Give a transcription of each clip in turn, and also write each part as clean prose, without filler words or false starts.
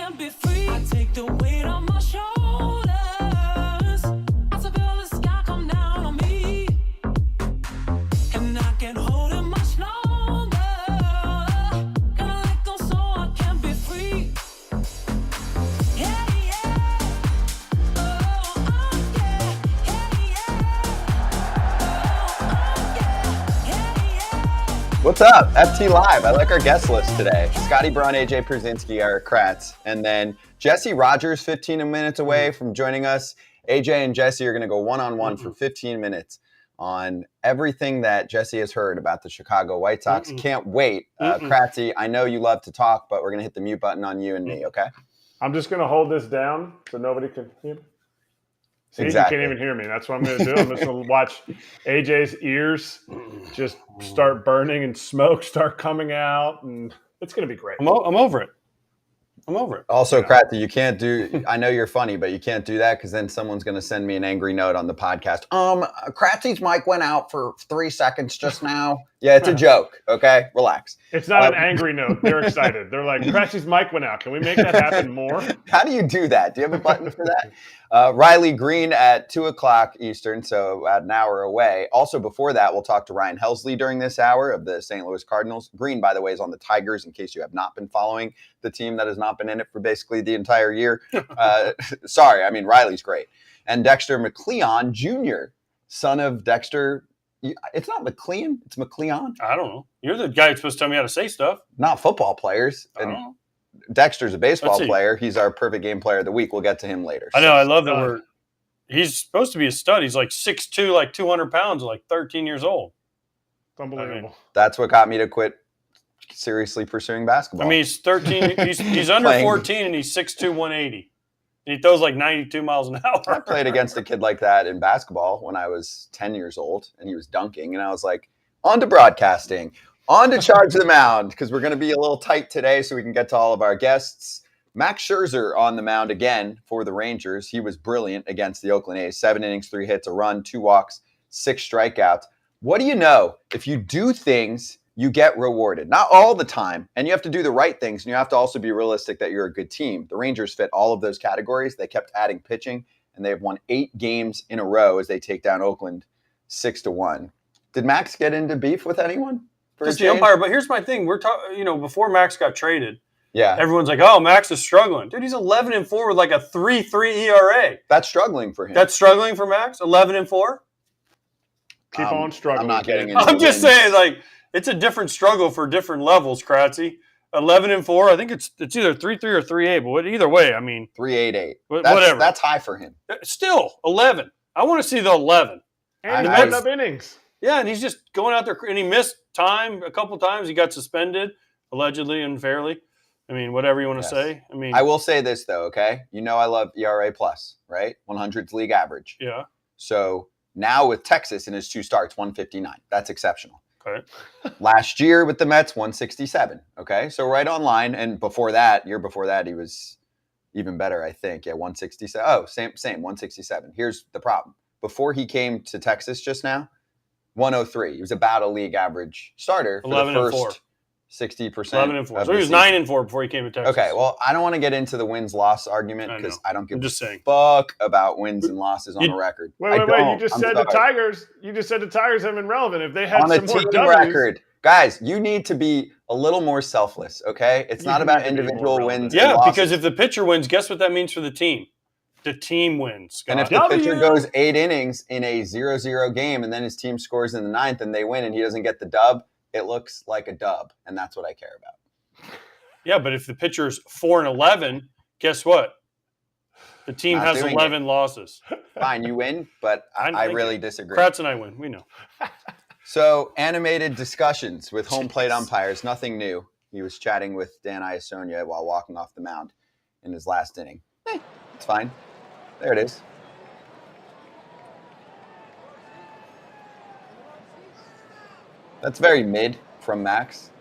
can be free. I take the weight on my shoulders. I feel the sky come down on me. And I can't hold it much longer. Gotta let go so I can be free. Yeah, yeah. Oh, yeah. Yeah, yeah. What's up? FT Live. I like our guest list today. Scotty Braun, AJ Pierzynski, Erik Kratz, and then Jesse Rogers, 15 minutes away from joining us. AJ and Jesse are going to go one-on-one for 15 minutes on everything that Jesse has heard about the Chicago White Sox. Can't wait. Kratzy, I know you love to talk, but we're going to hit the mute button on you and me, okay? I'm just going to hold this down so nobody can hear me. See, Exactly. You can't even hear me. That's what I'm going to do. I'm just going to watch AJ's ears just start burning and smoke start coming out, and it's going to be great. I'm over it. I'm over it. Also, Kratzy, you can't do – I know you're funny, but you can't do that because then someone's going to send me an angry note on the podcast. Kratzy's mic went out for 3 seconds just now. Yeah, it's a joke, okay? Relax. It's not an angry note. They're excited. They're like, Kratzy's mic went out. Can we make that happen more? How do you do that? Do you have a button for that? Riley Greene at 2 o'clock Eastern, so about an hour away. Also, before that, we'll talk to Ryan Helsley during this hour of the St. Louis Cardinals. Greene, by the way, is on the Tigers, in case you have not been following the team that has not been in it for basically the entire year. Sorry, I mean, Riley's great. And Dexter McCleon Jr., son of Dexter. It's not McCleon, it's McCleon. I don't know. You're the guy who's supposed to tell me how to say stuff. Not football players. I don't know. Dexter's a baseball player. He's our perfect game player of the week. We'll get to him later. I know. I love that he's supposed to be a stud. He's like 6'2", like 200 pounds, like 13 years old. Unbelievable. I mean, that's what got me to quit seriously pursuing basketball. I mean, he's 13. He's under 14, and he's 6'2", 180. And he throws like 92 miles an hour. I played against a kid like that in basketball when I was 10 years old, and he was dunking. And I was like, on to broadcasting. On to charge the mound, because we're going to be a little tight today so we can get to all of our guests. Max Scherzer on the mound again for the Rangers. He was brilliant against the Oakland A's. 7 innings, 3 hits, a run, 2 walks, 6 strikeouts. What do you know? If you do things, you get rewarded. Not all the time, and you have to do the right things, and you have to also be realistic that you're a good team. The Rangers fit all of those categories. They kept adding pitching, and they've won 8 games in a row as they take down Oakland 6-1. Did Max get into beef with anyone? Just the umpire, but here's my thing. We're talking, before Max got traded, everyone's like, "Oh, Max is struggling, dude. He's 11-4 with like a 3.3 ERA. That's struggling for him. That's struggling for Max. 11-4. Keep on struggling. I'm not getting into I'm just saying, like, it's a different struggle for different levels, Kratzy. 11-4. I think it's either 3.3 or 3.8, but either way, I mean, 3.88. Whatever. That's high for him. Still 11. I want to see the 11. And he put up innings. Yeah, and he's just going out there, and he missed time a couple times. He got suspended, allegedly, unfairly. I mean, whatever you want to say. I mean, I will say this, though, okay? I love ERA plus, right? 100's league average. Yeah. So now with Texas in his 2 starts, 159. That's exceptional. Okay. Last year with the Mets, 167. Okay, so right on line. And year before that, he was even better, I think. Yeah, 167. Oh, same, 167. Here's the problem. Before he came to Texas just now, 103. He was about a league average starter for the first 60%. 11-4. So he was 9-4 before he came to Texas. Okay, well, I don't want to get into the wins-loss argument because I don't give a fuck about wins and losses on the record. Wait. You just said the Tigers. You just said the Tigers have been relevant. If they had on some a more team W's, record, guys, you need to be a little more selfless. Okay, it's not about individual wins. Yeah, and losses. because if the pitcher wins, guess what that means for the team? The team wins. And if the pitcher goes 8 innings in a 0-0 game and then his team scores in the 9th and they win and he doesn't get the dub, it looks like a dub, and that's what I care about. Yeah, but if the pitcher's 4-11, guess what? The team has 11 losses. Fine, you win, but I really disagree. Kratz and I win. We know. So, animated discussions with home plate umpires, nothing new. He was chatting with Dan Iasonia while walking off the mound in his last inning. It's fine. There it is. That's very mid from Max.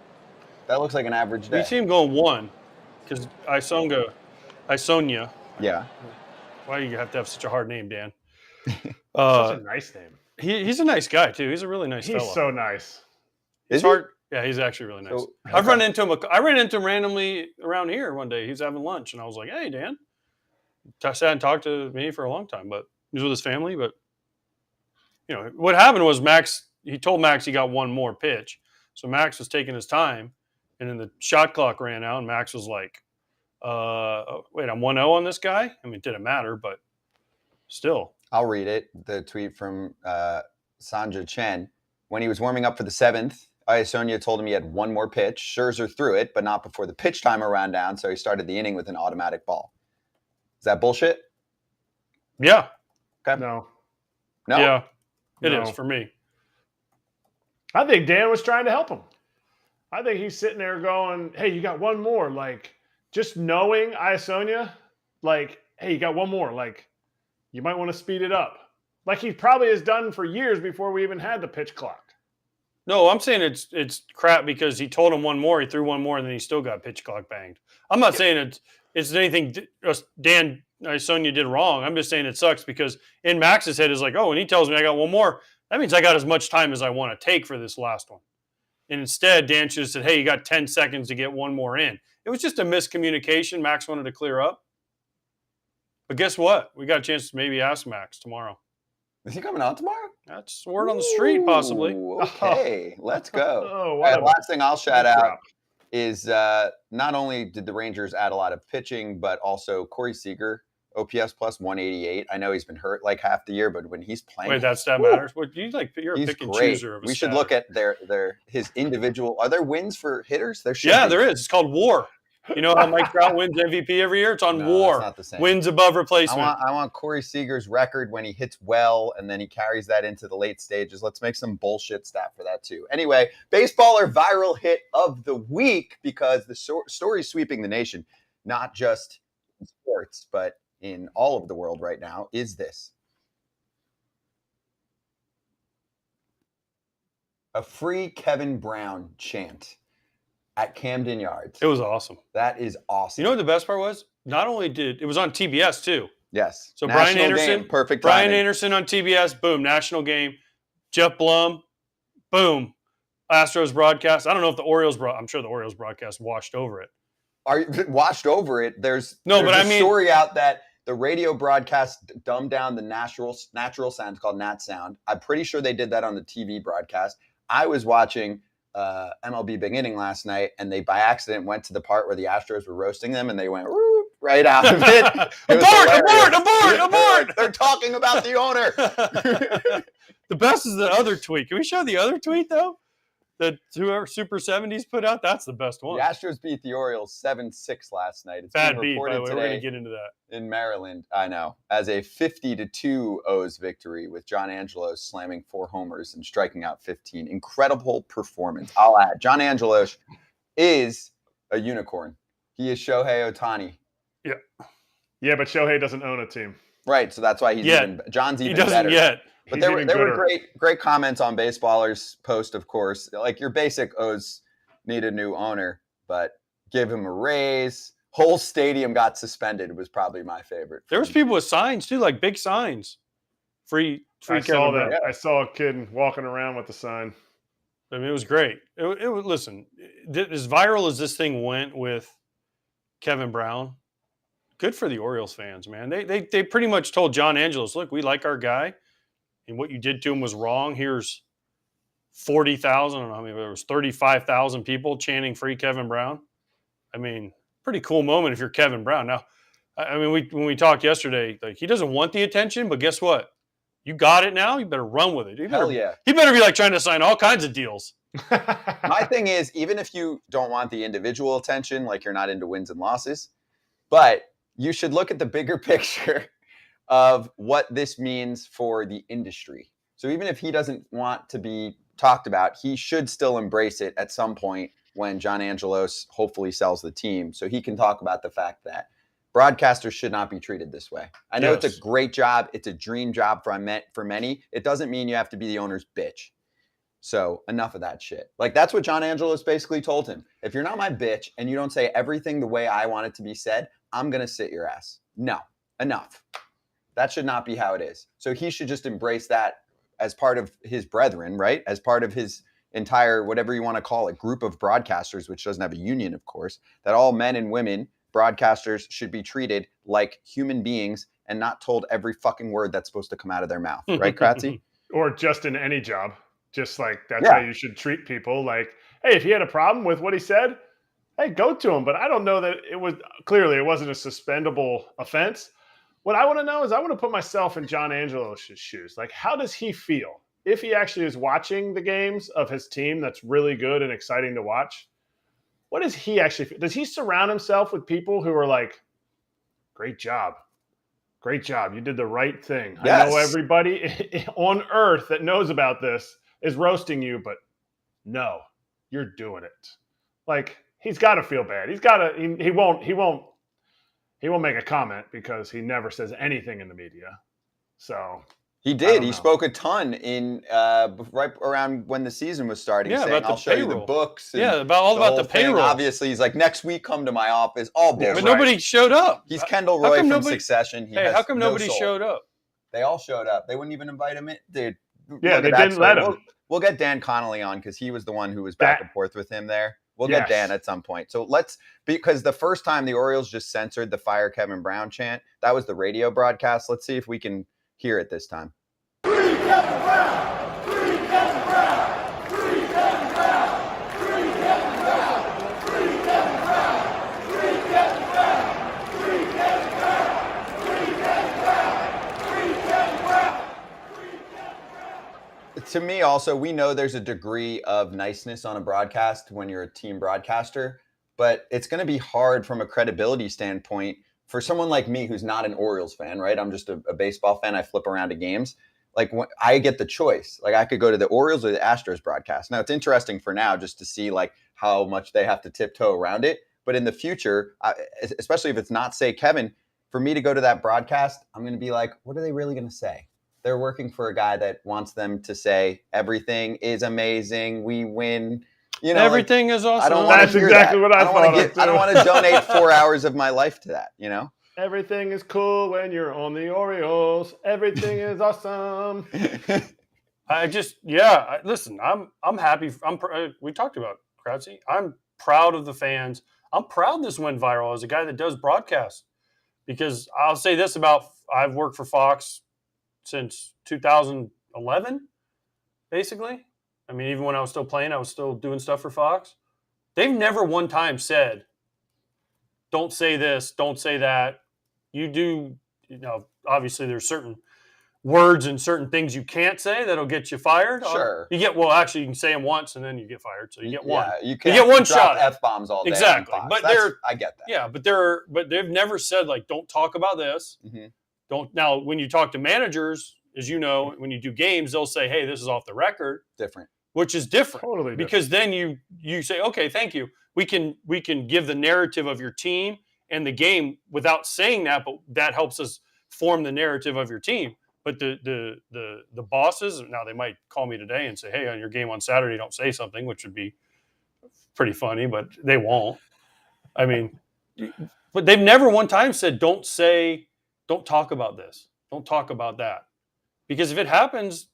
That looks like an average day. We see him going 1 because Iasonia. Yeah. Why do you have to have such a hard name, Dan? Such a nice name. He's a nice guy, too. He's a really nice fellow. He's so nice. It's hard. Yeah, he's actually really nice. So, I've run into him. I ran into him randomly around here one day. He was having lunch, and I was like, "Hey, Dan." Sat and talked to me for a long time, but he was with his family. But what happened was Max. He told Max he got one more pitch, so Max was taking his time, and then the shot clock ran out, and Max was like, "Wait, I'm 1-0 on this guy." I mean, it didn't matter, but still. I'll read it. The tweet from Sanja Chen. When he was warming up for the 7th, Iasonia told him he had one more pitch. Scherzer threw it, but not before the pitch timer ran down, so he started the inning with an automatic ball. Is that bullshit? Yeah. Okay. No. Yeah, it is for me. I think Dan was trying to help him. I think he's sitting there going, hey, you got one more. Like, just knowing Iasonia, like, hey, you got one more. Like, you might want to speed it up. Like he probably has done for years before we even had the pitch clock. No, I'm saying it's crap because he told him one more, he threw one more, and then he still got pitch clock banged. I'm not saying it's anything Dan Sonia did wrong. I'm just saying it sucks because in Max's head is like, oh, when he tells me I got one more, that means I got as much time as I want to take for this last one. And instead, Dan should have said, hey, you got 10 seconds to get one more in. It was just a miscommunication Max wanted to clear up. But guess what? We got a chance to maybe ask Max tomorrow. Is he coming out tomorrow? That's word on the street, possibly. Okay, let's go. Oh, last thing I'll shout out is not only did the Rangers add a lot of pitching, but also Corey Seager, OPS plus 188. I know he's been hurt like half the year, but when he's playing, wait, that stat matters. What you're a pick and chooser of a We should look at his individual. Are there wins for hitters? There should. Yeah, there is. It's called WAR. You know how Mike Trout wins MVP every year? It's on WAR. It's not the same. Wins above replacement. I want Corey Seager's record when he hits well, and then he carries that into the late stages. Let's make some bullshit stat for that too. Anyway, BSBLR Viral Hit of the week, because the story sweeping the nation, not just in sports, but in all of the world right now, is this. A free Kevin Brown chant at Camden Yards. It was awesome. That is awesome. You know what the best part was? Not only did it was on TBS too. Yes. So Brian Anderson, game, perfect. Brian timing. Anderson on TBS, boom, national game. Jeff Blum, boom, Astros broadcast. I don't know if the Orioles I'm sure the Orioles broadcast washed over it. Are you washed over it? There's a story out that the radio broadcast dumbed down the natural sound. It's called Nat Sound. I'm pretty sure they did that on the TV broadcast. I was watching MLB Big Inning last night, and they by accident went to the part where the Astros were roasting them, and they went right out of it. Abort! They're talking about the owner. The best is the other tweet. Can we show the other tweet though? That whoever Super 70s put out, that's the best one. The Astros beat the Orioles 7-6 last night. It's bad beat, by the way. We're going to get into that. In Maryland, I know, as a 50-2 O's victory with John Angelos slamming 4 homers and striking out 15. Incredible performance. I'll add, John Angelos is a unicorn. He is Shohei Ohtani. Yeah, but Shohei doesn't own a team. Right, so that's why John's even better. He doesn't yet. But there were great comments on BSBLR's post, of course. Like, your basic O's need a new owner, but give him a raise. Whole stadium got suspended was probably my favorite. There was people with signs too, like big signs. Free I saw that. I saw a kid walking around with the sign. I mean, it was great. It was, listen, as viral as this thing went with Kevin Brown, good for the Orioles fans, man. They pretty much told John Angelos, look, we like our guy. And what you did to him was wrong. Here's 40,000, I don't know how many, there was 35,000 people chanting free Kevin Brown. I mean, pretty cool moment if you're Kevin Brown. Now, I mean, when we talked yesterday, like, he doesn't want the attention, but guess what? You got it now. You better run with it. Hell yeah. He better be like trying to sign all kinds of deals. My thing is, even if you don't want the individual attention, like you're not into wins and losses, but you should look at the bigger picture of what this means for the industry. So even if he doesn't want to be talked about, he should still embrace it at some point when John Angelos hopefully sells the team, so he can talk about the fact that broadcasters should not be treated this way. I know It's a great job. It's a dream job for many. It doesn't mean you have to be the owner's bitch. So enough of that shit. Like, that's what John Angelos basically told him. If you're not my bitch and you don't say everything the way I want it to be said, I'm going to sit your ass. No, enough. That should not be how it is. So he should just embrace that as part of his brethren, right? As part of his entire, whatever you want to call it, group of broadcasters, which doesn't have a union, of course, that all men and women broadcasters should be treated like human beings and not told every fucking word that's supposed to come out of their mouth. Right, Kratzy? Or just in any job. Just like that's Yeah. how you should treat people. Like, hey, if he had a problem with what he said, hey, go to him. But I don't know that it wasn't a suspendable offense. What I want to know is I want to put myself in John Angelo's shoes. Like, how does he feel if he actually is watching the games of his team that's really good and exciting to watch? What does he actually feel? Does he surround himself with people who are like, great job. Great job. You did the right thing. Yes. I know everybody on earth that knows about this is roasting you, but no, you're doing it. Like, he's got to feel bad. He's got to, he won't make a comment because he never says anything in the media. So he did. He spoke a ton in right around when the season was starting, saying, about the I'll show you the payroll. books. And about whole the thing. payroll. Obviously, he's like, next week, come to my office. All bullshit. But nobody showed up. He's Kendall How Roy come from nobody- Succession. He Hey, has how come no nobody soul. showed up? They all showed up. They wouldn't even invite him in. Dude, Yeah, look they at that didn't let story. him. We'll get Dan Connolly on because he was the one who was back and forth with him there. We'll get Dan at some point. So because the first time the Orioles just censored the Fire Kevin Brown chant, that was the radio broadcast. Let's see if we can hear it this time. Free Kevin Brown! Free Kevin Brown! Free Kevin Brown! Free Kevin Brown! Free Kevin Brown! Free Kevin Brown! Free Kevin Brown! Free Kevin Brown! Free Kevin Brown! Free Kevin Brown! To me, also, we know there's a degree of niceness on a broadcast when you're a team broadcaster, but it's going to be hard from a credibility standpoint for someone like me who's not an Orioles fan, right? I'm just a baseball fan. I flip around to games. Like, when I get the choice. Like, I could go to the Orioles or the Astros broadcast. Now, it's interesting for now just to see, like, how much they have to tiptoe around it. But in the future, especially if it's not, say, Kevin, for me to go to that broadcast, I'm going to be like, what are they really going to say? They're working for a guy that wants them to say everything is amazing. We win. You know, Everything is awesome. I don't want That's to hear exactly that. what I don't wanna thought of, I don't too. want to donate 4 hours of my life to that. You know. Everything is cool when you're on the Orioles. Everything is awesome. Listen, I'm happy. We talked about Kratzy. I'm proud of the fans. I'm proud this went viral as a guy that does broadcast, because I'll say this about, I've worked for Fox since 2011, basically. I mean, even when I was still playing, I was still doing stuff for Fox. They've never one time said, don't say this, don't say that. You do, obviously there's certain words and certain things you can't say that'll get you fired. Sure. You can say them once and then you get fired. So you get one. Yeah, you get one shot. F-bombs all day. Exactly. On Fox. But I get that. Yeah, but they've never said, like, don't talk about this. Mm-hmm. Don't. Now, when you talk to managers, as you know, when you do games, they'll say, hey, this is off the record. Different. Which is different. Totally different. Because then you say, okay, thank you. We can give the narrative of your team and the game without saying that, but that helps us form the narrative of your team. But the bosses, now they might call me today and say, hey, on your game on Saturday, don't say something, which would be pretty funny, but they won't. I mean, but they've never one time said, don't talk about this. Don't talk about that. Because if it happens,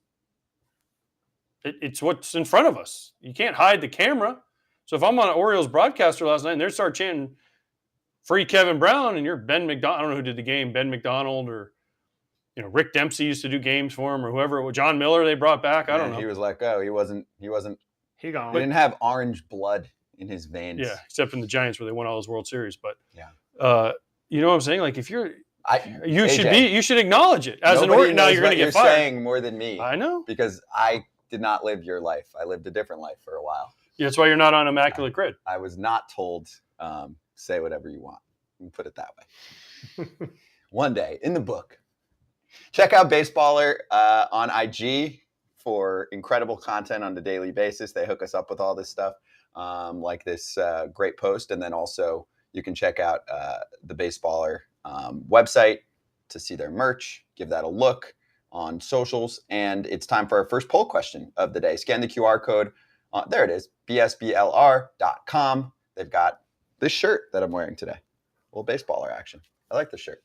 it's what's in front of us. You can't hide the camera. So if I'm on an Orioles broadcaster last night and they start chanting free Kevin Brown and you're Ben McDonald, I don't know who did the game, Ben McDonald or, Rick Dempsey used to do games for him or whoever. John Miller they brought back. I don't know. He was like, oh, he He didn't have orange blood in his veins. Yeah, except in the Giants where they won all those World Series. But yeah, you know what I'm saying? Like, if you're, you AJ, should acknowledge it as an Oriole. Now you're going to get fired. You're saying more than me. I know, because I did not live your life. I lived a different life for a while. Yeah, that's why you're not on Immaculate Grid. I was not told say whatever you want. Let me put it that way. One day in the book. Check out BSBLR on IG for incredible content on a daily basis. They hook us up with all this stuff, like this great post. And then also you can check out the BSBLR website to see their merch. Give that a look on socials. And it's time for our first poll question of the day. Scan the QR code. There it is, BSBLR.com. They've got this shirt that I'm wearing today. A little BSBLR action. I like this shirt.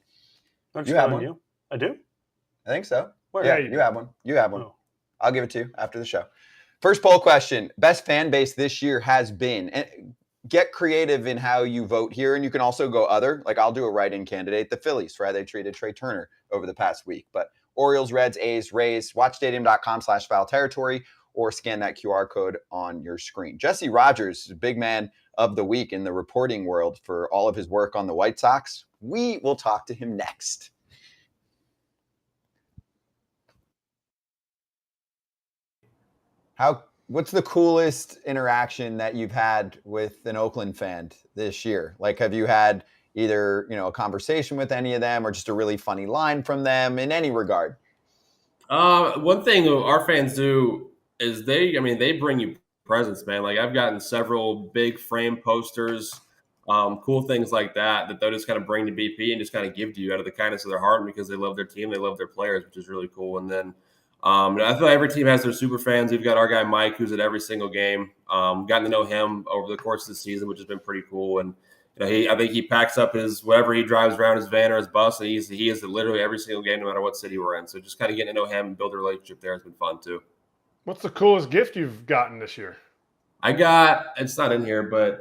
Don't You have one? You? I do? I think so. Where? Yeah, Yeah, you have one. You have one. Oh. I'll give it to you after the show. First poll question. Best fan base this year has been. And get creative in how you vote here. And you can also go other. Like I'll do a write-in candidate. The Phillies for how they treated Trey Turner over the past week. But Orioles, Reds, A's, Rays, watchstadium.com/foul territory, or scan that QR code on your screen. Jesse Rogers is a big man of the week in the reporting world for all of his work on the White Sox. We will talk to him next. What's the coolest interaction that you've had with an Oakland fan this year? Like, have you had either, a conversation with any of them or just a really funny line from them in any regard? One thing our fans do is they bring you presents, man. Like I've gotten several big frame posters, cool things like that they'll just kind of bring to BP and just kind of give to you out of the kindness of their heart because they love their team, they love their players, which is really cool. And then I feel like every team has their super fans. We've got our guy Mike, who's at every single game. Gotten to know him over the course of the season, which has been pretty cool. And I think he packs up his whatever he drives around, his van or his bus, and he is at literally every single game, no matter what city we're in. So just kind of getting to know him and build a relationship there has been fun too. What's the coolest gift you've gotten this year? It's not in here, but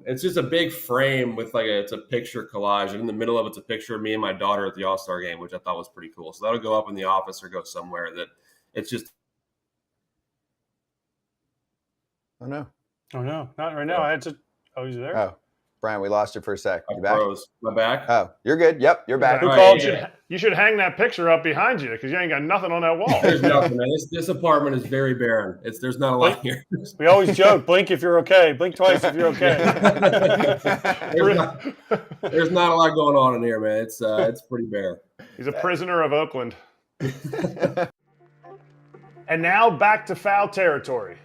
it's just a big frame with it's a picture collage, and in the middle of it's a picture of me and my daughter at the All-Star game, which I thought was pretty cool. So that'll go up in the office or go somewhere that it's just. Oh no, not right now. I had to. Oh, he's there. Oh, Brian, we lost you for a sec. You back? Froze. My back? Oh, you're good. Yep, you're back. Who All called right, you should hang that picture up behind you because you ain't got nothing on that wall. There's nothing, man. This apartment is very barren. There's not a lot here. We always joke, blink if you're okay. Blink twice if you're okay. There's not a lot going on in here, man. It's pretty bare. He's a prisoner of Oakland. And now back to foul territory.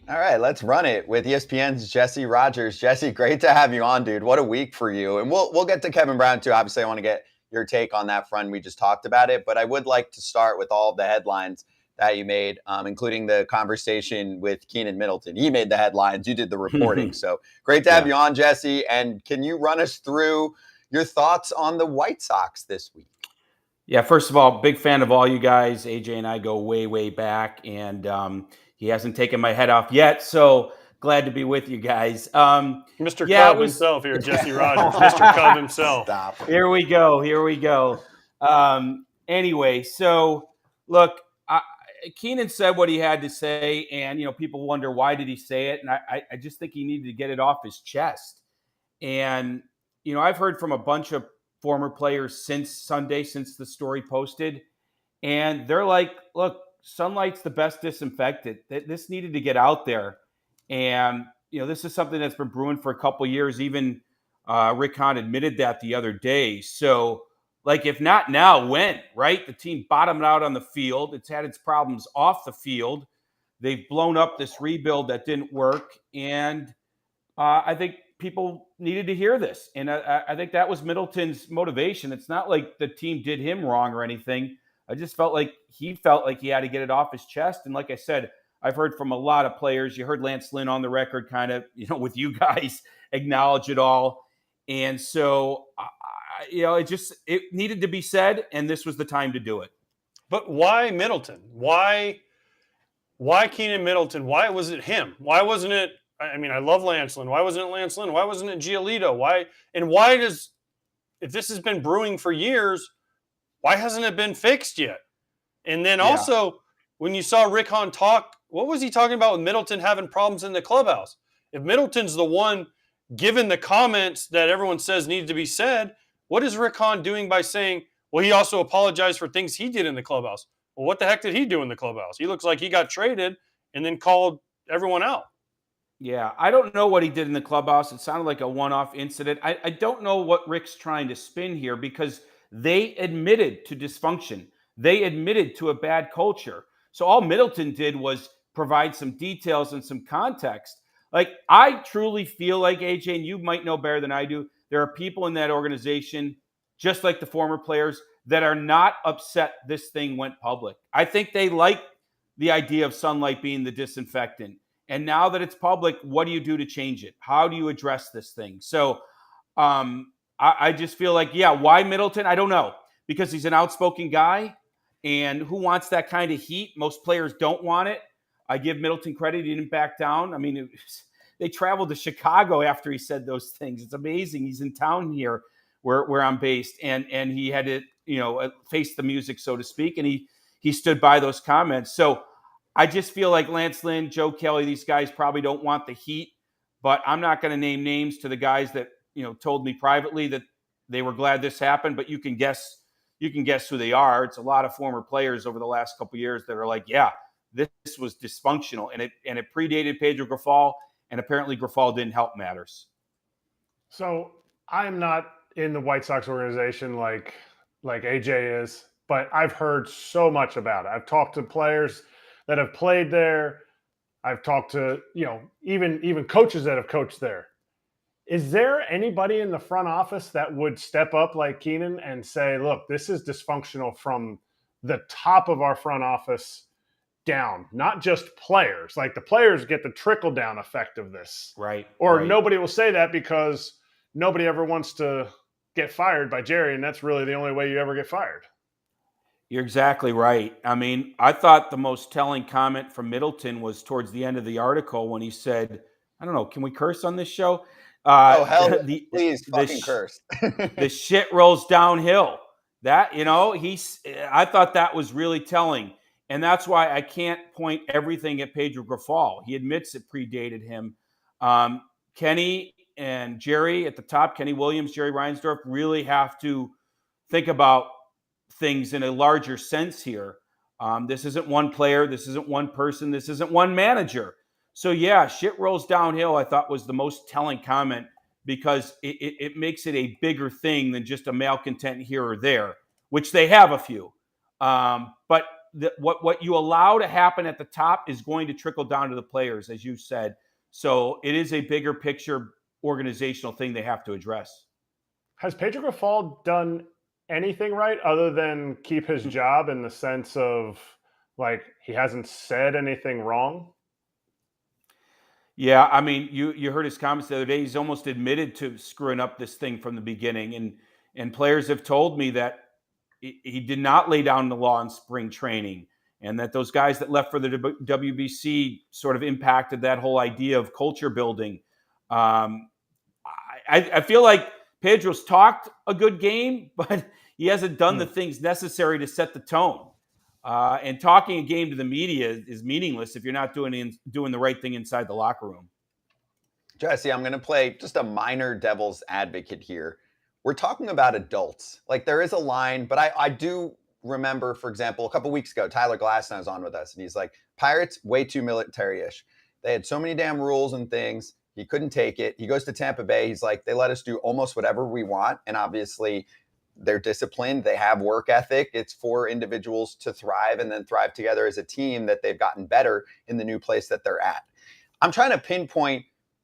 All right, let's run it with ESPN's Jesse Rogers. Jesse, great to have you on, dude. What a week for you. And we'll get to Kevin Brown too. Obviously, I want to get your take on that front. We just talked about it, but I would like to start with all of the headlines that you made, including the conversation with Keenan Middleton. He made the headlines. You did the reporting. So great to have you on, Jesse. And can you run us through your thoughts on the White Sox this week? Yeah, first of all, big fan of all you guys. AJ and I go way, way back, and he hasn't taken my head off yet, so glad to be with you guys. Mr. Cub himself here, Jesse Rogers. Mr. Cub himself. Stop. Here we go. Anyway, so look, Keenan said what he had to say, and people wonder why did he say it, and I just think he needed to get it off his chest. And I've heard from a bunch of former players since Sunday, since the story posted, and they're like, look, sunlight's the best disinfectant. This needed to get out there. And, this is something that's been brewing for a couple years. Even Rick Hahn admitted that the other day. So, if not now, when, right? The team bottomed out on the field. It's had its problems off the field. They've blown up this rebuild that didn't work. And I think people needed to hear this. And I think that was Middleton's motivation. It's not like the team did him wrong or anything. I just felt like he had to get it off his chest. And like I said, I've heard from a lot of players. You heard Lance Lynn on the record kind of, with you guys acknowledge it all. And so, it needed to be said, and this was the time to do it. But why Middleton? Why Keenan Middleton? Why was it him? Why wasn't it, I love Lance Lynn. Why wasn't it Lance Lynn? Why wasn't it Giolito? If this has been brewing for years, why hasn't it been fixed yet? And then also, when you saw Rick Hahn talk, what was he talking about with Middleton having problems in the clubhouse? If Middleton's the one given the comments that everyone says need to be said, what is Rick Hahn doing by saying, well, he also apologized for things he did in the clubhouse? Well, what the heck did he do in the clubhouse? He looks like he got traded and then called everyone out. Yeah, I don't know what he did in the clubhouse. It sounded like a one-off incident. I don't know what Rick's trying to spin here because they admitted to dysfunction. They admitted to a bad culture. So all Middleton did was provide some details and some context. Like, I truly feel like, AJ, and you might know better than I do, there are people in that organization, just like the former players, that are not upset this thing went public. I think they like the idea of sunlight being the disinfectant. And now that it's public, what do you do to change it? How do you address this thing? So I just feel like, yeah, why Middleton? I don't know. Because he's an outspoken guy. And who wants that kind of heat? Most players don't want it. I give Middleton credit. He didn't back down. I mean, they traveled to Chicago after he said those things. It's amazing. He's in town here where I'm based. And he had to, face the music, so to speak. And he stood by those comments. So I just feel like Lance Lynn, Joe Kelly, these guys probably don't want the heat. But I'm not going to name names to the guys that, told me privately that they were glad this happened. But you can guess who they are. It's a lot of former players over the last couple of years that are like, yeah, this was dysfunctional, and it predated Pedro Grifol, and apparently Grifol didn't help matters. So I'm not in the White Sox organization like AJ is, but I've heard so much about it. I've talked to players that have played there. I've talked to, even coaches that have coached there. Is there anybody in the front office that would step up like Keenan and say, look, this is dysfunctional from the top of our front office down, not just players? Like, the players get the trickle down effect of this. Right. Or right. Nobody will say that because nobody ever wants to get fired by Jerry, and that's really the only way you ever get fired. You're exactly right. I mean, I thought the most telling comment from Middleton was towards the end of the article when he said, I don't know, can we curse on this show? Please fucking curse. The shit rolls downhill. That, I thought that was really telling. And that's why I can't point everything at Pedro Grifol. He admits it predated him. Kenny and Jerry at the top, Kenny Williams, Jerry Reinsdorf, really have to think about things in a larger sense here. This isn't one player. This isn't one person. This isn't one manager. So, yeah, shit rolls downhill, I thought, was the most telling comment, because it makes it a bigger thing than just a malcontent here or there, which they have a few. But what you allow to happen at the top is going to trickle down to the players, as you said. So it is a bigger picture organizational thing they have to address. Has Pedro Grifol done anything right other than keep his job, in the sense of, like, he hasn't said anything wrong? Yeah, I mean, you heard his comments the other day. He's almost admitted to screwing up this thing from the beginning. And players have told me that he did not lay down the law in spring training, and that those guys that left for the WBC sort of impacted that whole idea of culture building. I feel like Pedro's talked a good game, but he hasn't done the things necessary to set the tone. And talking a game to the media is meaningless if you're not doing the right thing inside the locker room. Jesse, I'm going to play just a minor devil's advocate here. We're talking about adults. Like, there is a line, but I do remember, for example, a couple weeks ago, Tyler Glasnow was on with us, and he's like, Pirates, way too military-ish. They had so many damn rules and things. He couldn't take it. He goes to Tampa Bay. He's like, they let us do almost whatever we want. And obviously, they're disciplined. They have work ethic. It's for individuals to thrive and then thrive together as a team, that they've gotten better in the new place that they're at. I'm trying to pinpoint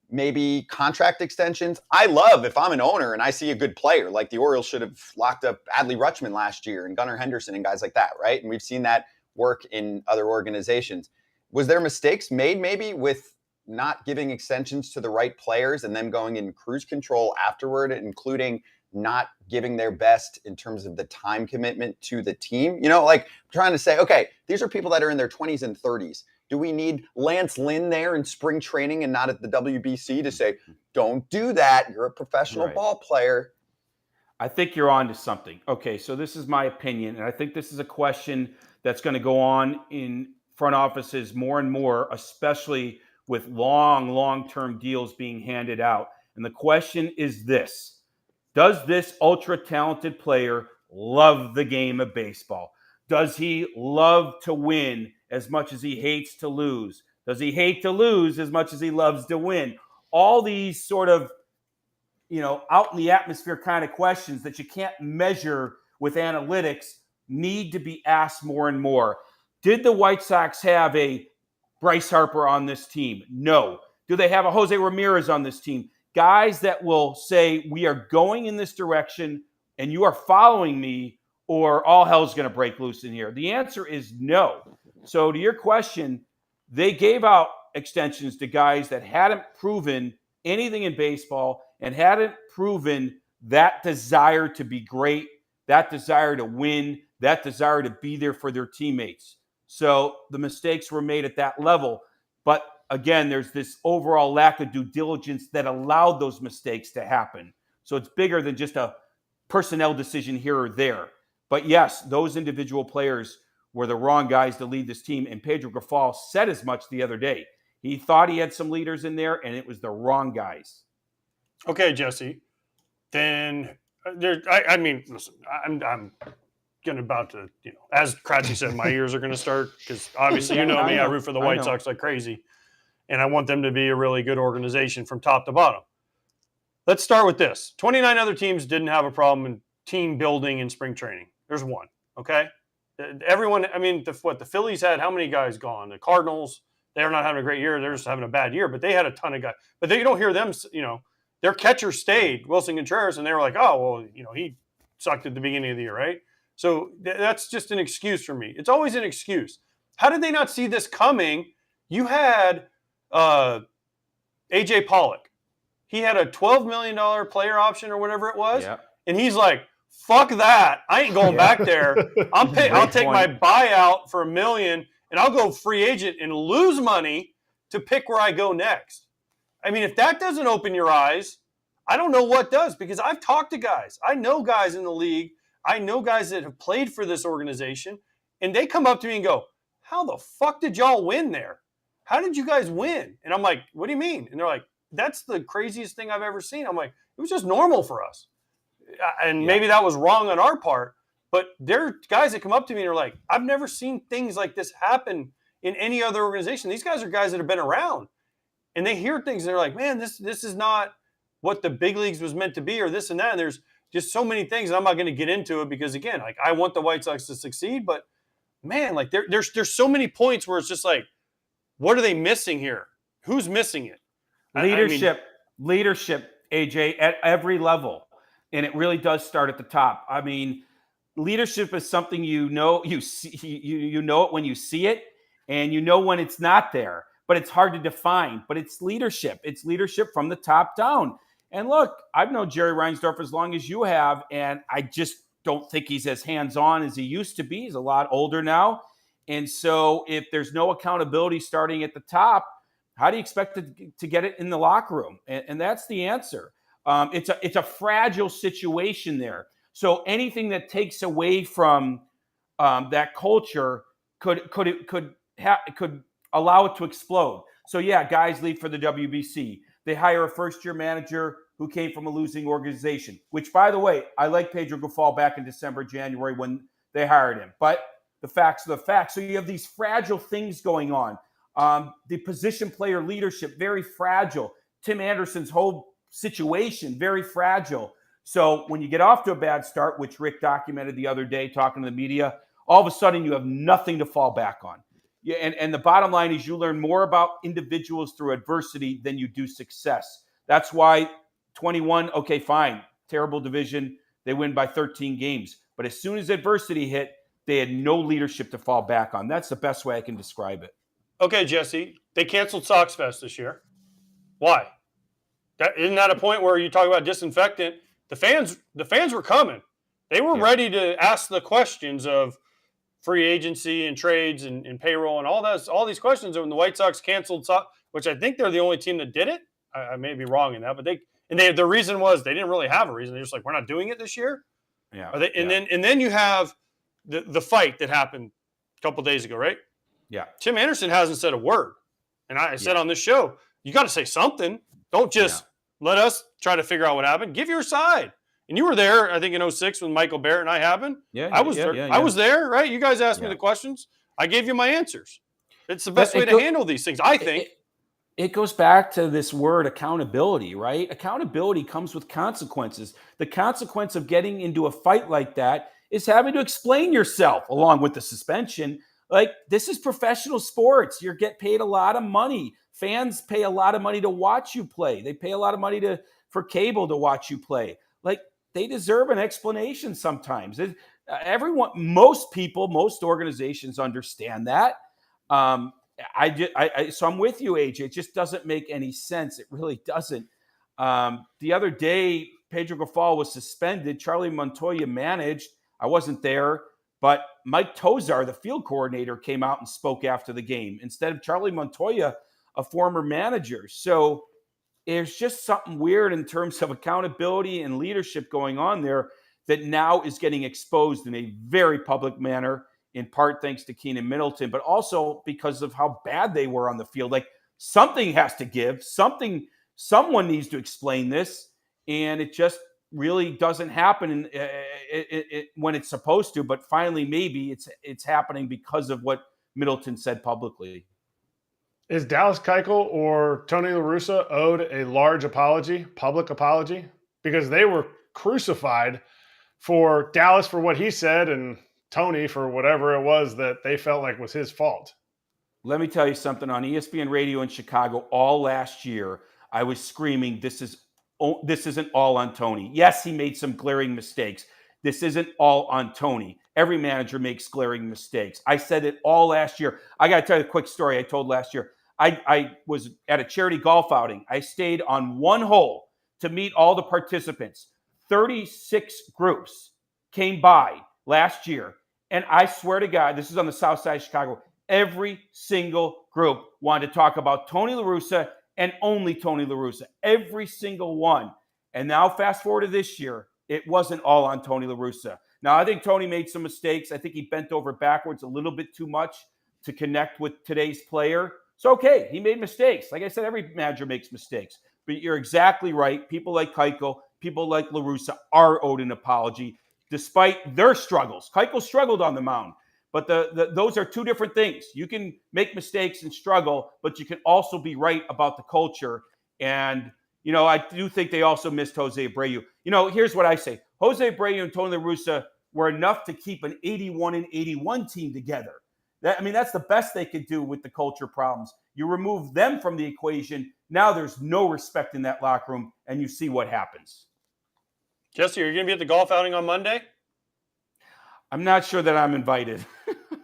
maybe contract extensions. I love, if I'm an owner and I see a good player, like the Orioles should have locked up Adley Rutschman last year and Gunnar Henderson and guys like that, right? And we've seen that work in other organizations. Was there mistakes made maybe with not giving extensions to the right players and then going in cruise control afterward, including not giving their best in terms of the time commitment to the team? Like, trying to say, okay, these are people that are in their 20s and 30s. Do we need Lance Lynn there in spring training and not at the WBC to say, don't do that, you're a professional ball player? I think you're on to something. Okay, so this is my opinion, and I think this is a question that's going to go on in front offices more and more, especially with long-term deals being handed out. And the question is this: does this ultra-talented player love the game of baseball? Does he love to win as much as he hates to lose? Does he hate to lose as much as he loves to win? All these sort of, out in the atmosphere kind of questions that you can't measure with analytics need to be asked more and more. Did the White Sox have a Bryce Harper on this team? No. Do they have a Jose Ramirez on this team? Guys that will say, we are going in this direction and you are following me, or all hell's going to break loose in here. The answer is no. So to your question, they gave out extensions to guys that hadn't proven anything in baseball and hadn't proven that desire to be great, that desire to win, that desire to be there for their teammates. So the mistakes were made at that level. But again, there's this overall lack of due diligence that allowed those mistakes to happen. So it's bigger than just a personnel decision here or there. But yes, those individual players were the wrong guys to lead this team. And Pedro Grifol said as much the other day. He thought he had some leaders in there, and it was the wrong guys. Okay, Jesse. Then listen, I'm getting about to, as Kratzy said, my ears are going to start because obviously me, I root for the White Sox like crazy, and I want them to be a really good organization from top to bottom. Let's start with this. 29 other teams didn't have a problem in team building in spring training. There's one, okay? Everyone, the Phillies had how many guys gone? The Cardinals, they're not having a great year. They're just having a bad year, but they had a ton of guys. But you don't hear them, their catcher stayed, Wilson Contreras, and they were like, oh, well, he sucked at the beginning of the year, right? So that's just an excuse for me. It's always an excuse. How did they not see this coming? You had A.J. Pollock. He had a $12 million player option or whatever it was, and he's like, fuck that. I ain't going back there. I'll take my buyout for $1 million, and I'll go free agent and lose money to pick where I go next. If that doesn't open your eyes, I don't know what does, because I've talked to guys. I know guys in the league. I know guys that have played for this organization, and they come up to me and go, how the fuck did y'all win there? How did you guys win? And I'm like, what do you mean? And they're like, that's the craziest thing I've ever seen. I'm like, it was just normal for us. And maybe that was wrong on our part, but there are guys that come up to me and are like, I've never seen things like this happen in any other organization. These guys are guys that have been around. And they hear things and they're like, man, this is not what the big leagues was meant to be, or this and that. And there's just so many things. And I'm not going to get into it because, again, like, I want the White Sox to succeed. But, man, like there's so many points where it's just like, what are they missing here? Who's missing it? Leadership, AJ, at every level. And it really does start at the top. Leadership is something you know it when you see it, and you know when it's not there. But it's hard to define. But it's leadership. It's leadership from the top down. And look, I've known Jerry Reinsdorf as long as you have, and I just don't think he's as hands-on as he used to be. He's a lot older now. And so if there's no accountability starting at the top, how do you expect to get it in the locker room? And that's the answer. It's a fragile situation there. So anything that takes away from that culture could allow it to explode. So yeah, guys leave for the WBC. They hire a first-year manager who came from a losing organization, which, by the way, I like Pedro Grifol back in December, January when they hired him. But the facts are the facts. So you have these fragile things going on. The position player leadership, very fragile. Tim Anderson's whole situation, very fragile. So when you get off to a bad start, which Rick documented the other day talking to the media, all of a sudden you have nothing to fall back on. Yeah, and the bottom line is you learn more about individuals through adversity than you do success. That's why 21, okay, fine, terrible division. They win by 13 games. But as soon as adversity hit, they had no leadership to fall back on. That's the best way I can describe it. Okay, Jesse, they canceled Sox Fest this year. Why? Isn't that a point where you talk about disinfectant? The fans were coming. They were ready to ask the questions of free agency and trades and payroll and all these questions. And when the White Sox canceled, which I think they're the only team that did it. I may be wrong in that, but the reason was they didn't really have a reason. They're just like, we're not doing it this year. Yeah. Then you have the fight that happened a couple days ago, right? Yeah. Tim Anderson hasn't said a word. And I said on this show, you got to say something. Don't just let us try to figure out what happened. Give your side. And you were there, I think, in 2006 when Michael Barrett and I happened. Yeah, I was there. I was there, right? You guys asked me the questions. I gave you my answers. It's the best way to handle these things, I think. It goes back to this word accountability, right? Accountability comes with consequences. The consequence of getting into a fight like that is having to explain yourself along with the suspension. Like, this is professional sports. You get paid a lot of money. fans pay a lot of money to watch you play. They pay a lot of money for cable to watch you play. Like, they deserve an explanation sometimes. Most people, most organizations understand that. So I'm with you, AJ. It just doesn't make any sense. It really doesn't. The other day, Pedro Grifol was suspended. Charlie Montoya managed. I wasn't there, but Mike Tozar, the field coordinator, came out and spoke after the game instead of Charlie Montoya, a former manager. So there's just something weird in terms of accountability and leadership going on there that now is getting exposed in a very public manner, in part thanks to Keenan Middleton, but also because of how bad they were on the field. Like, something has to give. Someone needs to explain this, and it just really doesn't happen when it's supposed to. But finally, maybe it's happening because of what Middleton said publicly. Is Dallas Keuchel or Tony La Russa owed a large apology, public apology? Because they were crucified for Dallas for what he said and Tony for whatever it was that they felt like was his fault. Let me tell you something. On ESPN radio in Chicago all last year, I was screaming, this isn't all on Tony. Yes, he made some glaring mistakes. This isn't all on Tony. Every manager makes glaring mistakes. I said it all last year. I got to tell you a quick story I told last year. I was at a charity golf outing. I stayed on one hole to meet all the participants. 36 groups came by last year. And I swear to God, this is on the south side of Chicago, every single group wanted to talk about Tony La Russa and only Tony La Russa. Every single one. And now fast forward to this year, it wasn't all on Tony La Russa. Now, I think Tony made some mistakes. I think he bent over backwards a little bit too much to connect with today's player. So, okay, he made mistakes. Like I said, every manager makes mistakes. But you're exactly right. People like Keuchel, people like La Russa are owed an apology despite their struggles. Keuchel struggled on the mound. But those are two different things. You can make mistakes and struggle, but you can also be right about the culture. And, I do think they also missed Jose Abreu. Here's what I say. Jose Abreu and Tony La Russa were enough to keep an 81-81 team together. That's the best they could do with the culture problems. You remove them from the equation. Now there's no respect in that locker room, and you see what happens. Jesse, are you going to be at the golf outing on Monday? I'm not sure that I'm invited.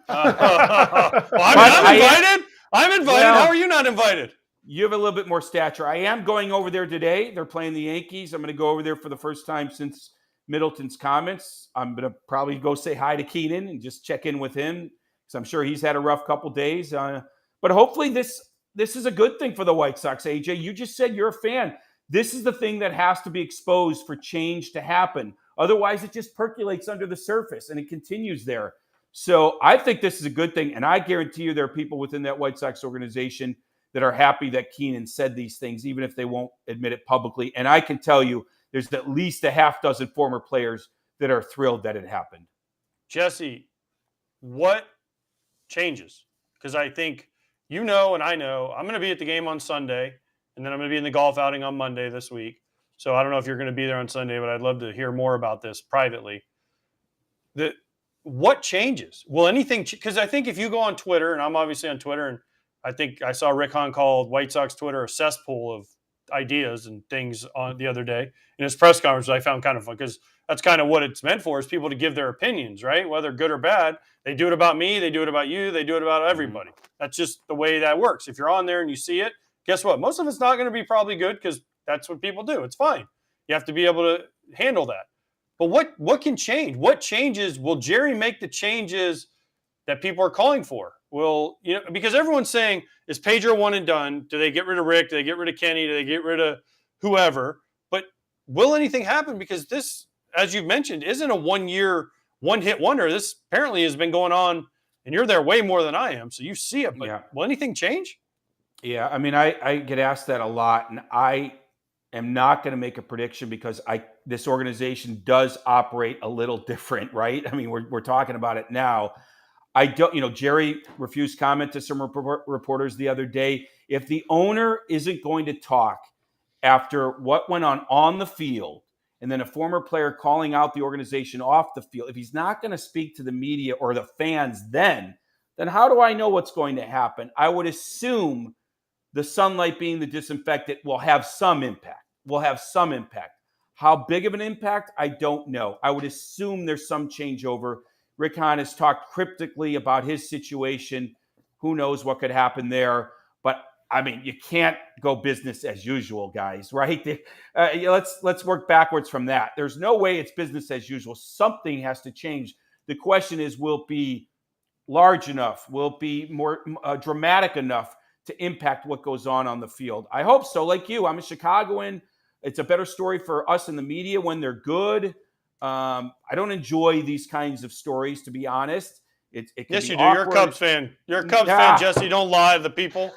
I'm invited. I'm invited. Well, how are you not invited? You have a little bit more stature. I am going over there today. They're playing the Yankees. I'm going to go over there for the first time since Middleton's comments. I'm going to probably go say hi to Keenan and just check in with him because I'm sure he's had a rough couple days. But hopefully this is a good thing for the White Sox, AJ. You just said you're a fan. This is the thing that has to be exposed for change to happen. Otherwise, it just percolates under the surface and it continues there. So I think this is a good thing. And I guarantee you there are people within that White Sox organization that are happy that Keenan said these things, even if they won't admit it publicly. And I can tell you there's at least a half dozen former players that are thrilled that it happened. Jesse, what changes? Because I think and I know I'm going to be at the game on Sunday, and then I'm going to be in the golf outing on Monday this week. So I don't know if you're going to be there on Sunday, but I'd love to hear more about this privately. What changes? Will anything – because I think if you go on Twitter, and I'm obviously on Twitter, and I think I saw Rick Hahn call White Sox Twitter a cesspool of ideas and things on the other day in his press conference. I found kind of fun because that's kind of what it's meant for, is people to give their opinions, right? Whether good or bad. They do it about me. They do it about you. They do it about everybody. That's just the way that works. If you're on there and you see it, guess what? Most of it's not going to be probably good because that's what people do. It's fine. You have to be able to handle that. But what can change? What changes? Will Jerry make the changes that people are calling for? Will, because everyone's saying, is Pedro one and done? Do they get rid of Rick? Do they get rid of Kenny? Do they get rid of whoever? But will anything happen? Because this, as you've mentioned, isn't a 1 year, one hit wonder. This apparently has been going on, and you're there way more than I am. So you see it, but Will anything change? Yeah. I get asked that a lot, and I am not going to make a prediction because this organization does operate a little different, right? We're talking about it now. I don't, Jerry refused comment to some reporters the other day. If the owner isn't going to talk after what went on the field, and then a former player calling out the organization off the field, if he's not going to speak to the media or the fans then how do I know what's going to happen? I would assume the sunlight being the disinfectant will have some impact. How big of an impact? I don't know. I would assume there's some changeover. Rick Hahn has talked cryptically about his situation. Who knows what could happen there? But I mean, you can't go business as usual, guys, right? Let's work backwards from that. There's no way it's business as usual. Something has to change. The question is, will it be large enough? Will it be more dramatic enough to impact what goes on the field? I hope so. Like you, I'm a Chicagoan. It's a better story for us in the media when they're good. I don't enjoy these kinds of stories, to be honest. It can Yes, be you do. awkward. You're a Cubs fan. You're a Cubs fan, Jesse. Don't lie to the people.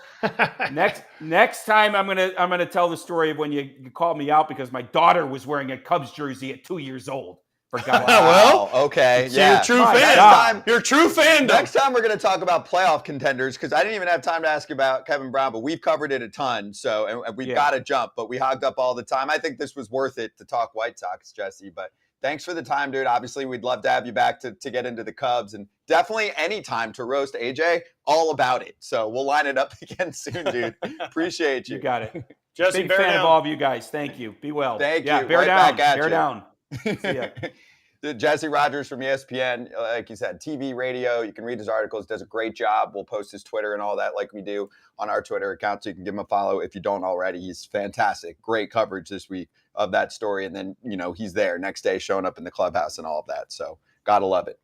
Next time I'm gonna tell the story of when you called me out because my daughter was wearing a Cubs jersey at 2 years old. For God's sake. Well, okay, So yeah. you're a true My fan. God. You're a true fan. Next time we're going to talk about playoff contenders because I didn't even have time to ask you about Kevin Brown, but we've covered it a ton. So and we've got to jump, but we hogged up all the time. I think this was worth it to talk White Sox, Jesse. But thanks for the time, dude. Obviously, we'd love to have you back to get into the Cubs, and definitely any time to roast AJ. All about it. So we'll line it up again soon, dude. Appreciate you. You got it. Jesse, Big bear fan down. of all of you guys. Thank you. Be well. Thank yeah, you. Bear Right down. back at Bear you. down. See ya. Jesse Rogers from ESPN, like you said, TV, radio. You can read his articles. Does a great job. We'll post his Twitter and all that like we do on our Twitter account, so you can give him a follow if you don't already. He's fantastic. Great coverage this week of that story. And then, he's there next day showing up in the clubhouse and all of that. So gotta love it.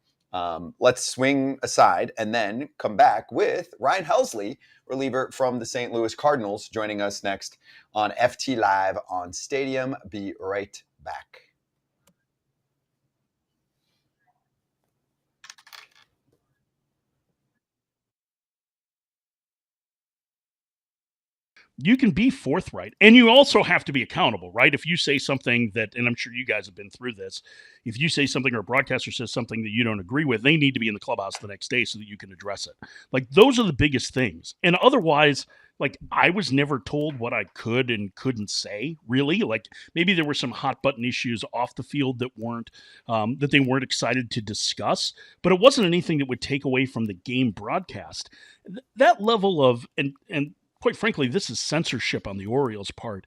Let's swing aside and then come back with Ryan Helsley, reliever from the St. Louis Cardinals, joining us next on FT Live on Stadium. Be right back. You can be forthright, and you also have to be accountable, right? If you say something that, and I'm sure you guys have been through this, if you say something or a broadcaster says something that you don't agree with, they need to be in the clubhouse the next day so that you can address it. Like, those are the biggest things. And otherwise, like, I was never told what I could and couldn't say, really. Like, maybe there were some hot button issues off the field that weren't, that they weren't excited to discuss, but it wasn't anything that would take away from the game broadcast. That level of, and quite frankly, this is censorship on the Orioles' part,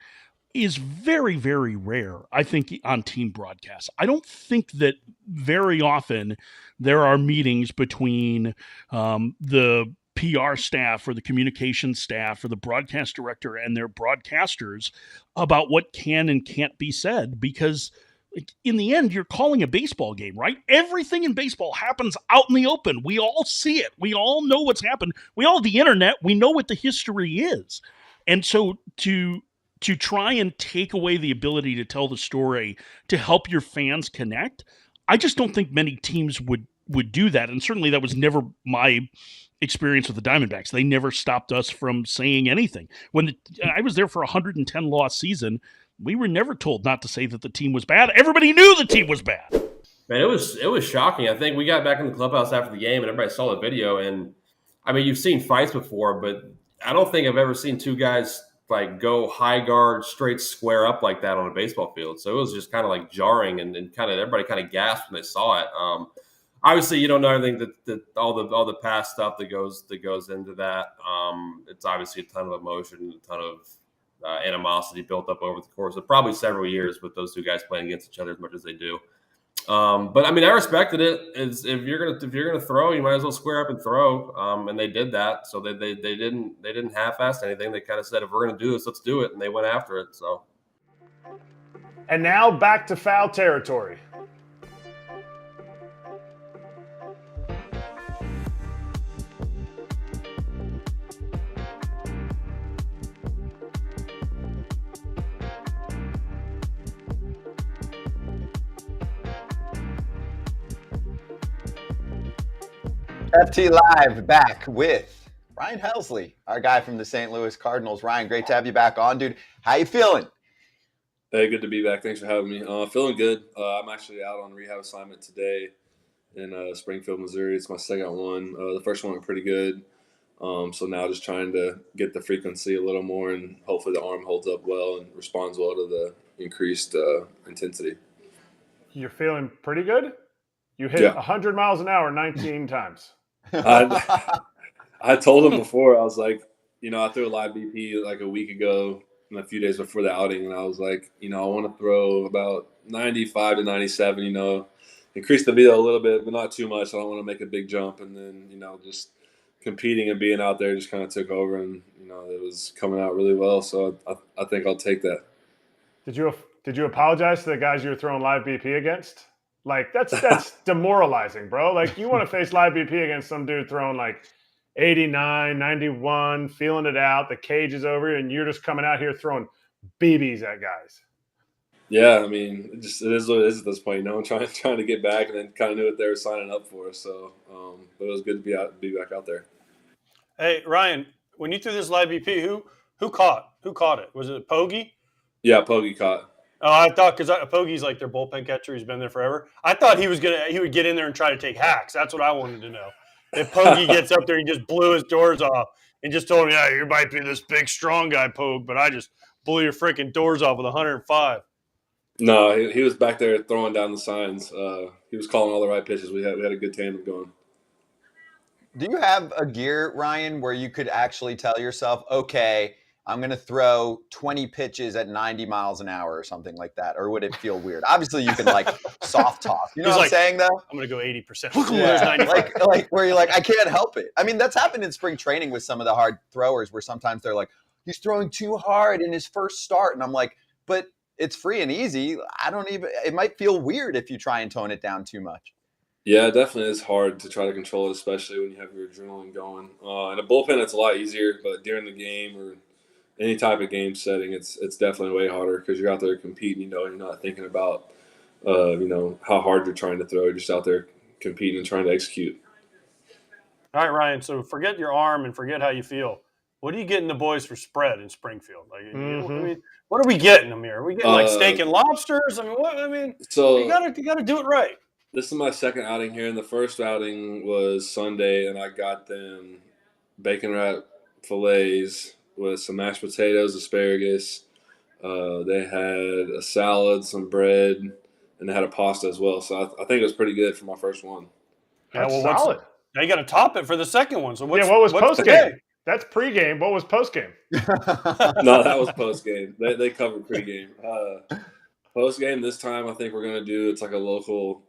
is very, very rare, I think, on team broadcasts. I don't think that very often there are meetings between the PR staff or the communications staff or the broadcast director and their broadcasters about what can and can't be said, because in the end, you're calling a baseball game, right? Everything in baseball happens out in the open. We all see it. We all know what's happened. We all have the internet. We know what the history is. And so to try and take away the ability to tell the story, to help your fans connect, I just don't think many teams would do that. And certainly that was never my experience with the Diamondbacks. They never stopped us from saying anything. When I was there for a 110-loss season, we were never told not to say that the team was bad. Everybody knew the team was bad. Man, it was shocking. I think we got back in the clubhouse after the game, and everybody saw the video. And I mean, you've seen fights before, but I don't think I've ever seen two guys like go high guard, straight square up like that on a baseball field. So it was just kind of like jarring, and kind of everybody kind of gasped when they saw it. Obviously, you don't know everything that all the past stuff that goes into that. It's obviously a ton of emotion, a ton of animosity built up over the course of probably several years with those two guys playing against each other as much as they do. But I mean, I respected it. Is if you're gonna throw, you might as well square up and throw. And they did that. So they didn't half-ass anything. They kind of said, if we're gonna do this, let's do it, and they went after it. So. And now back to foul territory. FT Live back with Ryan Helsley, our guy from the St. Louis Cardinals. Ryan, great to have you back on, dude. How you feeling? Hey, good to be back. Thanks for having me. Feeling good. I'm actually out on rehab assignment today in Springfield, Missouri. It's my second one. The first one went pretty good. So now just trying to get the frequency a little more, and hopefully the arm holds up well and responds well to the increased intensity. You're feeling pretty good? You hit 100 miles an hour 19 times. I told him before, I was like, I threw a live BP like a week ago and a few days before the outing, and I was like, I want to throw about 95 to 97, increase the velo a little bit, but not too much. I don't want to make a big jump. And then, just competing and being out there just kind of took over, and, it was coming out really well. So I think I'll take that. Did you apologize to the guys you were throwing live BP against? Like, that's demoralizing, bro. Like, you want to face live BP against some dude throwing like 89, 91, feeling it out. The cage is over, and you're just coming out here throwing BBs at guys. Yeah, I mean, it is what it is at this point. I'm trying to get back, and then kind of knew what they were signing up for. So, but it was good to be back out there. Hey, Ryan, when you threw this live BP, who caught it? Was it Poggi? Yeah, Poggi caught. Oh, I thought because Poggi's like their bullpen catcher. He's been there forever. I thought he would get in there and try to take hacks. That's what I wanted to know. If Poggi gets up there, he just blew his doors off and just told me, "Yeah, you might be this big, strong guy, Pogue, but I just blew your freaking doors off with 105." No, he was back there throwing down the signs. He was calling all the right pitches. We had a good tandem going. Do you have a gear, Ryan, where you could actually tell yourself, okay, I'm going to throw 20 pitches at 90 miles an hour or something like that? Or would it feel weird? Obviously, you can like soft talk. You know what I'm saying, though? I'm going to go 80%. Yeah, 95. Like where you're like, I can't help it. I mean, that's happened in spring training with some of the hard throwers where sometimes they're like, he's throwing too hard in his first start. And I'm like, but it's free and easy. It might feel weird if you try and tone it down too much. Yeah, it definitely is hard to try to control it, especially when you have your adrenaline going. In a bullpen, it's a lot easier, but during the game or any type of game setting, it's definitely way harder because you're out there competing. You're not thinking about, how hard you're trying to throw. You're just out there competing and trying to execute. All right, Ryan. So forget your arm and forget how you feel. What are you getting the boys for spread in Springfield? Like, I mean, what are we getting them here? Are we getting like steak and lobsters? I mean, what? I mean, so you gotta do it right. This is my second outing here, and the first outing was Sunday, and I got them bacon wrap fillets with some mashed potatoes, asparagus. They had a salad, some bread, and they had a pasta as well. So I think it was pretty good for my first one. That's solid. Now you got to top it for the second one. So what was post game? That's pregame. What was post game? No, that was post game. They covered pregame. Post game this time, I think we're gonna do. It's like a local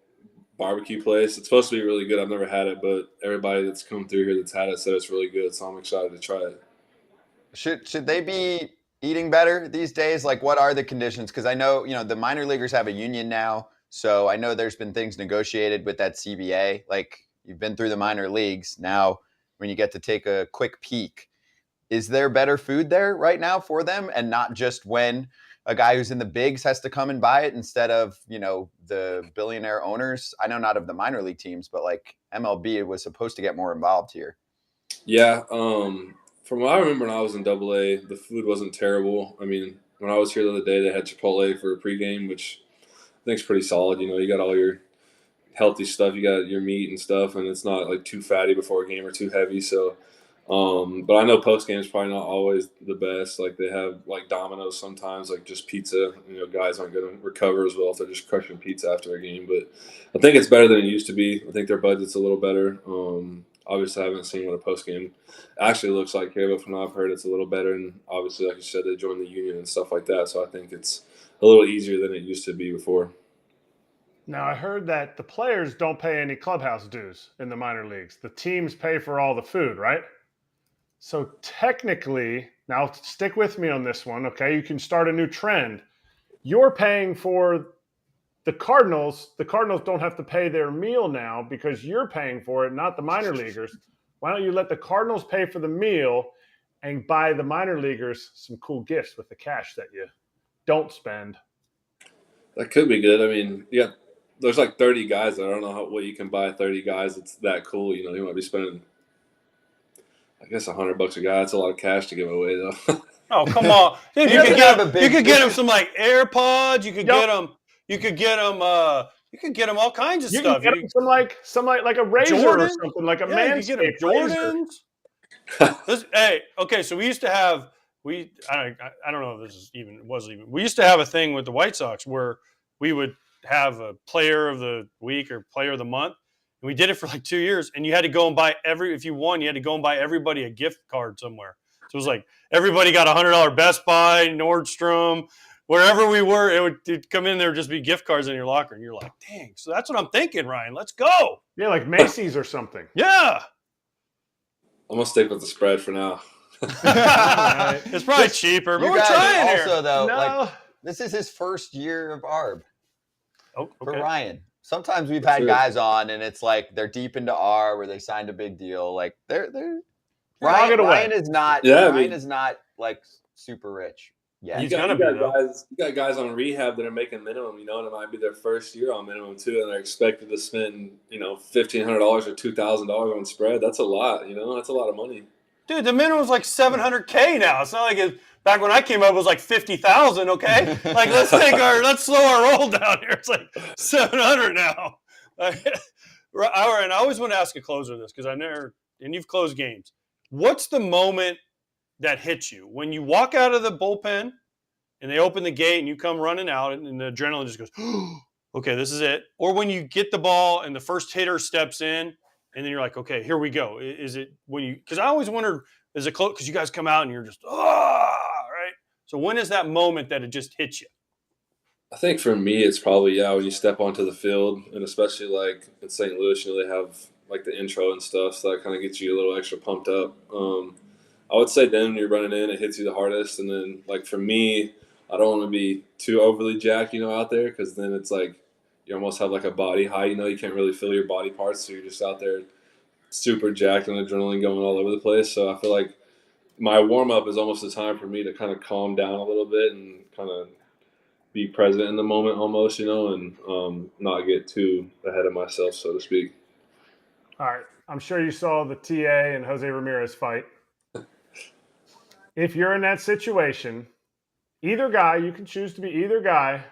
barbecue place. It's supposed to be really good. I've never had it, but everybody that's come through here that's had it said it's really good. So I'm excited to try it. Should they be eating better these days? Like, what are the conditions? Because I know, the minor leaguers have a union now. So I know there's been things negotiated with that CBA. Like, you've been through the minor leagues. Now, when you get to take a quick peek, is there better food there right now for them? And not just when a guy who's in the bigs has to come and buy it instead of, the billionaire owners? I know not of the minor league teams, but like MLB was supposed to get more involved here. Yeah. From what I remember when I was in AA, the food wasn't terrible. I mean, when I was here the other day, they had Chipotle for a pregame, which I think is pretty solid. You got all your healthy stuff. You got your meat and stuff, and it's not like too fatty before a game or too heavy. So, but I know post game is probably not always the best. Like they have like Domino's sometimes, like just pizza. Guys aren't going to recover as well if they're just crushing pizza after a game. But I think it's better than it used to be. I think their budget's a little better. Obviously, I haven't seen what a post game actually looks like here, but from what I've heard, it's a little better. And obviously, like you said, they joined the union and stuff like that. So I think it's a little easier than it used to be before. Now, I heard that the players don't pay any clubhouse dues in the minor leagues. The teams pay for all the food, right? So technically, now stick with me on this one, okay? You can start a new trend. You're paying for the Cardinals. The Cardinals don't have to pay their meal now because you're paying for it, not the minor leaguers. Why don't you let the Cardinals pay for the meal and buy the minor leaguers some cool gifts with the cash that you don't spend? That could be good. I mean, yeah, there's like 30 guys. I don't know what you can buy 30 guys. It's that cool. You might be spending, I guess, $100 a guy. That's a lot of cash to give away, though. Oh, come on! Dude, you could get them some like AirPods. You could get them. You could get them all kinds of stuff. You can get them some like a razor Jordan? or something, like a Manscaped Jordans. Hey, okay. So we used to have I don't know if this was even. We used to have a thing with the White Sox where we would have a player of the week or player of the month. And we did it for like 2 years, and you had to go and buy if you won, you had to go and buy everybody a gift card somewhere. So it was like everybody got $100 Best Buy, Nordstrom, wherever we were. It'd come in there, just be gift cards in your locker, and you're like, dang. So that's what I'm thinking, Ryan. Let's go. Yeah, like Macy's or something. Yeah. I'm gonna stick with the spread for now. It's probably cheaper, but You we're guys trying are here. also, though, No. like, this is his first year of ARB Oh, for okay. Ryan. Sometimes we've That's had true. guys on, and it's like they're deep into R, where they signed a big deal. Like I'll Ryan. get away. Ryan is not. Yeah, I Ryan mean- is not like super rich. Yeah, You He's gonna be, though. got guys on rehab that are making minimum, and it might be their first year on minimum too, and they're expected to spend, $1,500 or $2,000 on spread. That's a lot, that's a lot of money. Dude, the minimum's like $700K now. It's not like back when I came up, it was like 50,000. Okay, like let's slow our roll down here. It's like 700 now. And I always want to ask a closer this because and you've closed games. What's the moment that hits you when you walk out of the bullpen and they open the gate and you come running out and the adrenaline just goes, okay, this is it? Or when you get the ball and the first hitter steps in and then you're like, okay, here we go. Is it when you – because I always wonder, is it close? Because you guys come out and you're just, right? So when is that moment that it just hits you? I think for me, it's probably, when you step onto the field, and especially like in St. Louis, they have like the intro and stuff, so that kind of gets you a little extra pumped up. I would say then when you're running in, it hits you the hardest. And then, like, for me, I don't want to be too overly jacked, out there, because then it's like you almost have like a body high, you can't really feel your body parts, so you're just out there super jacked and adrenaline going all over the place. So I feel like my warm-up is almost the time for me to kind of calm down a little bit and kind of be present in the moment almost, and not get too ahead of myself, so to speak. All right. I'm sure you saw the TA and Jose Ramirez fight. If you're in that situation, either guy, you can choose to be either guy.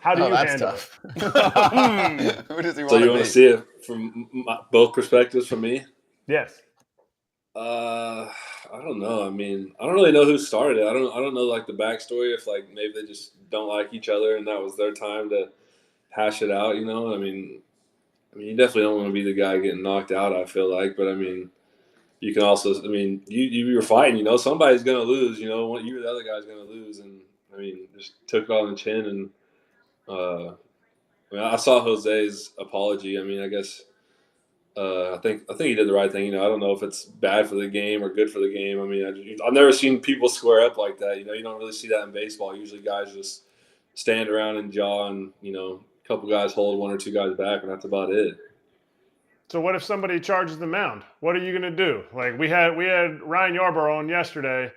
How do you handle it? Who does he want So you to want be? to see it from both perspectives from me? Yes. I don't know. I mean, I don't really know who started it. I don't know like the backstory. If like maybe they just don't like each other and that was their time to hash it out. I mean, you definitely don't want to be the guy getting knocked out. I feel like, but I mean, you can also. I mean, you're fighting. Somebody's gonna lose. You or the other guy's gonna lose, and I mean, just took it on the chin. And I saw Jose's apology. I mean, I guess. I think he did the right thing. I don't know if it's bad for the game or good for the game. I mean, I've never seen people square up like that. You don't really see that in baseball. Usually guys just stand around and jaw and, a couple guys hold one or two guys back, and that's about it. So what if somebody charges the mound? What are you going to do? Like we had Ryan Yarborough on yesterday,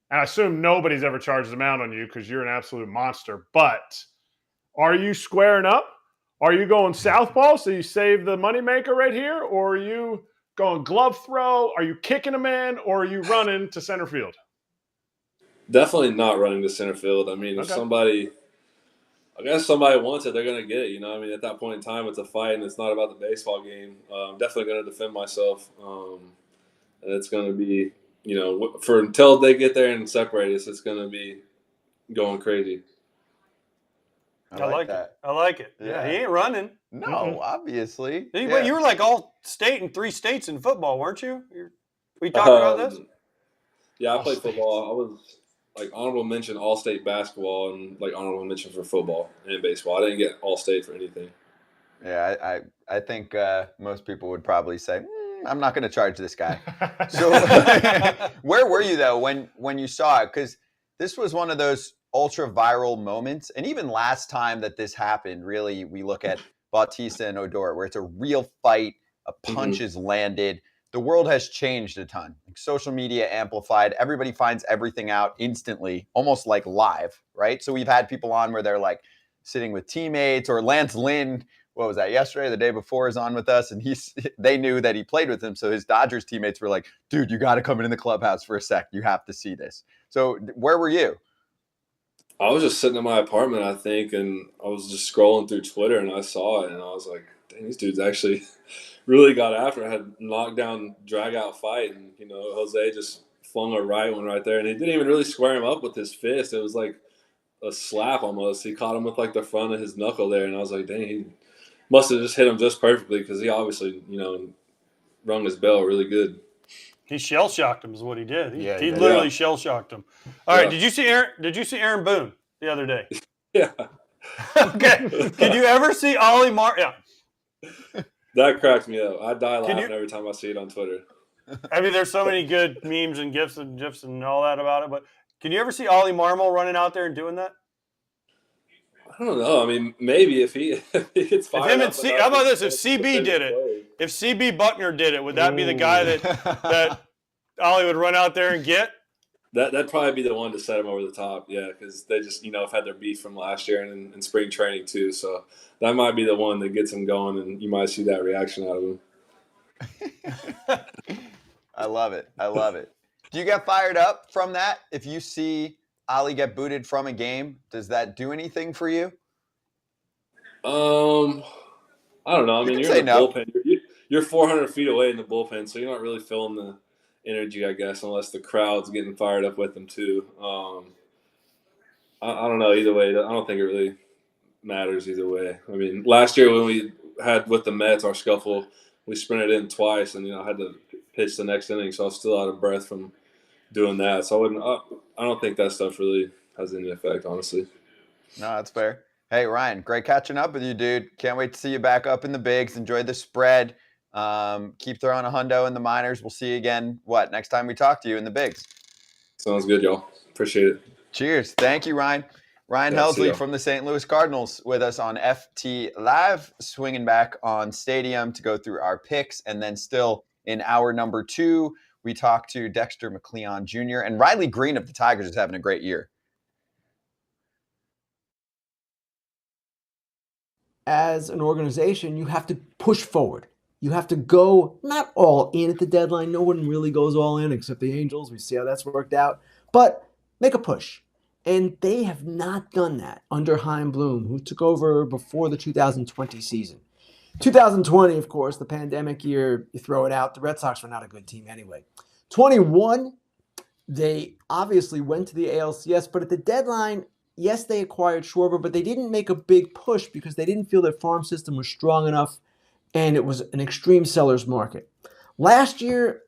and I assume nobody's ever charged the mound on you because you're an absolute monster. But are you squaring up? Are you going southpaw so you save the moneymaker right here? Or are you going glove throw? Are you kicking a man? Or are you running to center field? Definitely not running to center field. I mean, if somebody wants it, they're going to get it. I mean, at that point in time, it's a fight and it's not about the baseball game. I'm definitely going to defend myself. And it's going to be, until they get there and separate us, it's going to be going crazy. I like that. I like it. Yeah. He ain't running. No, obviously. But you were like all state in 3 states in football, weren't you? We talked about this? Yeah, I played football. I was like honorable mention all-state basketball and like honorable mention for football and baseball. I didn't get all-state for anything. Yeah, I think most people would probably say, I'm not going to charge this guy. So where were you, though, when you saw it? Because this was one of those ultra-viral moments. And even last time that this happened, really, we look at Bautista and Odor, where it's a real fight, a punch is landed. The world has changed a ton. Like, social media amplified. Everybody finds everything out instantly, almost like live, right? So we've had people on where they're like sitting with teammates, or Lance Lynn, what was that, yesterday, the day before, is on with us, and they knew that he played with him. So his Dodgers teammates were like, dude, you got to come in the clubhouse for a sec. You have to see this. So where were you? I was just sitting in my apartment, I think, and I was just scrolling through Twitter, and I saw it, and I was like, dang, these dudes actually really got after it. Had knockdown, drag-out fight, and, Jose just flung a right one right there, and he didn't even really square him up with his fist. It was like a slap almost. He caught him with, like, the front of his knuckle there, and I was like, dang, he must have just hit him just perfectly because he obviously, rung his bell really good. He shell shocked him is what he did. He Yeah, he did. literally shell shocked him. All right, Yeah. did you see Aaron Boone the other day? Yeah. Okay. Did you ever see Ollie Yeah. That cracks me up. I die laughing every time I see it on Twitter. I mean, there's so many good memes and GIFs and all that about it. But can you ever see Ollie Marmol running out there and doing that? I don't know. I mean, maybe if he gets fired. If him and how about this? If CB did it, if CB Buckner did it, would that be the guy that Ollie would run out there and get? That'd probably be the one to set him over the top. Yeah, because they just have had their beef from last year and in spring training too. So that might be the one that gets him going, and you might see that reaction out of him. I love it. Do you get fired up from that? If you see Ollie get booted from a game, does that do anything for you? I don't know. I mean, you're in the bullpen. You're 400 feet away in the bullpen, so you're not really feeling the energy, I guess, unless the crowd's getting fired up with them too. I don't know. Either way, I don't think it really matters either way. I mean, last year when we had with the Mets our scuffle, we sprinted in twice, and I had to pitch the next inning, so I was still out of breath from doing that. So I don't think that stuff really has any effect, honestly. No, that's fair. Hey, Ryan, great catching up with you, dude. Can't wait to see you back up in the bigs. Enjoy the spread. Keep throwing a hundo in the minors. We'll see you again, next time we talk to you in the bigs. Sounds good, y'all. Appreciate it. Cheers. Thank you, Ryan. Ryan Helsley from the St. Louis Cardinals with us on FT Live, swinging back on Stadium to go through our picks. And then still in hour number 2, we talked to Dexter McCleon Jr. and Riley Greene of the Tigers is having a great year. As an organization, you have to push forward. You have to go not all in at the deadline. No one really goes all in except the Angels. We see how that's worked out. But make a push. And they have not done that under Chaim Bloom, who took over before the 2020 season. 2020, of course, the pandemic year, you throw it out. The Red Sox were not a good team anyway. 21, they obviously went to the ALCS, but at the deadline, yes, they acquired Schwarber, but they didn't make a big push because they didn't feel their farm system was strong enough, and it was an extreme seller's market. Last year,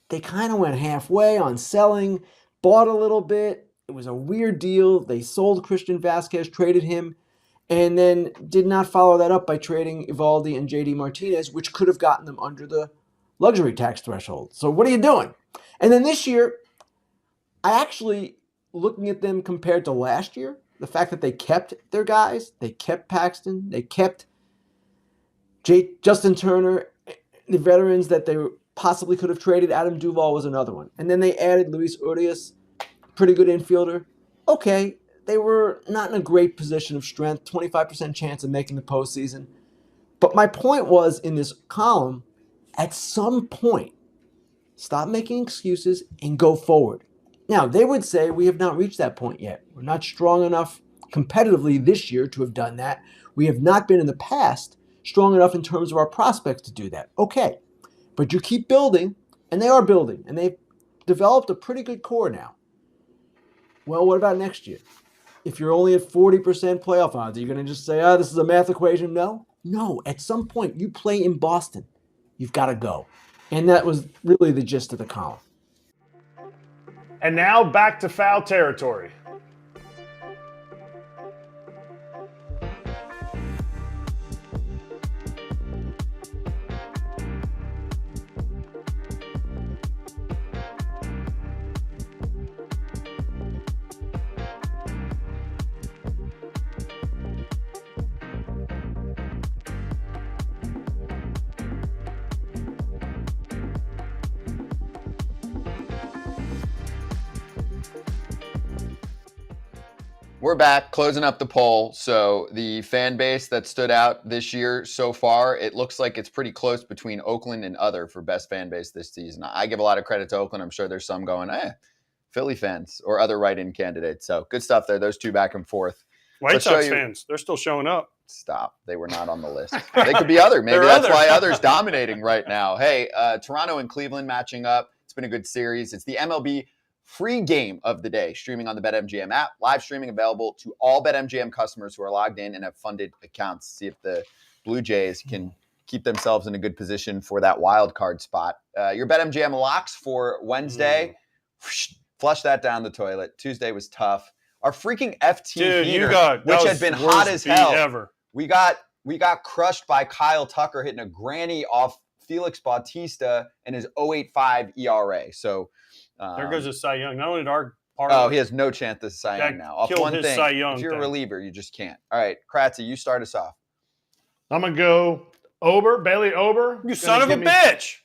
they kind of went halfway on selling, bought a little bit. It was a weird deal. They sold Christian Vasquez, traded him, and then did not follow that up by trading Evaldi and JD Martinez, which could have gotten them under the luxury tax threshold. So what are you doing? And then this year, I actually, looking at them compared to last year, the fact that they kept their guys, they kept Paxton, they kept Justin Turner, the veterans that they possibly could have traded. Adam Duvall was another one. And then they added Luis Urias, pretty good infielder. Okay, they were not in a great position of strength, 25% chance of making the postseason. But my point was, in this column, at some point, stop making excuses and go forward. Now, they would say we have not reached that point yet. We're not strong enough competitively this year to have done that. We have not been in the past strong enough in terms of our prospects to do that. Okay, but you keep building, and they are building, and they've developed a pretty good core now. Well, what about next year? If you're only at 40% playoff odds, are you going to just say, this is a math equation? No. At some point, you play in Boston. You've got to go. And that was really the gist of the column. And now back to foul territory. We're back, closing up the poll. So the fan base that stood out this year so far, it looks like it's pretty close between Oakland and other for best fan base this season. I give a lot of credit to Oakland. I'm sure there's some going, Philly fans or other write-in candidates. So good stuff there. Those two back and forth. White Sox fans, they're still showing up. Stop. They were not on the list. They could be other. Maybe that's why others dominating right now. Hey, Toronto and Cleveland matching up. It's been a good series. It's the MLB free game of the day, streaming on the Bet MGM app. Live streaming available to all Bet MGM customers who are logged in and have funded accounts. See if the Blue Jays can keep themselves in a good position for that wild card spot. Your BetMGM locks for Wednesday, flush that down the toilet. Tuesday was tough. Our freaking FT heater, which had been hot as hell. Ever. We got crushed by Kyle Tucker hitting a granny off Felix Bautista and his 0.85 ERA. So there goes a Cy Young. Not only did our he has no chance of Cy Young now. Off one thing, if you're a reliever, you just can't. All right, Kratzy, you start us off. I'm gonna go Bailey Ober. You son of a bitch!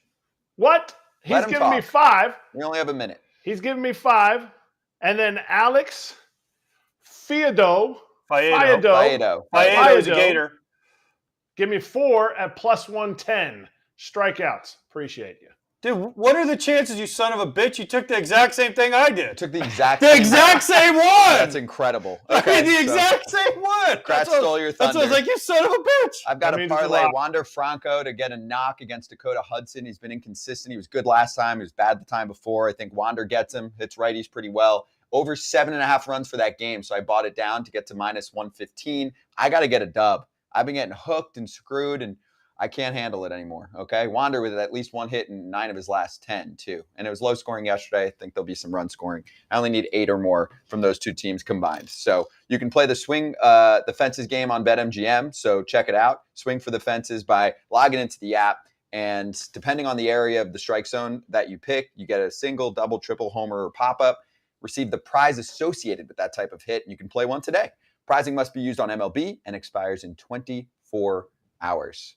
What? He's giving me 5. We only have a minute. He's giving me 5, and then Alex Faedo is a Gator. Give me 4 at +110 strikeouts. Appreciate you. Dude, what are the chances, you son of a bitch? You took the exact same thing I did. Took the exact same one. That's incredible. Okay, exact same one. Kratz stole your thunder. That's what I was like, you son of a bitch. I've got to parlay Wander Franco to get a knock against Dakota Hudson. He's been inconsistent. He was good last time. He was bad the time before. I think Wander gets him. Hits righties pretty well. Over 7.5 runs for that game, so I bought it down to get to -115. I got to get a dub. I've been getting hooked and screwed, and I can't handle it anymore, okay? Wander with at least 1 hit in 9 of his last 10, too. And it was low scoring yesterday. I think there'll be some run scoring. I only need 8 or more from those 2 teams combined. So you can play the swing the fences game on BetMGM, so check it out. Swing for the fences by logging into the app. And depending on the area of the strike zone that you pick, you get a single, double, triple, homer, or pop-up. Receive the prize associated with that type of hit. You can play one today. Prizing must be used on MLB and expires in 24 hours.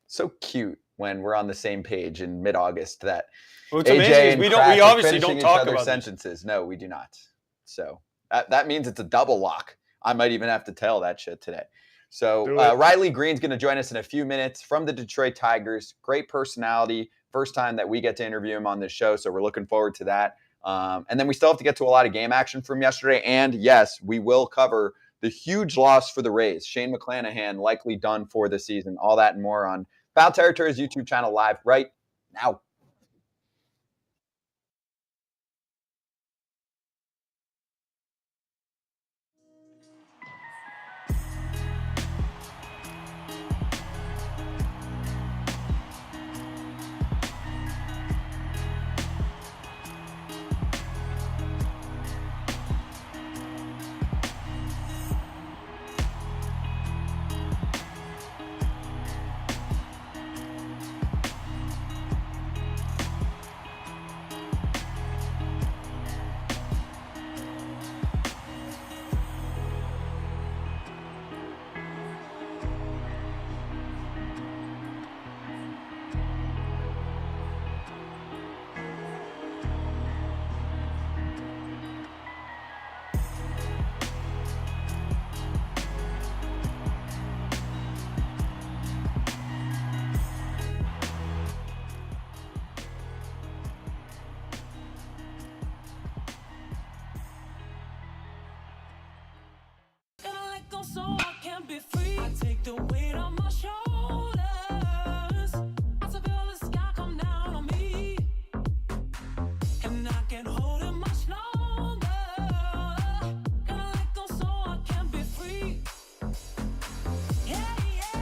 So cute when we're on the same page in mid-August that what's amazing is we obviously don't talk about sentences. This. No, we do not. So that means it's a double lock. I might even have to tell that shit today. So Riley Greene's going to join us in a few minutes from the Detroit Tigers. Great personality. First time that we get to interview him on this show, so we're looking forward to that. And then we still have to get to a lot of game action from yesterday. And yes, we will cover the huge loss for the Rays. Shane McClanahan likely done for the season. All that and more on Foul Territory's YouTube channel live right now. So I can be free. I take the weight on my shoulders. I feel the sky come down on me, and I can't hold it much longer. Gotta let go so I can be free. Yeah, yeah.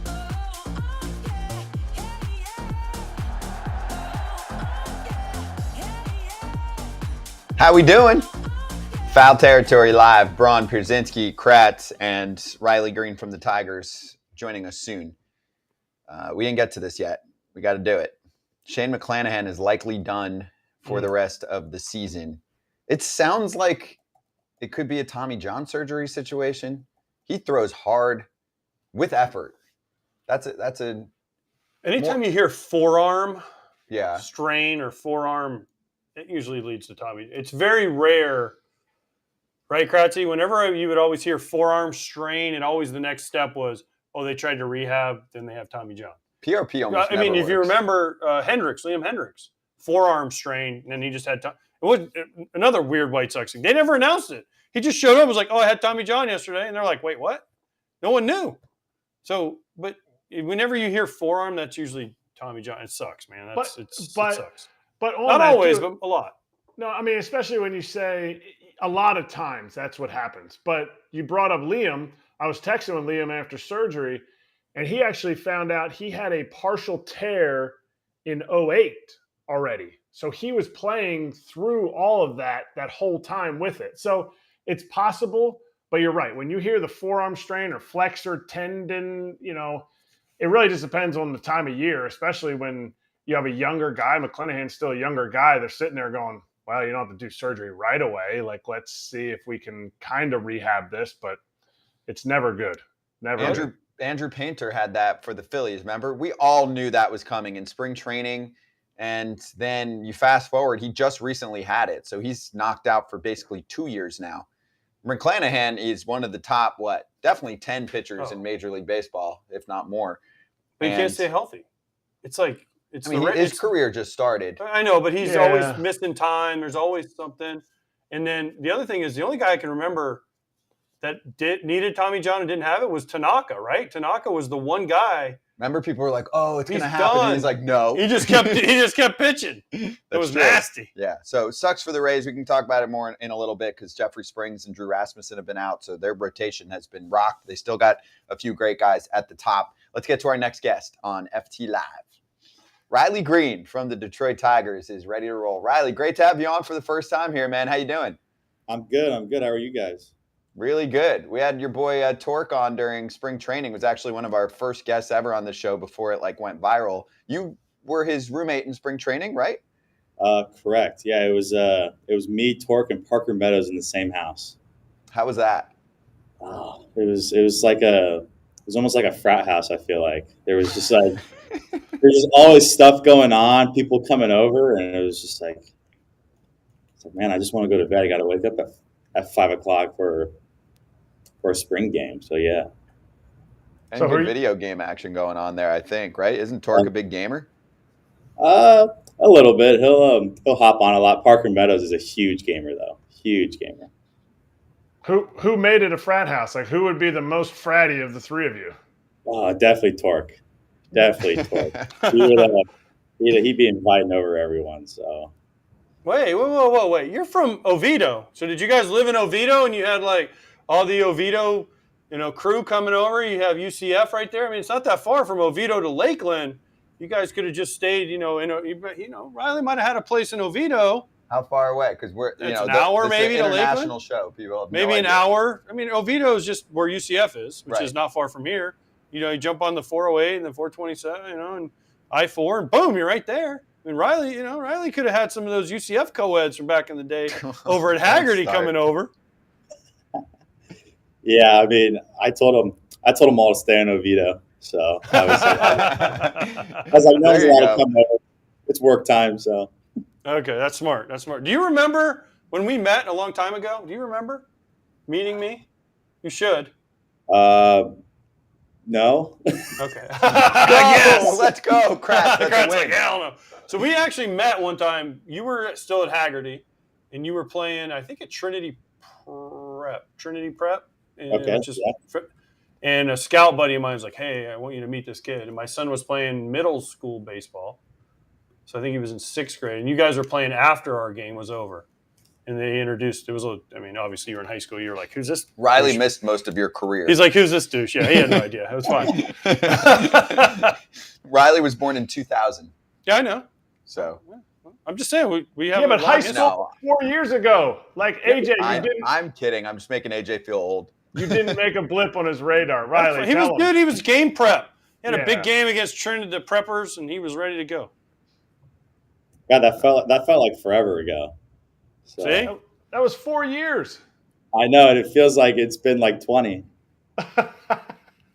Oh, yeah. Yeah, yeah. Oh, yeah. How we doing? Foul Territory Live, Braun, Pierzynski, Kratz, and Riley Greene from the Tigers joining us soon. We didn't get to this yet. We got to do it. Shane McClanahan is likely done for the rest of the season. It sounds like it could be a Tommy John surgery situation. He throws hard with effort. Anytime you hear forearm yeah, strain or forearm, it usually leads to Tommy. It's very rare. Right, Kratzy? Whenever you would always hear forearm strain, and always the next step was, they tried to rehab, then they have Tommy John. PRP almost I mean, if you remember Liam Hendricks, forearm strain, and he just had it was another weird White Sox thing. They never announced it. He just showed up, was like, I had Tommy John yesterday. And they're like, wait, what? No one knew. So, but whenever you hear forearm, that's usually Tommy John. It sucks, man. It sucks. But not always, but a lot. No, I mean, especially when you say a lot of times that's what happens. But you brought up Liam. I was texting with Liam after surgery, and he actually found out he had a partial tear in 08 already. So he was playing through all of that whole time with it. So it's possible, but you're right. When you hear the forearm strain or flexor tendon, it really just depends on the time of year, especially when you have a younger guy. McClenahan's still a younger guy. They're sitting there going, well, you don't have to do surgery right away. Like, let's see if we can kind of rehab this, but it's never good. Never. Andrew Painter had that for the Phillies. Remember, we all knew that was coming in spring training. And then you fast forward, he just recently had it. So he's knocked out for basically 2 years now. McClenahan is one of the top, definitely 10 pitchers in Major League Baseball, if not more. But he can't stay healthy. It's like, his career just started. I know, but he's always missing time. There's always something. And then the other thing is, the only guy I can remember that needed Tommy John and didn't have it was Tanaka, right? Tanaka was the one guy. Remember, people were like, "Oh, it's going to happen." And he's like, "No." He just kept pitching. It was nasty. Yeah. So it sucks for the Rays. We can talk about it more in a little bit because Jeffrey Springs and Drew Rasmussen have been out, so their rotation has been rocked. They still got a few great guys at the top. Let's get to our next guest on FT Live. Riley Greene from the Detroit Tigers is ready to roll. Riley, great to have you on for the first time here, man. How you doing? I'm good. How are you guys? Really good. We had your boy Torque on during spring training. It was actually one of our first guests ever on the show before it went viral. You were his roommate in spring training, right? Correct. Yeah, it was me, Torque, and Parker Meadows in the same house. How was that? Oh, it was almost like a frat house. I feel like there was just like there's just always stuff going on, people coming over, and it was just like, man, I just want to go to bed. I got to wake up at 5 o'clock for a spring game. So yeah. And good video game action going on there, I think, right? Isn't Torque a big gamer? A little bit. He'll hop on a lot. Parker Meadows is a huge gamer, though. Huge gamer. Who made it a frat house? Like, who would be the most fratty of the three of you? Oh, definitely Torque. Definitely Torque. He'd be inviting over everyone. So. Wait. You're from Oviedo. So did you guys live in Oviedo and you had all the Oviedo, crew coming over? You have UCF right there. I mean, it's not that far from Oviedo to Lakeland. You guys could have just stayed, Riley might have had a place in Oviedo. How far away? Because it's an hour maybe to Lakeland. International show. People have maybe an hour. I mean, Oviedo is just where UCF is, which is not far from here. You jump on the 408 and the 427, and I-4, and boom, you're right there. I mean, Riley could have had some of those UCF co-eds from back in the day over at Haggerty coming over. Yeah, I mean, I told them all to stay in Oviedo. So I was like, no one's allowed to come over. It's work time, so. Okay, that's smart. Do you remember when we met a long time ago? Do you remember meeting me? You should. No. Okay. Yes. Let's go. Kratz. Kratz like, hell no. So we actually met one time. You were still at Haggerty, and you were playing, I think, at Trinity Prep. Okay. And a scout buddy of mine was like, hey, I want you to meet this kid. And my son was playing middle school baseball. So I think he was in 6th grade. And you guys were playing after our game was over. And they introduced, obviously you were in high school. You were like, who's this? Riley missed most of your career. He's like, who's this douche? Yeah, he had no idea. It was fine. Riley was born in 2000. Yeah, I know. So I'm just saying we have. Yeah, but high school 4 years ago, like AJ, I'm kidding. I'm just making AJ feel old. You didn't make a blip on his radar, Riley. He was game prep. He had a big game against Trinity the Preppers, and he was ready to go. God, that felt like forever ago. So. See, that was 4 years. I know, and it feels like it's been like 20.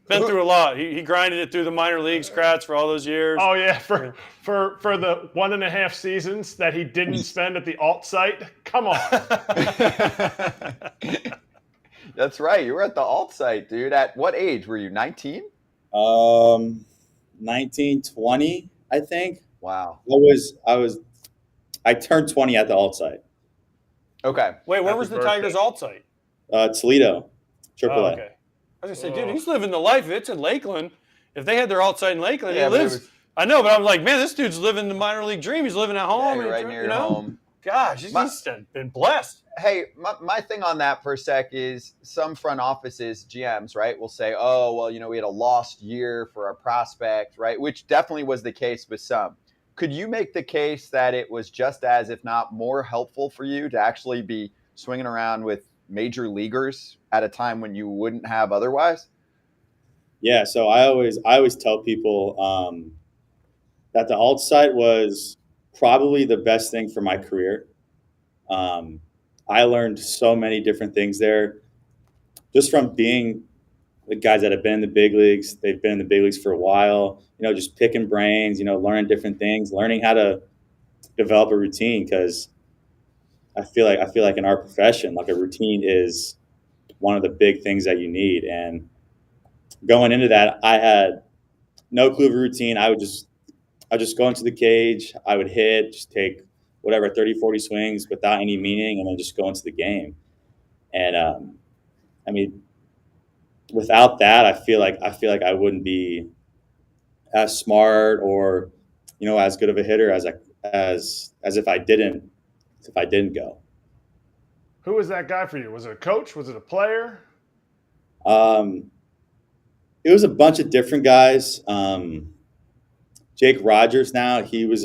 Been through a lot. He grinded it through the minor leagues, Kratz, for all those years. Oh yeah, for the 1.5 seasons that he didn't spend at the alt site. Come on. That's right. You were at the alt site, dude. At what age were you? 19? 19, 20, I think. Wow. I turned 20 at the alt site. Okay. Wait, where was the Tigers alt site? Toledo. AAA. Oh, okay. I was going to say, dude, he's living the life. It's in Lakeland. If they had their alt site in Lakeland, he lives. I know, but I'm like, man, this dude's living the minor league dream. He's living at home. Yeah, right near your home. Gosh, he's been blessed. Hey, my thing on that for a sec is some front offices, GMs, right, will say, oh, well, we had a lost year for our prospect, right, which definitely was the case with some. Could you make the case that it was just as, if not more helpful for you to actually be swinging around with major leaguers at a time when you wouldn't have otherwise? Yeah, so I always tell people that the alt site was probably the best thing for my career. I learned so many different things there, just from being the guys that have been in the big leagues. They've been in the big leagues for a while. Just picking brains. Learning different things, learning how to develop a routine. Because I feel like in our profession, like a routine is one of the big things that you need. And going into that, I had no clue of a routine. I would just go into the cage. I would hit, just take whatever 30, 40 swings without any meaning, and then just go into the game. And without that, I feel like I wouldn't be as smart or as good of a hitter as if I didn't go. Who was that guy for you? Was it a coach? Was it a player? It was a bunch of different guys. Jake Rogers, now he was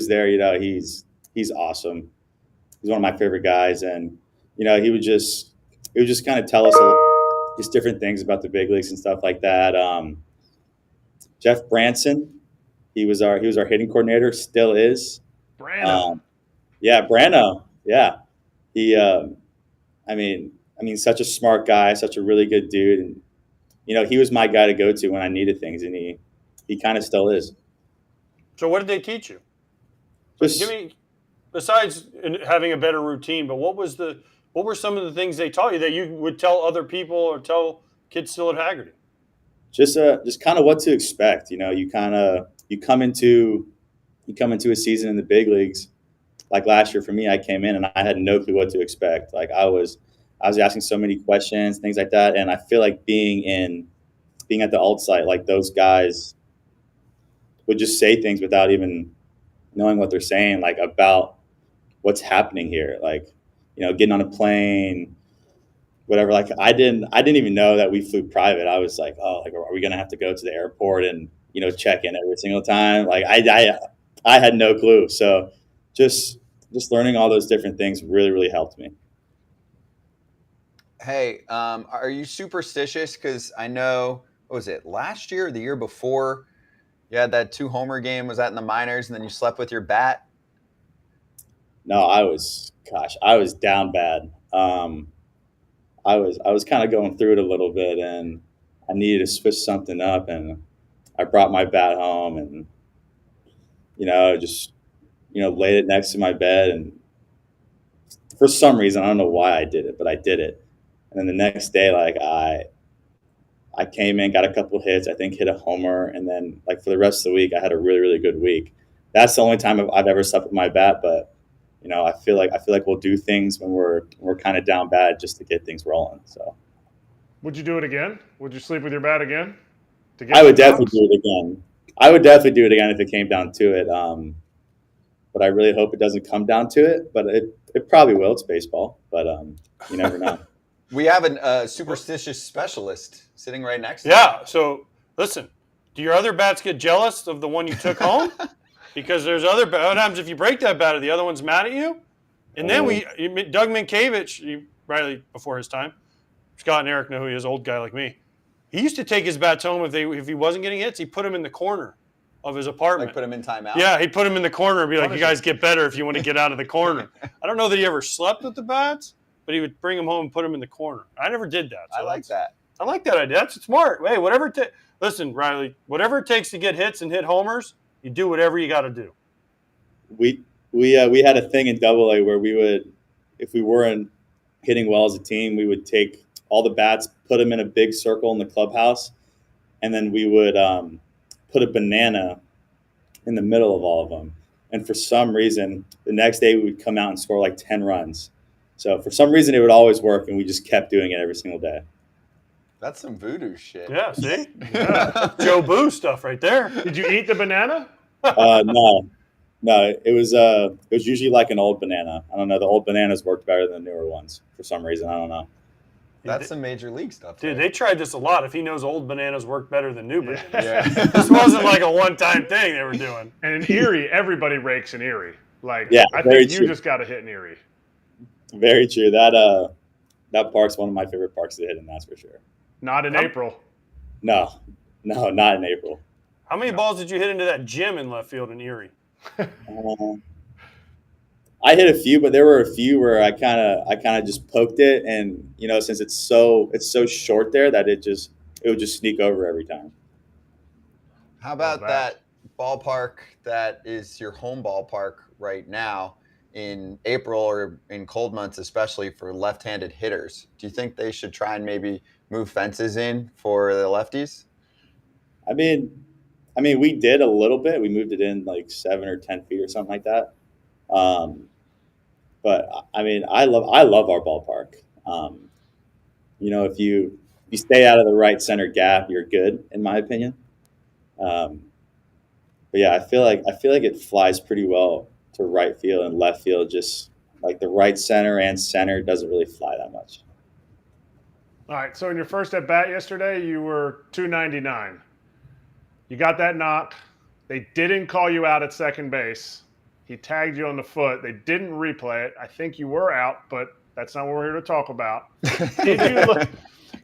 there. He's awesome. He's one of my favorite guys, and he would just kind of tell us just different things about the big leagues and stuff like that. Jeff Branson, he was our hitting coordinator, still is. Brando. Brando. Yeah, he. Such a smart guy, such a really good dude, and he was my guy to go to when I needed things, and he kind of still is. So what did they teach you? Give me, besides having a better routine, but what were some of the things they taught you that you would tell other people or tell kids still at Haggerty? Just kind of what to expect. You come into a season in the big leagues. Like last year for me, I came in and I had no clue what to expect. Like I was asking so many questions, things like that. And I feel like being at the alt site, like those guys would just say things without even knowing what they're saying, like about what's happening here. Like, getting on a plane, whatever. Like I didn't even know that we flew private. I was like, oh, like, are we going to have to go to the airport and, check in every single time? Like I had no clue. So just learning all those different things really, really helped me. Hey, are you superstitious? Because I know, what was it, last year or the year before, you had that 2-homer game. Was that in the minors, and then you slept with your bat? No, I was down bad. I was kind of going through it a little bit, and I needed to switch something up, and I brought my bat home and, just laid it next to my bed. And for some reason, I don't know why I did it, but I did it. And then the next day, like I came in, got a couple hits, I think hit a homer. And then like for the rest of the week, I had a really, really good week. That's the only time I've ever slept with my bat. But, I feel like we'll do things when we're kind of down bad just to get things rolling. So would you do it again? Would you sleep with your bat again? I would definitely do it again. I would definitely do it again if it came down to it. But I really hope it doesn't come down to it. But it probably will. It's baseball. But you never know. We have a superstitious specialist sitting right next to you. Yeah. So listen, do your other bats get jealous of the one you took home? Because there's what happens if you break that bat or the other one's mad at you? And then Doug Minkiewicz, Riley before his time, Scott and Erik know who he is, old guy like me. He used to take his bats home if he wasn't getting hits. He put them in the corner of his apartment. Like put him in timeout? Yeah, he'd put them in the corner and be like, you guys get better if you want to get out of the corner. I don't know that he ever slept with the bats, but he would bring them home and put them in the corner. I never did that. So I like that. I like that idea. That's smart. Hey, listen, Riley, whatever it takes to get hits and hit homers, you do whatever you got to do. We had a thing in AA where we would, if we weren't hitting well as a team, we would take all the bats, put them in a big circle in the clubhouse, and then we would put a banana in the middle of all of them. And for some reason, the next day we would come out and score like 10 runs. So for some reason, it would always work, and we just kept doing it every single day. That's some voodoo shit. Yeah, see? Yeah. Joe Boo stuff right there. Did you eat the banana? No, No, it was usually like an old banana. I don't know. The old bananas worked better than the newer ones for some reason. I don't know. That's some major league stuff. Dude, there. they tried this a lot. If he knows old bananas work better than new bananas. Yeah. This wasn't like a one-time thing they were doing. And in Erie, everybody rakes in Erie. Like, Yeah, I very think you true. just got to hit in Erie. Very true. That park's one of my favorite parks to hit in, that's for sure. Not in April. No, not in April. How many balls did you hit into that gym in left field in Erie? I hit a few, but there were a few where I kind of just poked it, and since it's so short there that it would just sneak over every time. How about that ballpark that is your home ballpark right now in April or in cold months, especially for left-handed hitters? Do you think they should try and maybe move fences in for the lefties? I mean, we did a little bit. We moved it in like 7 or 10 feet or something like that. But I mean, I love our ballpark. If you stay out of the right center gap, you're good, in my opinion. But yeah, I feel like it flies pretty well to right field and left field. Just like the right center and center doesn't really fly that much. All right, so in your first at bat yesterday, you were 299. You got that knock. They didn't call you out at second base. He tagged you on the foot. They didn't replay it. I think you were out, but that's not what we're here to talk about.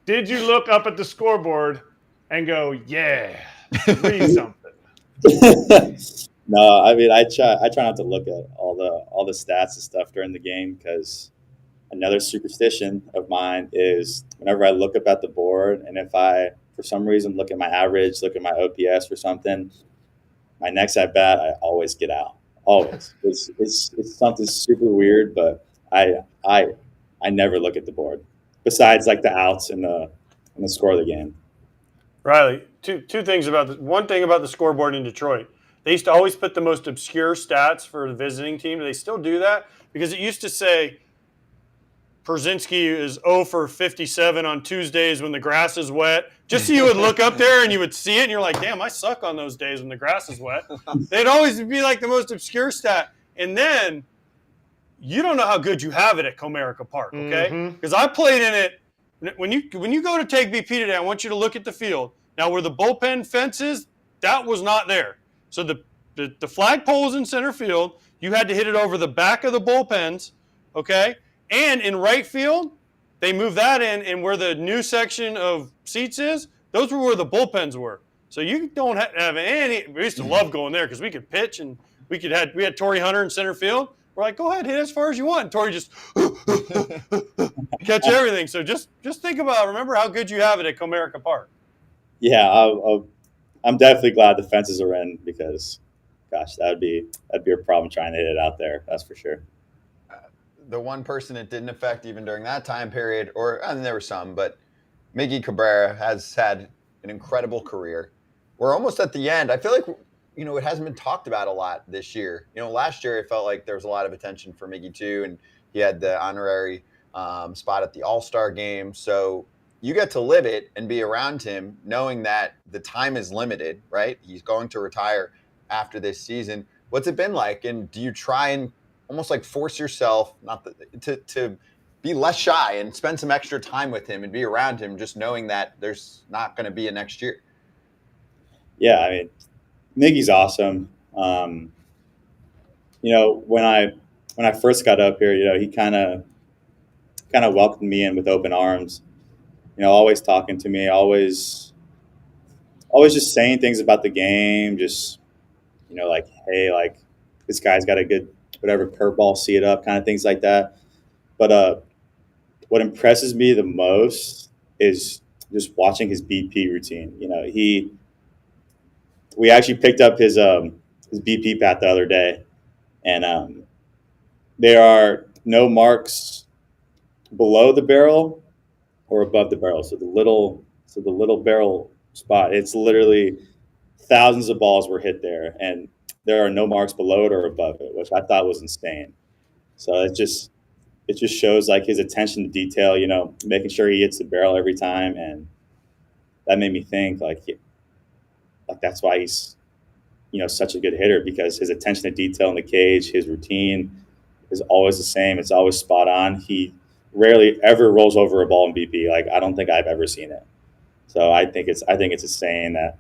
Did you look up at the scoreboard and go, yeah, read something? No, I mean, I try not to look at all the stats and stuff during the game, because another superstition of mine is whenever I look up at the board, and if I, for some reason, look at my average, look at my OPS or something, my next at bat, I always get out. Always. It's something super weird, but I never look at the board. Besides, like the outs and the score of the game. Riley, two things about this. One thing about the scoreboard in Detroit. They used to always put the most obscure stats for the visiting team. Do they still do that? Because it used to say Pierzynski is 0 for 57 on Tuesdays when the grass is wet. Just so you would look up there and you would see it, and you're like, damn, I suck on those days when the grass is wet. They'd always be like the most obscure stat. And then you don't know how good you have it at Comerica Park, okay? Because I played in it. When you go to take BP today, I want you to look at the field. Now, where the bullpen fence is, that was not there. So the flagpole was in center field. You had to hit it over the back of the bullpens, okay? And in right field, they moved that in, and where the new section of seats is, those were where the bullpens were. So you don't have any. We used to love going there because we could pitch, and we had Torrey Hunter in center field. We're like, go ahead, hit as far as you want. And Torrey just catch everything. So just think about, remember how good you have it at Comerica Park. Yeah, I'm definitely glad the fences are in, because, gosh, that'd be a problem trying to hit it out there. That's for sure. The one person it didn't affect even during that time period, and there were some, but Miggy Cabrera has had an incredible career. We're almost at the end. I feel like, it hasn't been talked about a lot this year. Last year it felt like there was a lot of attention for Miggy too, and he had the honorary spot at the All-Star game. So you get to live it and be around him knowing that the time is limited, right? He's going to retire after this season. What's it been like? And do you try and almost like force yourself to be less shy and spend some extra time with him and be around him, just knowing that there's not going to be a next year? Yeah, I mean, Miggy's awesome. When I first got up here, he kind of welcomed me in with open arms. Always talking to me, always just saying things about the game. Just, like, hey, like, this guy's got a good whatever curveball, see it up, kind of things like that. But what impresses me the most is just watching his BP routine. We actually picked up his BP pat the other day, and there are no marks below the barrel or above the barrel. So the little barrel spot, it's literally thousands of balls were hit there, and there are no marks below it or above it, which I thought was insane. So it just shows like his attention to detail, making sure he hits the barrel every time, and that made me think like that's why he's such a good hitter because his attention to detail in the cage, his routine is always the same. It's always spot on. He rarely ever rolls over a ball in BP. Like, I don't think I've ever seen it. So I think it's insane that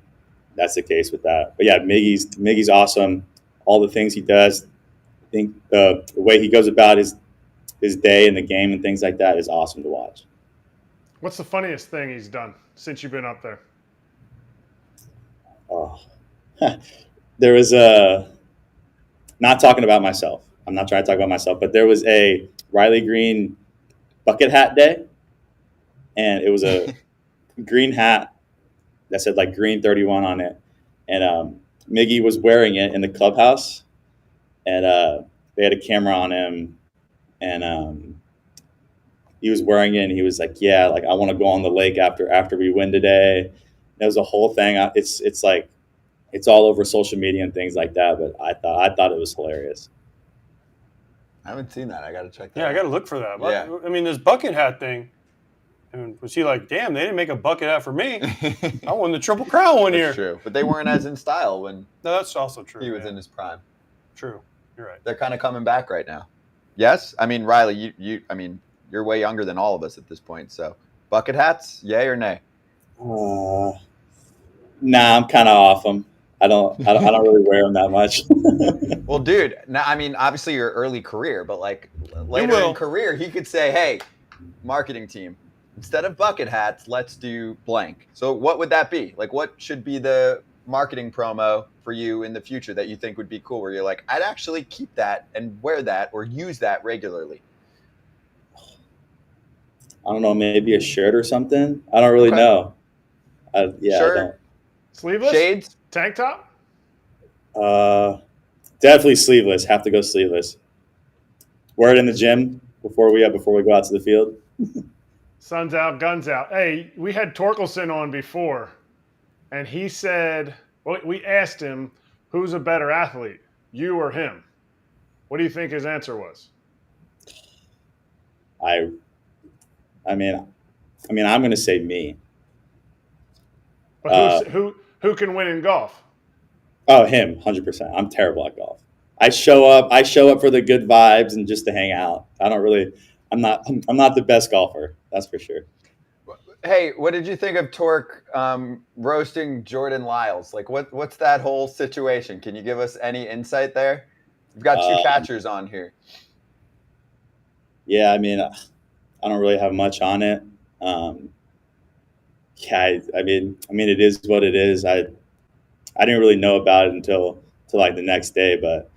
that's the case with that. But yeah, Miggy's awesome. All the things he does, I think the way he goes about his day in the game and things like that is awesome to watch. What's the funniest thing he's done since you've been up there? Oh, there was not talking about myself. I'm not trying to talk about myself, but there was a Riley Greene bucket hat day, and it was a green hat that said like Green 31 on it, and Miggy was wearing it in the clubhouse, and they had a camera on him, and he was wearing it, and he was like, "Yeah, like I want to go on the lake after we win today." It was a whole thing. It's like it's all over social media and things like that. But I thought it was hilarious. I haven't seen that. I got to check that Yeah, out. I got to look for that. Yeah. I mean, this bucket hat thing. I mean, was he like, damn, they didn't make a bucket hat for me. I won the Triple Crown one year. That's true. But they weren't as in style when No, that's also true. he was man. in his prime. True. You're right. They're kind of coming back right now. Yes? I mean, Riley, I mean, you're way younger than all of us at this point. So bucket hats, yay or nay? Nah, I'm kind of off them. I don't really wear them that much. Well, dude, now, I mean, obviously your early career, but like later in career, he could say, hey, marketing team, instead of bucket hats, let's do blank. So what would that be? Like, what should be the marketing promo for you in the future that you think would be cool, where you're like, I'd actually keep that and wear that or use that regularly? I don't know, maybe a shirt or something. I don't really know. Shirt, Sleeveless? shades, Tank top? Definitely sleeveless. Have to go sleeveless. Wear it in the gym before we go out to the field. Sun's out, guns out. Hey, we had Torkelson on before, and he said, well, we asked him, who's a better athlete, you or him? What do you think his answer was? I mean, I'm going to say me. But who can win in golf? Oh, him, 100%. I'm terrible at golf. I show up for the good vibes and just to hang out. I'm not the best golfer. That's for sure. Hey, what did you think of Torque roasting Jordan Lyles? Like, what's that whole situation? Can you give us any insight there? We've got two catchers on here. Yeah, I mean, I don't really have much on it. Yeah, I mean, it is what it is. I didn't really know about it until like the next day, but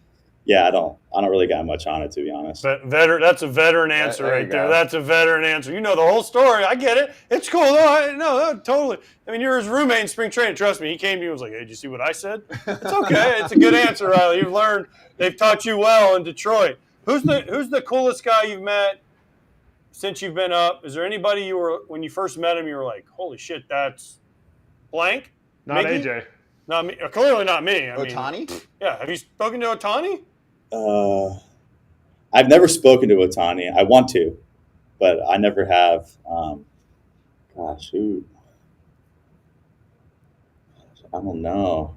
yeah, I don't really got much on it, to be honest. But that's a veteran answer There you right there. go. That's a veteran answer. You know the whole story. I get it. It's cool. No, totally. I mean, you're his roommate in spring training. Trust me. He came to you and was like, hey, did you see what I said? It's okay. It's a good answer, Riley. You've learned. They've taught you well in Detroit. Who's the coolest guy you've met since you've been up? Is there anybody when you first met him, you were like, holy shit, that's blank? Not Mickey? AJ. Not me. Clearly not me. I mean, Ohtani? yeah. Have you spoken to Ohtani? I've never spoken to Ohtani. I want to, but I never have. Gosh, who? I don't know.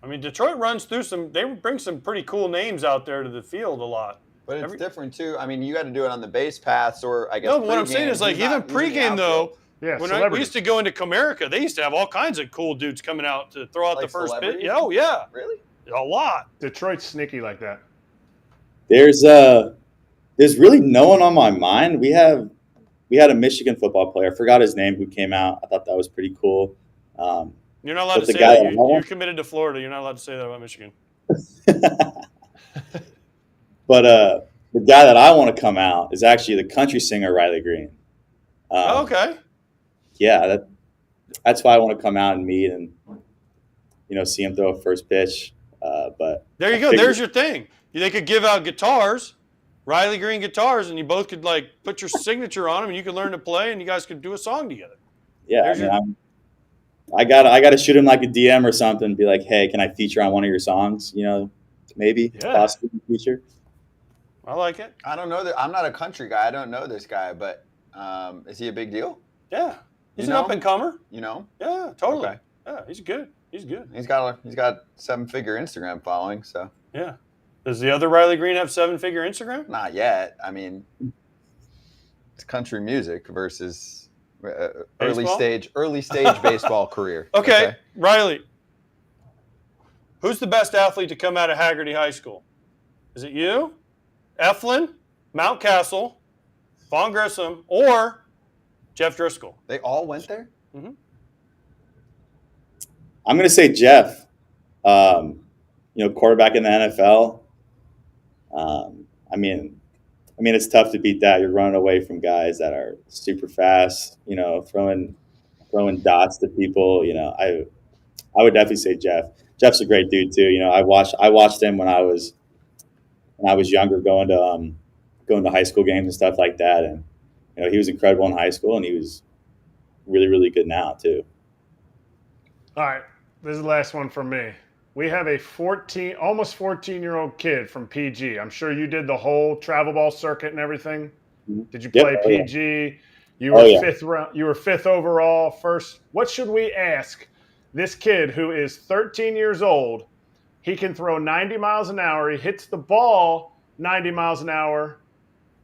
I mean, Detroit runs through they bring some pretty cool names out there to the field a lot. But it's different, too. I mean, you got to do it on the base paths or, I guess, No, but what I'm pregame. saying is, like, He's even not using the pregame, though, outfield. Yeah, when we celebrities. used to go into Comerica, they used to have all kinds of cool dudes coming out to throw out Like the first pitch. celebrities? Oh, yeah. Really? A lot. Detroit's sneaky like that. There's really no one on my mind. We had a Michigan football player. I forgot his name who came out. I thought that was pretty cool. You're not allowed But to the say guy that. that You're committed to Florida. You're not allowed to say that about Michigan. But the guy that I want to come out is actually the country singer Riley Greene. Okay. Yeah, that's why I want to come out and meet and see him throw a first pitch. But There you go. There's your thing. They could give out guitars, Riley Greene guitars, and you both could like put your signature on them, and you could learn to play, and you guys could do a song together. Yeah, I gotta shoot him like a DM or something. Be like, hey, can I feature on one of your songs? Maybe possibly in the future. I like it. I don't know that. I'm not a country guy. I don't know this guy, but is he a big deal? Yeah, he's You an know? up and comer. You know? Yeah, totally. Okay. Yeah, he's good. He's good. He's got 7-figure Instagram following, so Yeah. Does the other Riley Greene have 7-figure Instagram? not yet. I mean, it's country music versus early Baseball? stage baseball career. Okay, Riley. Who's the best athlete to come out of Haggerty High School? Is it you, Eflin, Mountcastle, Vaughn Grissom, or Jeff Driscoll? They all went there? Mm-hmm. I'm going to say Jeff. Quarterback in the NFL. I mean, it's tough to beat that. You're running away from guys that are super fast. Throwing dots to people. I would definitely say Jeff. Jeff's a great dude too. I watched him when I was younger, going to high school games and stuff like that. And he was incredible in high school, and he was really, really good now too. All right, this is the last one from me. We have a almost 14-year-old kid from PG. I'm sure you did the whole travel ball circuit and everything. Did you play PG? You were fifth round. You were 5th overall. First, what should we ask this kid who is 13 years old? He can throw 90 miles an hour. He hits the ball 90 miles an hour.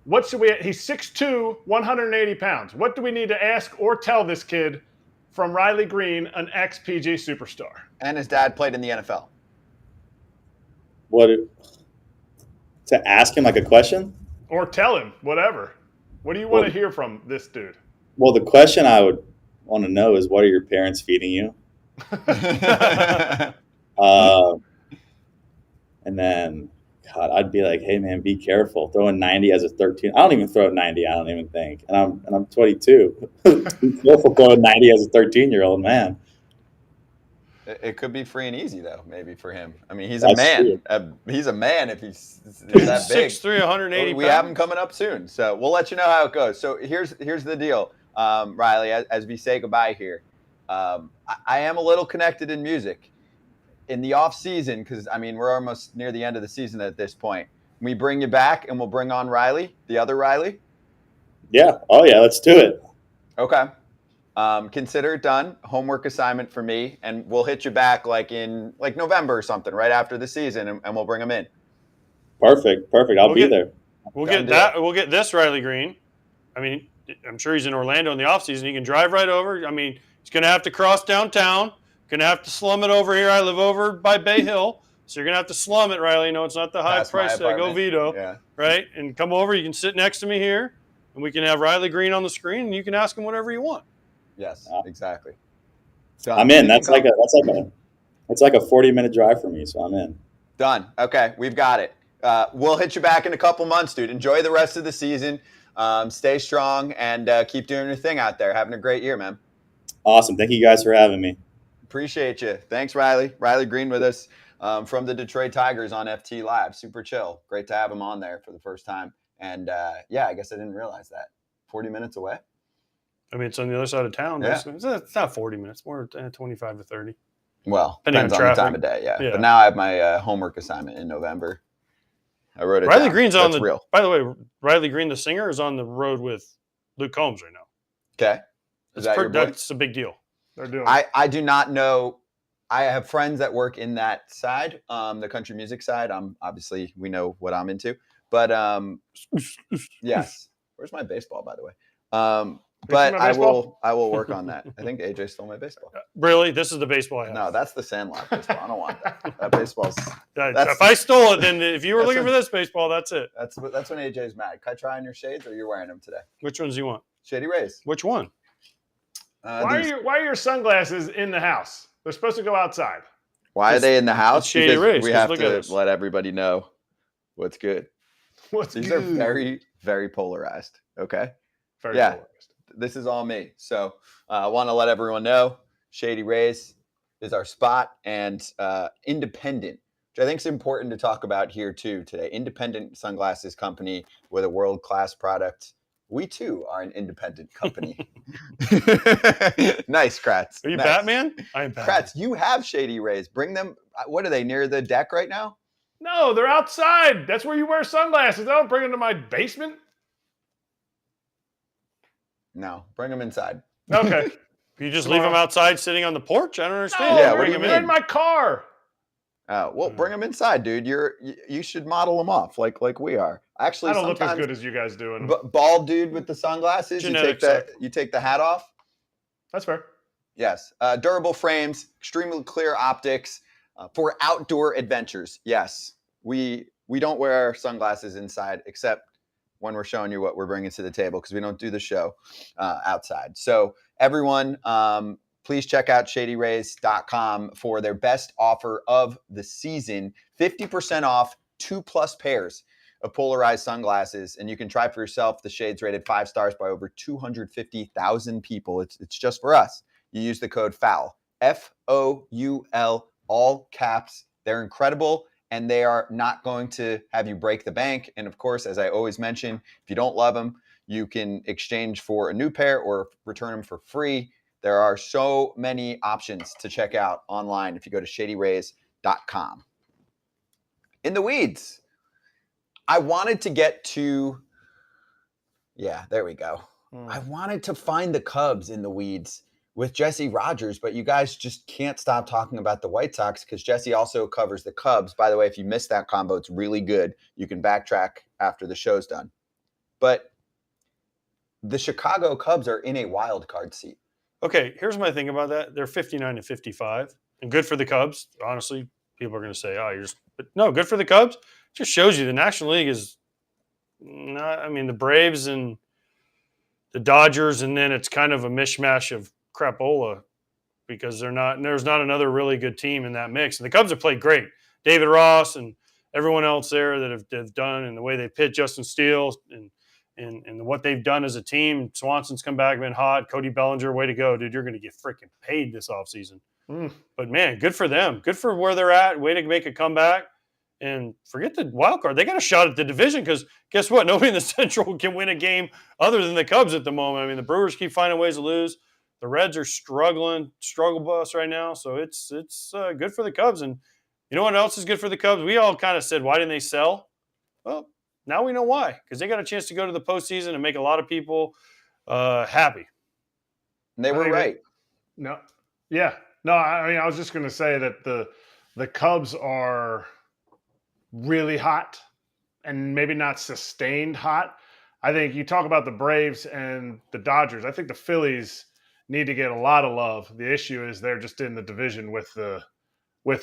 What should we? He's 6'2", 180 pounds. What do we need to ask or tell this kid from Riley Greene, an ex-PG superstar? And his dad played in the NFL. What to ask him, like a question? Or tell him, whatever. What do you want to hear from this dude? Well, the question I would want to know is, what are your parents feeding you? And then, God, I'd be like, hey man, be careful throwing 90 as a 13. I don't even throw 90. I don't even think, and I'm 22. Be careful throwing 90 as a 13-year-old man. It could be free and easy though, maybe for him. I mean, he's a man. He's a man if he's that big. 6'3", 180 We have him coming up soon, so we'll let you know how it goes. So here's the deal, Riley. As we say goodbye here, I am a little connected in music. In the off season, because I mean we're almost near the end of the season at this point. We bring you back, and we'll bring on Riley, the other Riley. Yeah. Oh yeah. Let's do it. Okay. Consider it done. Homework assignment for me, and we'll hit you back in November or something, right after the season, and we'll bring him in. Perfect. I'll be there. We'll get that. We'll get this Riley Greene. I mean, I'm sure he's in Orlando in the offseason. He can drive right over. I mean, he's going to have to cross downtown. Going to have to slum it over here. I live over by Bay Hill, so you're going to have to slum it, Riley. It's not the high price tag. Go Vito, yeah. Right? And come over. You can sit next to me here, and we can have Riley Greene on the screen, and you can ask him whatever you want. Yes, exactly. Done. I'm in. That's like a 40-minute drive for me, so I'm in. Done. Okay, we've got it. We'll hit you back in a couple months, dude. Enjoy the rest of the season. Stay strong and keep doing your thing out there. Having a great year, man. Awesome. Thank you guys for having me. Appreciate you. Thanks, Riley. Riley Greene with us from the Detroit Tigers on FT Live. Super chill. Great to have him on there for the first time. And yeah, I guess I didn't realize that. 40 minutes away? I mean, it's on the other side of town. Yeah. It's not 40 minutes, more 25 to 30. Well, depends on the time of day, yeah. But now I have my homework assignment in November. I wrote it Riley down. Greene's That's real. By the way, Riley Greene, the singer, is on the road with Luke Combs right now. Okay. That's a big deal. They're doing. I do not know. I have friends that work in that side, the country music side. Obviously we know what I'm into, but yes. Where's my baseball, by the way? But I will work on that. I think AJ stole my baseball. Really? This is the baseball I have. No, that's the Sandlot baseball. I don't want that. That baseball's. If I stole it, then if you were looking for this baseball, that's it. That's when AJ's mad. Can I try on your shades, or you're wearing them today? Which ones do you want? Shady Rays. Which one? Why are your sunglasses in the house? They're supposed to go outside. Why are they in the house? Shady Rays. We have to let everybody know what's good. These are very, very polarized. Okay. Very polarized. This is all me. So I want to let everyone know Shady Rays is our spot, and independent, which I think is important to talk about here too today. Independent sunglasses company with a world-class product. We too are an independent company. Nice, Kratz. Are you nice. Batman? I am Batman. Kratz, you have Shady Rays. Bring them. What are they, near the deck right now? No, they're outside. That's where you wear sunglasses. I don't bring them to my basement. No, bring them inside. Okay. You just leave them outside sitting on the porch? I don't understand. No, Yeah, what do you they're in mean? my car. Well, bring them inside, dude. You should model them off like we are. Actually, I don't look as sometimes good as you guys do in them. bald dude with the sunglasses. Genetics, You take the hat off. That's fair. Yes. Durable frames, extremely clear optics for outdoor adventures. Yes. We don't wear our sunglasses inside except when we're showing you what we're bringing to the table because we don't do the show outside. So everyone, please check out shadyrays.com for their best offer of the season. 50% off 2+ pairs of polarized sunglasses. And you can try for yourself. The shades rated 5 stars by over 250,000 people. It's just for us. You use the code FOUL, FOUL, all caps. They're incredible, and they are not going to have you break the bank. And of course, as I always mention, if you don't love them, you can exchange for a new pair or return them for free. There are so many options to check out online if you go to shadyrays.com. In the weeds, I wanted to get to, there we go. I wanted to find the Cubs in the weeds with Jesse Rogers, but you guys just can't stop talking about the White Sox because Jesse also covers the Cubs. By the way, if you missed that combo, it's really good. You can backtrack after the show's done. But the Chicago Cubs are in a wild card seat. Okay, here's my thing about that. They're 59-55, and good for the Cubs. Honestly, people are going to say, "Oh, you're just," but no, good for the Cubs. It just shows you the National League is not. I mean, the Braves and the Dodgers, and then it's kind of a mishmash of crapola because there's not another really good team in that mix. And the Cubs have played great. David Ross and everyone else there that have done, and the way they pitch Justin Steele and what they've done as a team. Swanson's come back, been hot. Cody Bellinger, way to go, dude. You're going to get freaking paid this offseason. But, man, good for them. Good for where they're at. Way to make a comeback. And forget the wild card. They got a shot at the division because guess what? Nobody in the Central can win a game other than the Cubs at the moment. I mean, the Brewers keep finding ways to lose. The Reds are struggle bus right now. So it's good for the Cubs. And you know what else is good for the Cubs? We all kind of said, why didn't they sell? Well, now we know why. Because they got a chance to go to the postseason and make a lot of people happy. And they were right. No. Yeah. No, I mean, I was just going to say that the Cubs are really hot and maybe not sustained hot. I think you talk about the Braves and the Dodgers. I think the Phillies need to get a lot of love. The issue is they're just in the division with the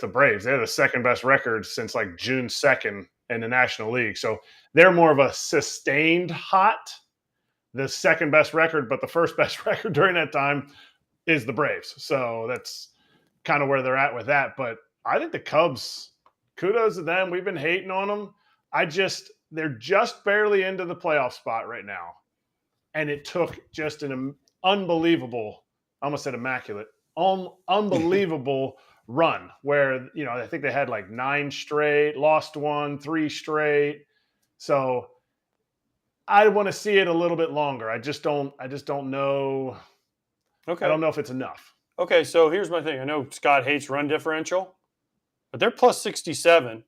Braves. They're the second best record since like June 2nd in the National League. So they're more of a sustained hot, the second best record, but the first best record during that time is the Braves. So that's kind of where they're at with that. But I think the Cubs, kudos to them. We've been hating on them. They're just barely into the playoff spot right now. And it took just an unbelievable, I almost said immaculate, unbelievable run where, I think they had like 9 straight, lost 1, 3 straight. So I want to see it a little bit longer. I just don't know. Okay. I don't know if it's enough. Okay, so here's my thing. I know Scott hates run differential, but they're plus 67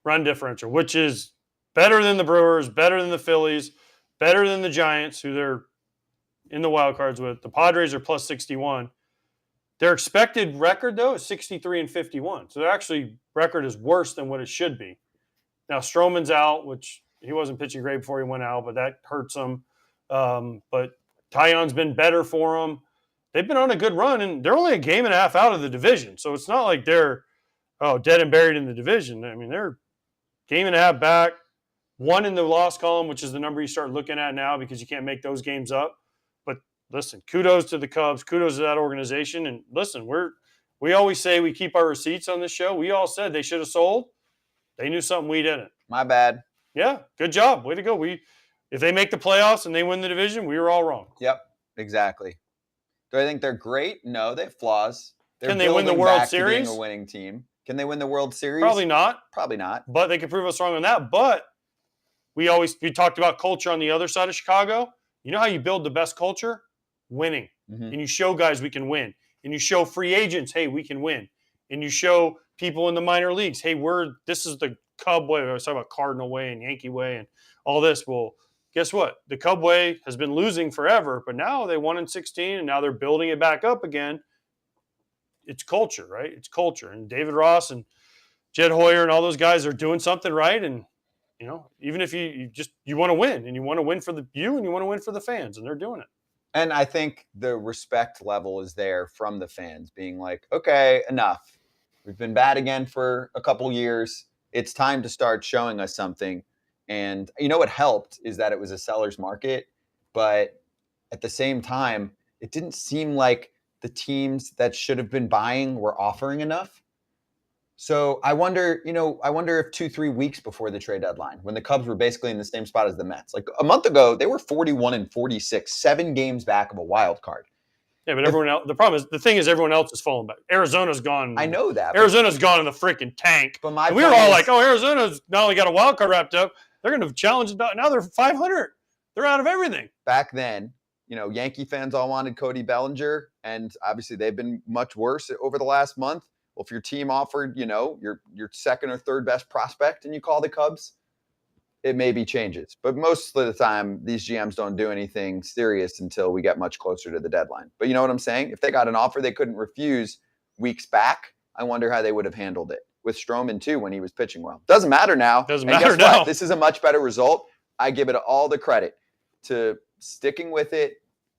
run differential, which is better than the Brewers, better than the Phillies, better than the Giants, who they're in the wild cards with. The Padres are plus 61. Their expected record, though, is 63-51. So their actually record is worse than what it should be. Now, Stroman's out, which he wasn't pitching great before he went out, but that hurts him. But Taillon's been better for them. They've been on a good run, and they're only a game and a half out of the division. So it's not like they're dead and buried in the division. I mean, they're game and a half back, 1 in the loss column, which is the number you start looking at now because you can't make those games up. But listen, kudos to the Cubs, kudos to that organization. And listen, we always say we keep our receipts on this show. We all said they should have sold. They knew something we didn't. My bad. Yeah, good job. Way to go. If they make the playoffs and they win the division, we were all wrong. Yep, exactly. Do I think they're great? No, they have flaws. Can they win the World Series? Being a winning team. Can they win the World Series? Probably not. Probably not. But they can prove us wrong on that. But we talked about culture on the other side of Chicago. You know how you build the best culture? Winning. Mm-hmm. And you show guys we can win. And you show free agents, hey, we can win. And you show people in the minor leagues, hey, this is the Cub way. I was talking about Cardinal way and Yankee way and all this. Well, guess what? The Cub way has been losing forever, but now they won in 16, and now they're building it back up again. It's culture, right? It's culture. And David Ross and Jed Hoyer and all those guys are doing something right. And, even if you want to win, and you want to win for you and you want to win for the fans, and they're doing it. And I think the respect level is there from the fans being like, okay, enough. We've been bad again for a couple years. It's time to start showing us something. And what helped is that it was a seller's market. But at the same time, it didn't seem like the teams that should have been buying were offering enough. So I wonder if 2-3 weeks before the trade deadline, when the Cubs were basically in the same spot as the Mets, like a month ago, they were 41-46, 7 games back of a wild card. Yeah, but everyone else, the thing is everyone else is falling back. Arizona's gone. I know that. Arizona's gone in the freaking tank. But we were all like, oh, Arizona's not only got a wild card wrapped up, they're going to challenge it. Now they're 500. They're out of everything. Back then, Yankee fans all wanted Cody Bellinger, and obviously they've been much worse over the last month. Well, if your team offered, your second or third best prospect and you call the Cubs, it maybe changes. But most of the time, these GMs don't do anything serious until we get much closer to the deadline. But you know what I'm saying? If they got an offer they couldn't refuse weeks back, I wonder how they would have handled it. With Stroman, too, when he was pitching well. Doesn't matter now. Doesn't matter now. This is a much better result. I give it all the credit to sticking with it,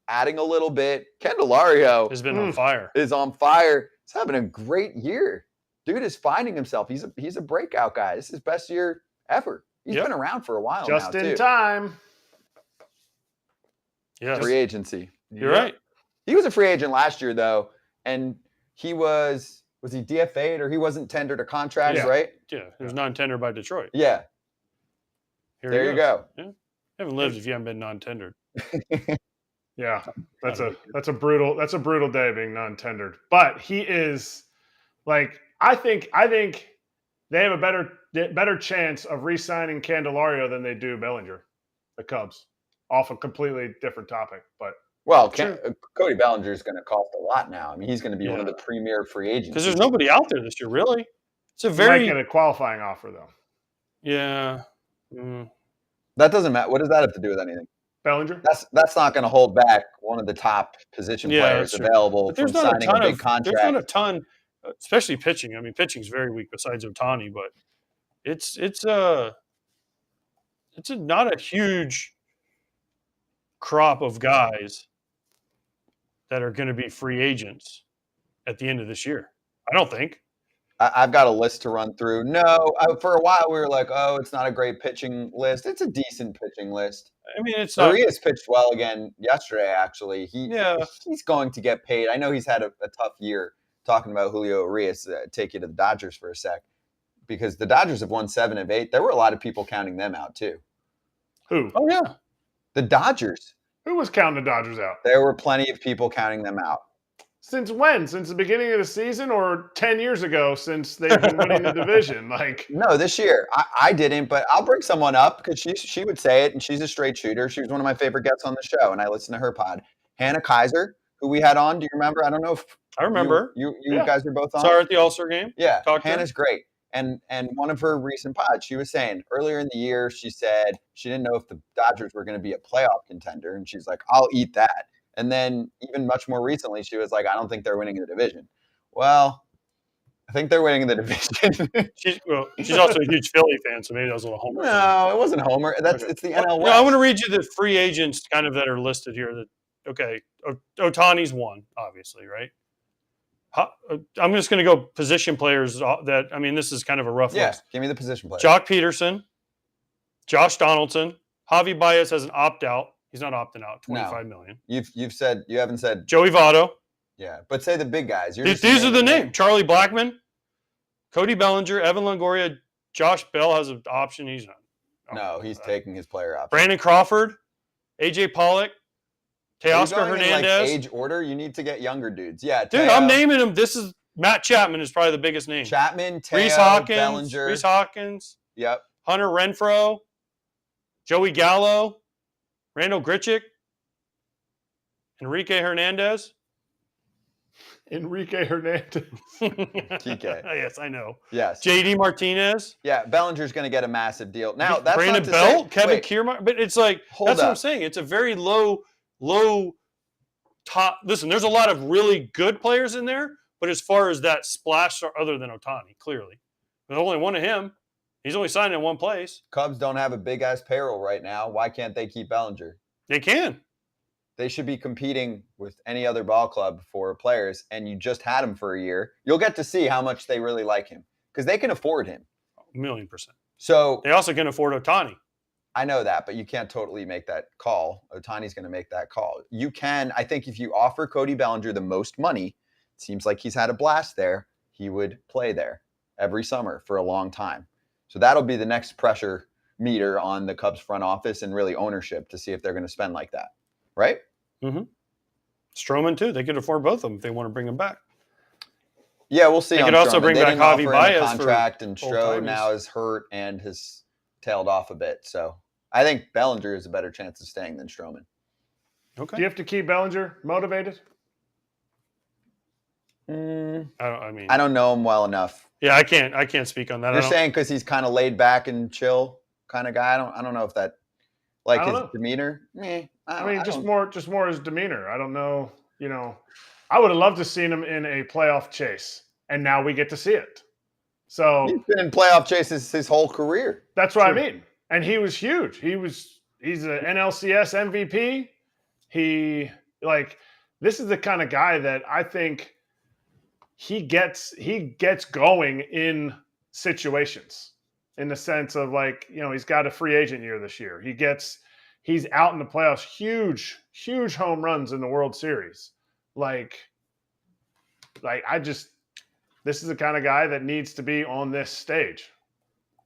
adding a little bit. Candelario has been on fire. Is on fire. He's having a great year. Dude is finding himself. He's a breakout guy. This is his best year ever. He's been around for a while just now, in time. Yeah, free agency. You're right. He was a free agent last year, though, and he was he DFA'd or he wasn't tendered a contract, right? Yeah, he was non-tendered by Detroit. Yeah. There you go. Yeah. You haven't lived if you haven't been non-tendered. Yeah, that's a brutal day being non-tendered. But he is like I think they have a better chance of re-signing Candelario than they do Bellinger, the Cubs. Off a completely different topic, but Cody Bellinger is going to cost a lot now. I mean, he's going to be one of the premier free agents because there's nobody out there this year, really. It's a very might get a qualifying offer though. Yeah, that doesn't matter. What does that have to do with anything? Bellinger? That's not going to hold back one of the top position players available from signing a big contract. There's not a ton, especially pitching. I mean, pitching's very weak besides Ohtani, but it's not a huge crop of guys that are going to be free agents at the end of this year. I don't think. I've got a list to run through. No, for a while we were like, oh, it's not a great pitching list. It's a decent pitching list. I mean, it's not. Urias pitched well again yesterday, actually. He's going to get paid. I know he's had a tough year. Talking about Julio Urias, take you to the Dodgers for a sec. Because the Dodgers have won 7 of 8. There were a lot of people counting them out, too. Who? Oh, yeah. The Dodgers. Who was counting the Dodgers out? There were plenty of people counting them out. Since when? Since the beginning of the season or 10 years ago since they've been winning the division? No, this year. I didn't, but I'll bring someone up because she would say it, and she's a straight shooter. She was one of my favorite guests on the show, and I listened to her pod. Hannah Kaiser, who we had on. Do you remember? I don't know if I remember. You guys were both on. Saw her at the All-Star game. Yeah, Hannah's great. And one of her recent pods, she was saying earlier in the year, she said she didn't know if the Dodgers were going to be a playoff contender, and she's like, I'll eat that. And then even much more recently, she was like, I don't think they're winning the division. Well, I think they're winning the division. She's also a huge Philly fan, so maybe that was a little homer. No, it wasn't homer. It's the NL West. No, I want to read you the free agents kind of that are listed here. Ohtani's one, obviously, right? I'm just going to go position players this is kind of a rough list. Give me the position players. Jock Peterson, Josh Donaldson, Javi Baez has an opt-out. He's not opting out. $25 million. You haven't said Joey Votto. Yeah, but say the big guys. These are the names. Charlie Blackmon, Cody Bellinger, Evan Longoria, Josh Bell has an option. He's not. No, he's taking his player option. Brandon Crawford, AJ Pollock, Teoscar Hernandez. In age order, you need to get younger dudes. Yeah, dude, I'm naming them. This is Matt Chapman is probably the biggest name. Chapman, Rhys Hawkins. Yep. Hunter Renfroe, Joey Gallo, Randall Grichuk, Enrique Hernandez. Enrique Hernandez. TK. Yes, I know. Yes. JD Martinez. Yeah, Bellinger's going to get a massive deal. Now, that's Brandon not to Belt, say, Kevin wait, Kiermaier. But it's like, hold that's what I'm up. saying. It's a very low top. Listen, there's a lot of really good players in there, but as far as that splash, other than Ohtani, clearly. There's only one of him. He's only signed in one place. Cubs don't have a big-ass payroll right now. Why can't they keep Bellinger? They can. They should be competing with any other ball club for players, and you just had him for a year. You'll get to see how much they really like him because they can afford him. 1,000,000%. So They also can afford Ohtani. I know that, but you can't totally make that call. Ohtani's going to make that call. You can, I think if you offer Cody Bellinger the most money, it seems like he's had a blast there, he would play there every summer for a long time. So that'll be the next pressure meter on the Cubs front office and really ownership to see if they're going to spend like that. Right? Mm-hmm. Stroman, too. They could afford both of them if they want to bring them back. Yeah, we'll see. They on could also Stroman. bring They back didn't offer Javi him a Baez for contract, and old Stroh timers. now is hurt and has tailed off a bit. So I think Bellinger is a better chance of staying than Stroman. Okay. Do you have to keep Bellinger motivated? I don't know him well enough. Yeah, I can't speak on that. You're saying because he's kind of laid back and chill kind of guy. I don't know if that, like I don't his know. demeanor. Just more his demeanor. I don't know. I would have loved to seen him in a playoff chase, and now we get to see it. So He's been in playoff chases his whole career. that's what I mean. And he was huge. He's an NLCS MVP. This is the kind of guy that I think he gets going in situations, in the sense of he's got a free agent year this year. He's out in the playoffs, huge home runs in the World Series. This is the kind of guy that needs to be on this stage.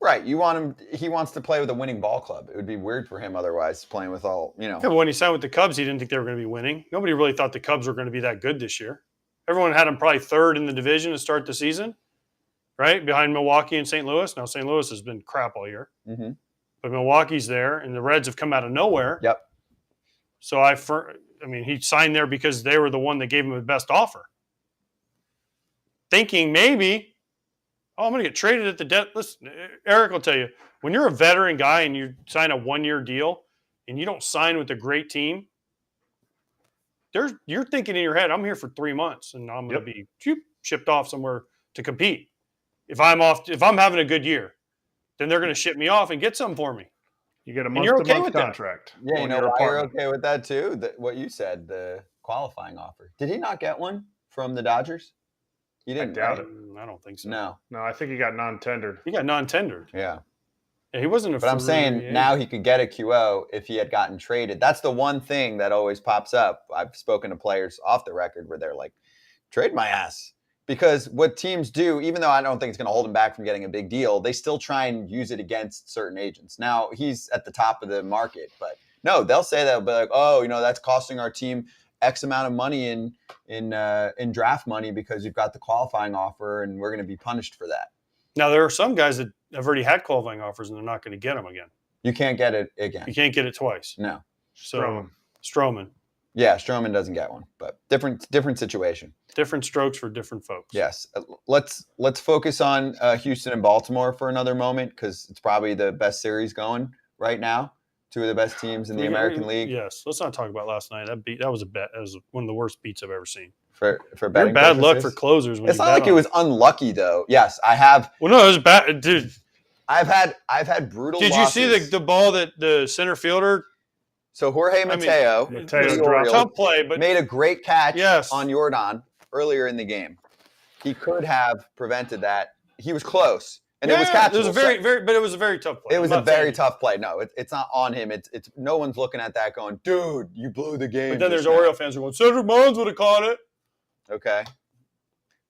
Right. You want him. He wants to play with a winning ball club. It would be weird for him otherwise, playing with all. Yeah, but when he signed with the Cubs, he didn't think they were going to be winning. Nobody really thought the Cubs were going to be that good this year. Everyone had them probably third in the division to start the season, right? Behind Milwaukee and St. Louis. Now, St. Louis has been crap all year. Mm-hmm. But Milwaukee's there, and the Reds have come out of nowhere. Yep. So, he signed there because they were the one that gave him the best offer. Thinking maybe, I'm going to get traded at the debt. Listen, Eric will tell you, when you're a veteran guy and you sign a one-year deal and you don't sign with a great team, you're thinking in your head, I'm here for 3 months and I'm going to be shipped off somewhere to compete. If I'm having a good year, then they're going to ship me off and get something for me. You get a month-to-month contract. Yeah, you know why you're okay with that too? What you said, the qualifying offer. Did he not get one from the Dodgers? He didn't. I doubt right? it. I don't think so. No, I think he got non-tendered. He got non-tendered. Yeah. He wasn't a But I'm saying now he could get a QO if he had gotten traded. That's the one thing that always pops up. I've spoken to players off the record where they're like, trade my ass. Because what teams do, even though I don't think it's going to hold him back from getting a big deal, they still try and use it against certain agents. Now, he's at the top of the market, but no, they'll say that. They'll be like, oh, that's costing our team X amount of money in draft money because you've got the qualifying offer and we're going to be punished for that. Now, there are some guys that have already had qualifying offers and they're not going to get them again. You can't get it again. You can't get it twice. No. So Stroman. Yeah, Stroman doesn't get one, but different situation. Different strokes for different folks. Yes. Let's focus on Houston and Baltimore for another moment because it's probably the best series going right now. Two of the best teams in the American League. Yes. Let's not talk about last night. That was a bet. That was one of the worst beats I've ever seen. For betting bad luck purposes. for closers. It's not like it was unlucky though. Yes, I have. Well, no, it was bad, dude. I've had brutal. Did losses. you see the ball that the center fielder? So Jorge Mateo, tough play, but made a great catch yes. on Jordan earlier in the game. He could have prevented that. He was close, and it was catchable. It was but it was a very tough play. It was a very tough play. No, it's not on him. It's no one's looking at that going, dude, you blew the game. But then there's Oriole fans who are going, Cedric Mullins would have caught it. Okay.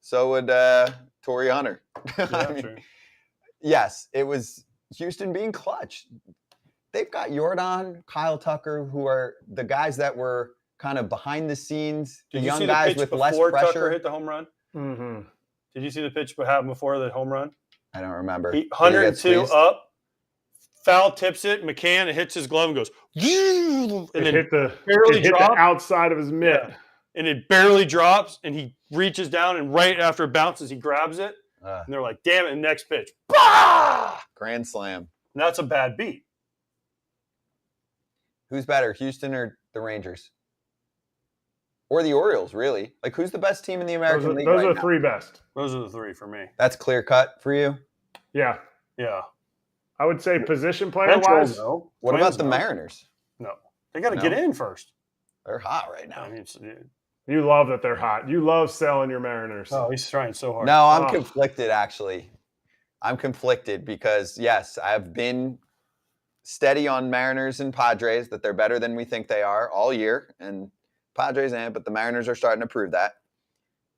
So would Torrey Hunter. Yeah, yes, it was Houston being clutch. They've got Jordan, Kyle Tucker, who are the guys that were kind of behind the scenes, the young guys with less pressure. Tucker hit the home run? Mm-hmm. Did you see the pitch before the home run? I don't remember. 102 up, foul tips it. McCann hits his glove and goes, and it hit the barely the outside of his mitt. and it barely drops, and he reaches down, and right after it bounces, he grabs it, and they're like, damn it, and next pitch. Bah! Grand slam. And that's a bad beat. Who's better, Houston or the Rangers? Or the Orioles, really? Like, who's the best team in the American League Those right are now? three best. Those are the three for me. That's clear cut for you? Yeah. Yeah. I would say position player-wise. No. What Twins, about the no. Mariners? No. They got to No. get in first. They're hot right now. I mean, You love that they're hot. You love selling your Mariners. oh, he's trying so hard. No, I'm Oh. conflicted, actually. I'm conflicted because, yes, I've been steady on Mariners and Padres that they're better than we think they are all year. And Padres but the Mariners are starting to prove that.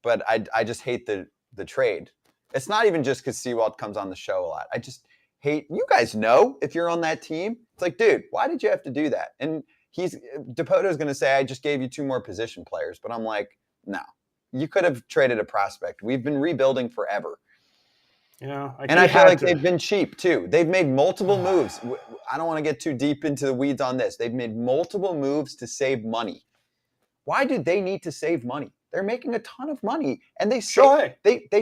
But I just hate the trade. It's not even just because Seawald comes on the show a lot. I just hate, you guys know if you're on that team. It's like, dude, why did you have to do that? And Depoto's going to say, I just gave you 2 more position players. But I'm like, no, you could have traded a prospect. We've been rebuilding forever. Yeah. I feel like they've been cheap too. They've made multiple moves. I don't want to get too deep into the weeds on this. They've made multiple moves to save money. Why did they need to save money? They're making a ton of money, and they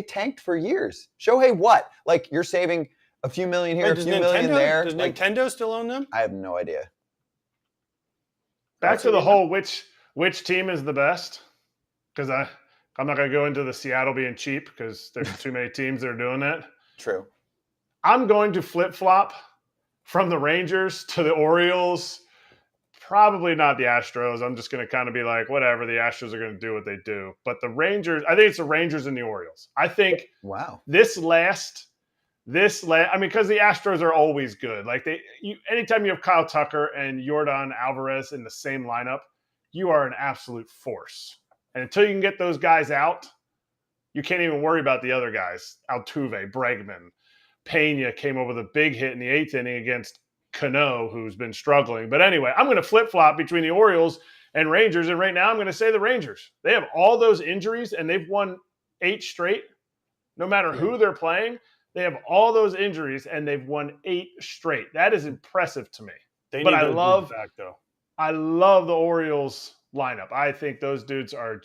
tanked for years. Shohei, what? Like, you're saving a few million here, a few million there. Does Like, Nintendo still own them? I have no idea. Back to the whole which team is the best? Because I'm not going to go into the Seattle being cheap because there's too many teams that are doing that. True. I'm going to flip-flop from the Rangers to the Orioles. Probably not the Astros. I'm just going to kind of be like, whatever, the Astros are going to do what they do. But the Rangers, I think it's the Rangers and the Orioles. I think Wow. I mean, because the Astros are always good. Like anytime you have Kyle Tucker and Yordan Alvarez in the same lineup, you are an absolute force. And until you can get those guys out, you can't even worry about the other guys. Altuve, Bregman, Pena came over the big hit in the 8th inning against Cano, who's been struggling. But anyway, I'm going to flip-flop between the Orioles and Rangers. And right now I'm going to say the Rangers. They have all those injuries, and they've won 8 straight. No matter who they're playing, they have all those injuries, and they've won 8 straight. That is impressive to me. But I love the Orioles lineup. I think those dudes are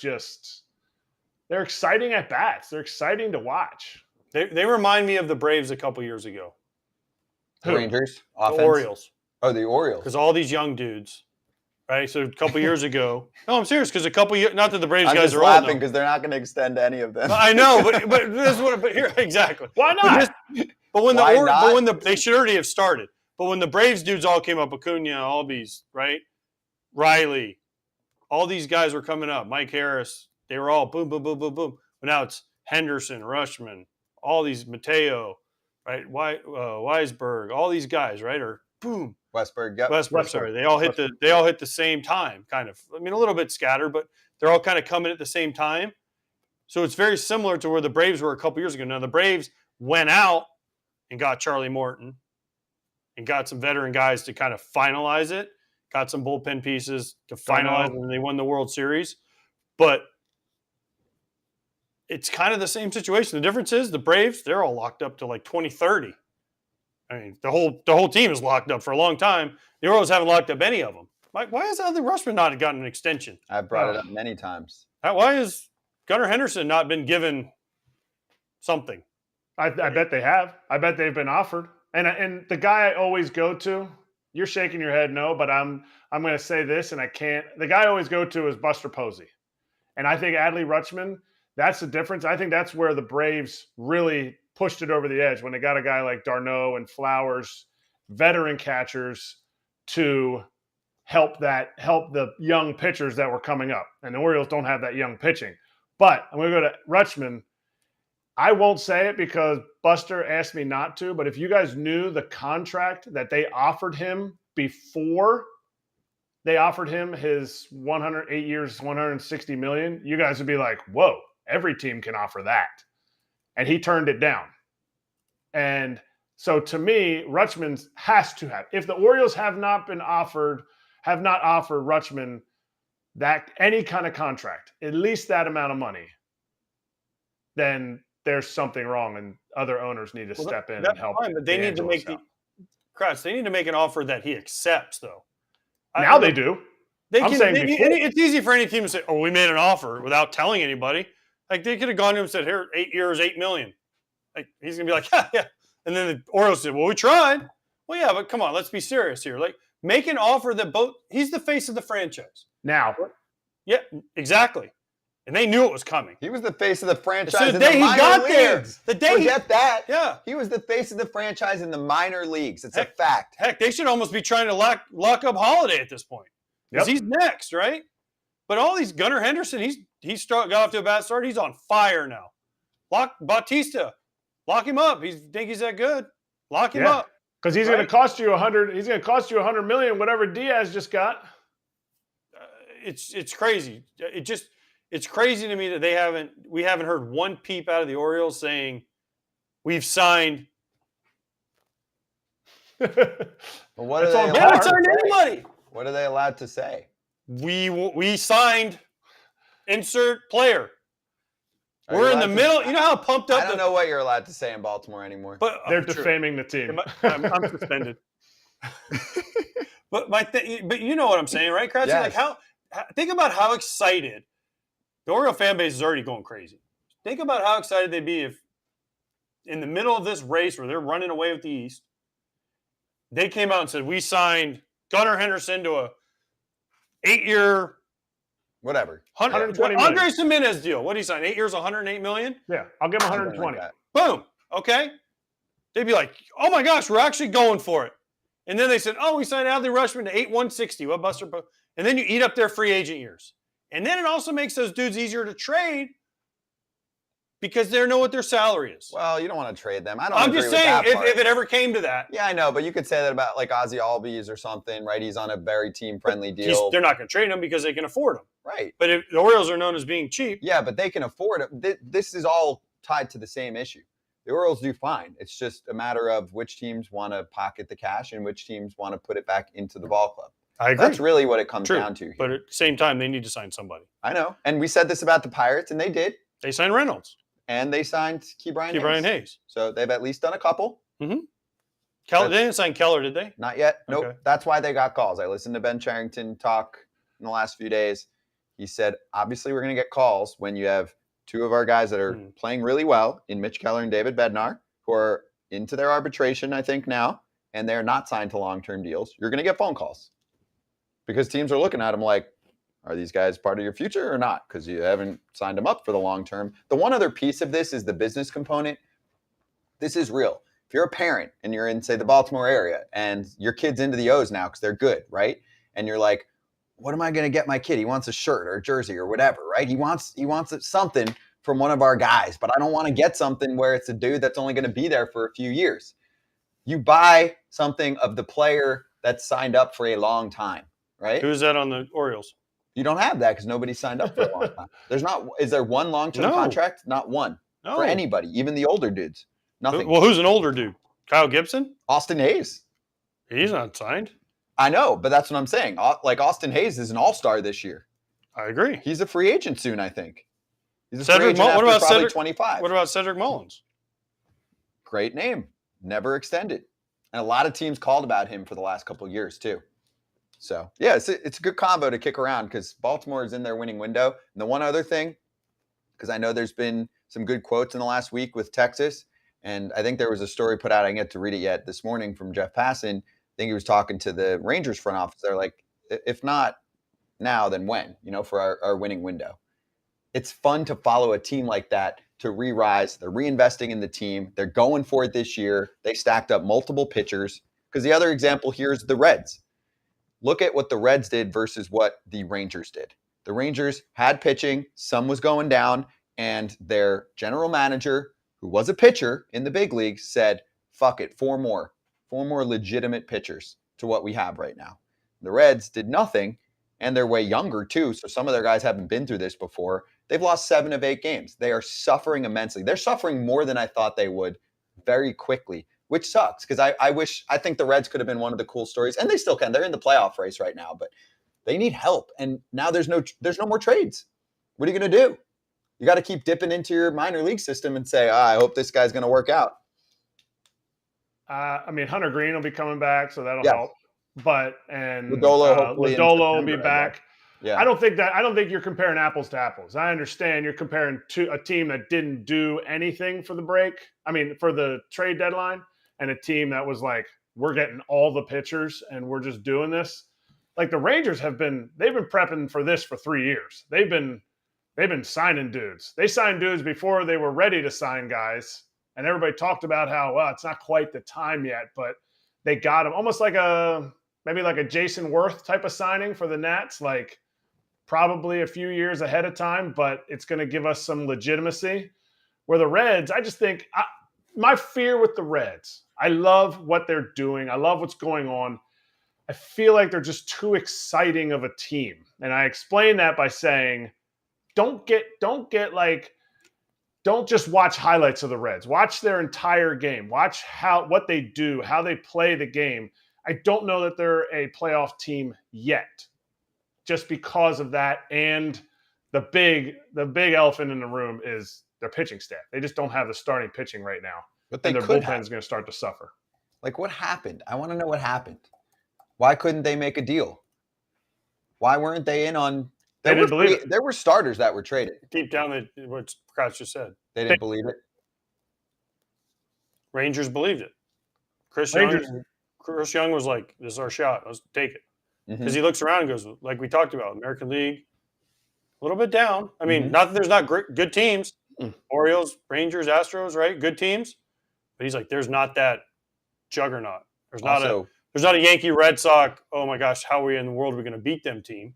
they're exciting at bats. They're exciting to watch. They remind me of the Braves a couple years ago. The Rangers? Offense? The Orioles. Oh, the Orioles. Because all these young dudes, right? So a couple years ago. No, I'm serious. Because a couple years, not that the Braves guys are laughing old because they're not going to extend any of them. I know, but this is what. But here, exactly. Why not? They should already have started. But when the Braves dudes all came up, Acuna, Albies, right? Riley, all these guys were coming up. Mike Harris, they were all boom, boom, boom, boom, boom. But now it's Henderson, Rushman, all these Mateo, right? Weisberg, all these guys, right? Or boom. Westberg, yep. Westberg, sorry. They all hit the same time, kind of. I mean, a little bit scattered, but they're all kind of coming at the same time. So it's very similar to where the Braves were a couple years ago. Now the Braves went out and got Charlie Morton and got some veteran guys to kind of finalize it. Got some bullpen pieces to finalize, and they won the World Series. But it's kind of the same situation. The difference is the Braves, they're all locked up to like 2030. I mean, the whole team is locked up for a long time. The Orioles haven't locked up any of them. Like, why has Adley Rutschman not gotten an extension? I've brought it up many times. Why has Gunnar Henderson not been given something? I bet they have. I bet they've been offered. And the guy I always go to, you're shaking your head no, but I'm going to say this, and I can't. The guy I always go to is Buster Posey. And I think Adley Rutschman, that's the difference. I think that's where the Braves really pushed it over the edge when they got a guy like d'Arnaud and Flowers, veteran catchers, to help the young pitchers that were coming up. And the Orioles don't have that young pitching. But I'm going to go to Rutschman. I won't say it because Buster asked me not to, but if you guys knew the contract that they offered him before they offered him his 108 years, $160 million, you guys would be like, whoa, every team can offer that. And he turned it down. And so to me, Rutschman has to have. If the Orioles have not offered Rutschman that any kind of contract, at least that amount of money, then there's something wrong, and other owners need to step in and help. Fine, but they need to make an offer that he accepts, though. Now they do. I'm saying before. It's easy for any team to say, "Oh, we made an offer" without telling anybody. Like they could have gone to him and said, "Here, 8 years, $8 million." Like he's gonna be like, "Yeah." And then the Orioles said, "Well, we tried." Well, yeah, but come on, let's be serious here. Like make an offer that both. He's the face of the franchise. Now, Yeah, exactly. And they knew it was coming. He was the face of the franchise So the in day the he minor got leagues. there, the day Forget that. Yeah. He was the face of the franchise in the minor leagues. It's Heck. a fact. Heck, they should almost be trying to lock up Holiday at this point. Because he's next, right? But all these Gunnar Henderson, got off to a bad start. He's on fire now. Lock Bautista. Lock him up. Think he's that good. Lock him up. Because he's going to cost you $100. He's going to cost you $100 million. Whatever Diaz just got. It's crazy. It's crazy to me that we haven't heard one peep out of the Orioles saying we've signed. What are That's they on allowed par. to signed say? anybody. What are they allowed to say? We signed insert player. Are We're you in the allowed to- middle. You know how pumped up I don't know what you're allowed to say in Baltimore anymore. But They're true. defaming the team. I'm suspended. But you know what I'm saying, right, Kratz? Yes. Like think about how excited the Oriole fan base is already going crazy. Think about how excited they'd be if in the middle of this race where they're running away with the East, they came out and said, we signed Gunnar Henderson to a 8-year Whatever. 120 million. Andre Jimenez deal. What did he sign? 8 years, $108 million? Yeah, I'll give him Something 120. like that. Boom. Okay. They'd be like, oh my gosh, we're actually going for it. And then they said, oh, we signed Adley Rushman to 8-160. What Buster? And then you eat up their free agent years. And then it also makes those dudes easier to trade because they know what their salary is. Well, you don't want to trade them. I'm I'm just saying, if it ever came to that. Yeah, I know, but you could say that about like Ozzy Albies or something, right? He's on a very team-friendly deal. They're not going to trade him because they can afford him. Right. But if the Orioles are known as being cheap. Yeah, but they can afford it. This is all tied to the same issue. The Orioles do fine. It's just a matter of which teams want to pocket the cash and which teams want to put it back into the ball club. I agree. That's really what it comes True. down to here. But at the same time, they need to sign somebody. I know. And we said this about the Pirates, and they did. They signed Reynolds. And they signed Brian Hayes. So they've at least done a couple. Mm-hmm. They didn't sign Keller, did they? Not yet. Nope. Okay. That's why they got calls. I listened to Ben Charrington talk in the last few days. He said, obviously, we're going to get calls when you have two of our guys that are playing really well in Mitch Keller and David Bednar, who are into their arbitration, I think, now, and they're not signed to long-term deals. You're going to get phone calls because teams are looking at them like, are these guys part of your future or not? Because you haven't signed them up for the long term. The one other piece of this is the business component. This is real. If you're a parent and you're in, say, the Baltimore area and your kid's into the O's now because they're good, right? And you're like, what am I going to get my kid? He wants a shirt or a jersey or whatever, right? He wants something from one of our guys, but I don't want to get something where it's a dude that's only going to be there for a few years. You buy something of the player that's signed up for a long time, right? Who's that on the Orioles? You don't have that because nobody signed up for a long time. Is there one long-term contract? Not one. No. For anybody, even the older dudes. Nothing. Well, who's an older dude? Kyle Gibson? Austin Hayes. He's not signed. I know, but that's what I'm saying. Like Austin Hayes is an all-star this year. I agree. He's a free agent soon, I think. He's a Cedric free agent what about after probably Cedric, 25. What about Cedric Mullins? Great name. Never extended. And a lot of teams called about him for the last couple of years, too. So, yeah, it's a good combo to kick around because Baltimore is in their winning window. And the one other thing, because I know there's been some good quotes in the last week with Texas, and I think there was a story put out, I didn't get to read it yet, this morning from Jeff Passan. I think he was talking to the Rangers front office. They're like, if not now, then when, for our winning window. It's fun to follow a team like that to re-rise. They're reinvesting in the team. They're going for it this year. They stacked up multiple pitchers. Because the other example here is the Reds. Look at what the Reds did versus what the Rangers did. The Rangers had pitching, some was going down, and their general manager, who was a pitcher in the big leagues, said, fuck it, four more legitimate pitchers to what we have right now. The Reds did nothing, and they're way younger too, so some of their guys haven't been through this before. They've lost 7 of 8 games. They are suffering immensely. They're suffering more than I thought they would very quickly, which sucks because I think the Reds could have been one of the cool stories, and they still can. They're in the playoff race right now, but they need help. And now there's no more trades. What are you going to do? You got to keep dipping into your minor league system and say, I hope this guy's going to work out. Hunter Green will be coming back, so that'll help. and Lodolo hopefully in Lodolo will be September, I back. Yeah. I don't think you're comparing apples to apples. I understand you're comparing to a team that didn't do anything for for the trade deadline, and a team that was like, we're getting all the pitchers and we're just doing this. Like the Rangers they've been prepping for this for 3 years. They've been signing dudes. They signed dudes before they were ready to sign guys, and everybody talked about how, well, it's not quite the time yet, but they got them almost like maybe like a Jason Worth type of signing for the Nats, like probably a few years ahead of time, but it's going to give us some legitimacy. Where the Reds, I just think my fear with the Reds, I love what they're doing. I love what's going on. I feel like they're just too exciting of a team. And I explain that by saying, don't just watch highlights of the Reds. Watch their entire game. Watch what they do, how they play the game. I don't know that they're a playoff team yet, just because of that. And the big elephant in the room is their pitching staff. They just don't have the starting pitching right now. But they and their could bullpen have. is going to start to suffer. Like, what happened? I want to know what happened. Why couldn't they make a deal? Why weren't they in on? They didn't believe it. There were starters that were traded. Deep down, what Kratz just said. They didn't believe it. Rangers believed it. Chris Young was like, "This is our shot. Let's take it." Because he looks around and goes, like we talked about, American League, a little bit down. I mean, not that there's not good teams. Orioles, Rangers, Astros, right? Good teams. But he's like, there's not that juggernaut. There's not a Yankee Red Sox, oh my gosh, how are we in the world are we going to beat them team?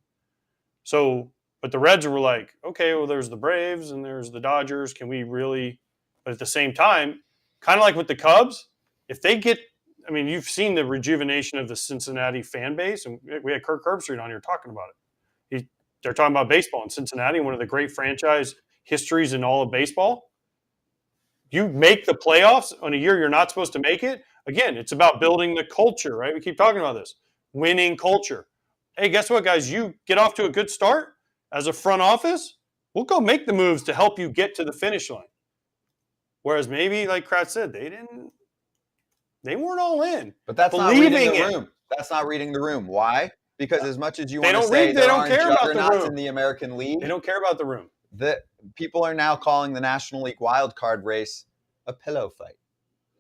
So, but the Reds were like, okay, well, there's the Braves and there's the Dodgers. Can we really? But at the same time, kind of like with the Cubs, if they get, I mean, you've seen the rejuvenation of the Cincinnati fan base, and we had Kirk Herbstreit on here talking about it. They're talking about baseball in Cincinnati, one of the great franchise histories in all of baseball. You make the playoffs on a year you're not supposed to make it. Again, it's about building the culture, right? We keep talking about this. Winning culture. Hey, guess what, guys? You get off to a good start as a front office, we'll go make the moves to help you get to the finish line. Whereas maybe, like Kratz said, they weren't all in. But that's not reading the room. That's not reading the room. Why? Because as much as you want to say there aren't juggernauts in the American League, they don't care about the room. The people are now calling the National League wild card race a pillow fight.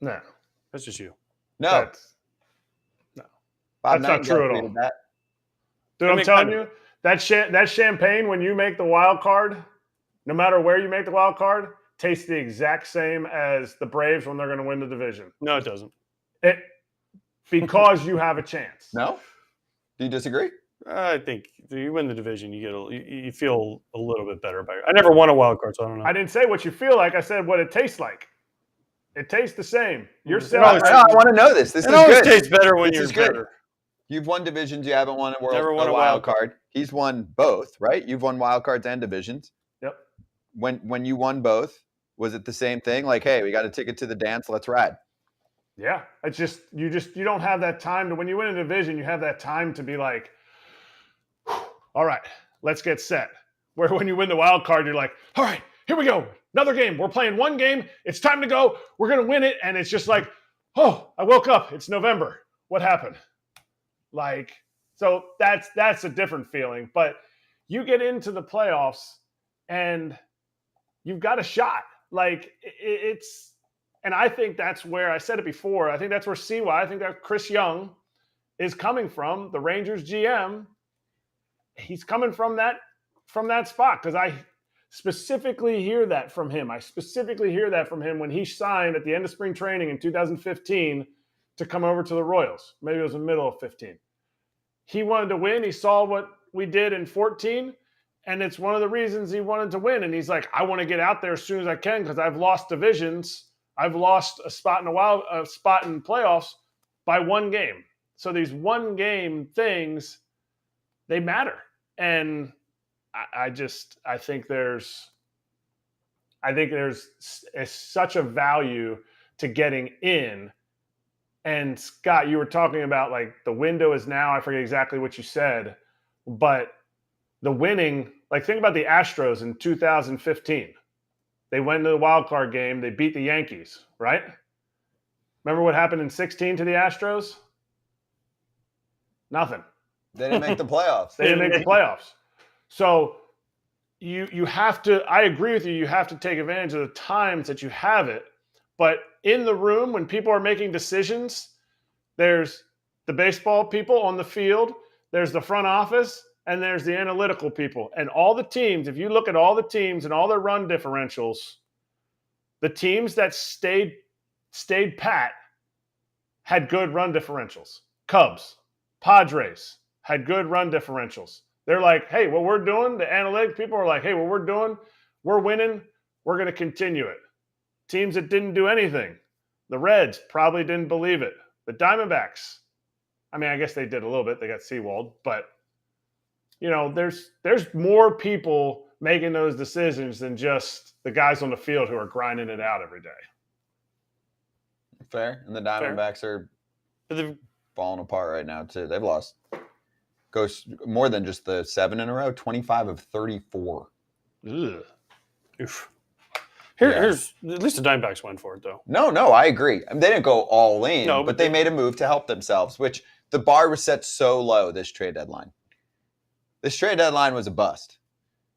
No, that's just you. No, that's not true at all. Dude, I'm telling you, that champagne when you make the wild card, no matter where you make the wild card, tastes the exact same as the Braves when they're going to win the division. No, it doesn't. Because you have a chance. No? Do you disagree? I think you win the division, you feel a little bit better about it. I never won a wild card, so I don't know. I didn't say what you feel like. I said what it tastes like. It tastes the same. I want to know this. This is good. It tastes better when you're better. You've won divisions. You haven't won a wild card. He's won both, right? You've won wild cards and divisions. Yep. When you won both, was it the same thing? Like, hey, we got a ticket to the dance. Let's ride. Yeah. It's just you don't have that time to, when you win a division, you have that time to be like, all right, let's get set. Where when you win the wild card, you're like, all right, here we go. Another game. We're playing one game. It's time to go. We're going to win it. And it's just like, oh, I woke up. It's November. What happened? Like, so that's a different feeling. But you get into the playoffs and you've got a shot. Like, it's, and I think that's where, I said it before, I think that's where I think that Chris Young is coming from, the Rangers GM. He's coming from that spot, because I specifically hear that from him. I specifically hear that from him when he signed at the end of spring training in 2015 to come over to the Royals. Maybe it was the middle of 15. He wanted to win. He saw what we did in 14, and it's one of the reasons he wanted to win. And he's like, I want to get out there as soon as I can because I've lost divisions. I've lost a spot in playoffs by one game. So these one game things, they matter. And I think there's such a value to getting in. And Scott, you were talking about like the window is now, I forget exactly what you said, but the winning, like think about the Astros in 2015. They went to the wild card game. They beat the Yankees, right? Remember what happened in 16 to the Astros? Nothing. They didn't make the playoffs. They didn't make the playoffs. So you have to, I agree with you, you have to take advantage of the times that you have it. But in the room, when people are making decisions, there's the baseball people on the field, there's the front office, and there's the analytical people. And all the teams, if you look at all the teams and all their run differentials, the teams that stayed pat had good run differentials. Cubs, Padres had good run differentials. They're like, hey, what we're doing, the analytic people are like, hey, what we're doing, we're winning, we're going to continue it. Teams that didn't do anything, the Reds probably didn't believe it. The Diamondbacks, I mean, I guess they did a little bit. They got Seawald, but there's more people making those decisions than just the guys on the field who are grinding it out every day. Fair. And the Diamondbacks are falling apart right now, too. They've lost. Goes more than just the 7 in a row, 25 of 34. Ugh. Oof. Here's at least the Diamondbacks went for it, though. No, I agree. I mean, they didn't go all in, No, but they made a move to help themselves, which the bar was set so low this trade deadline. This trade deadline was a bust.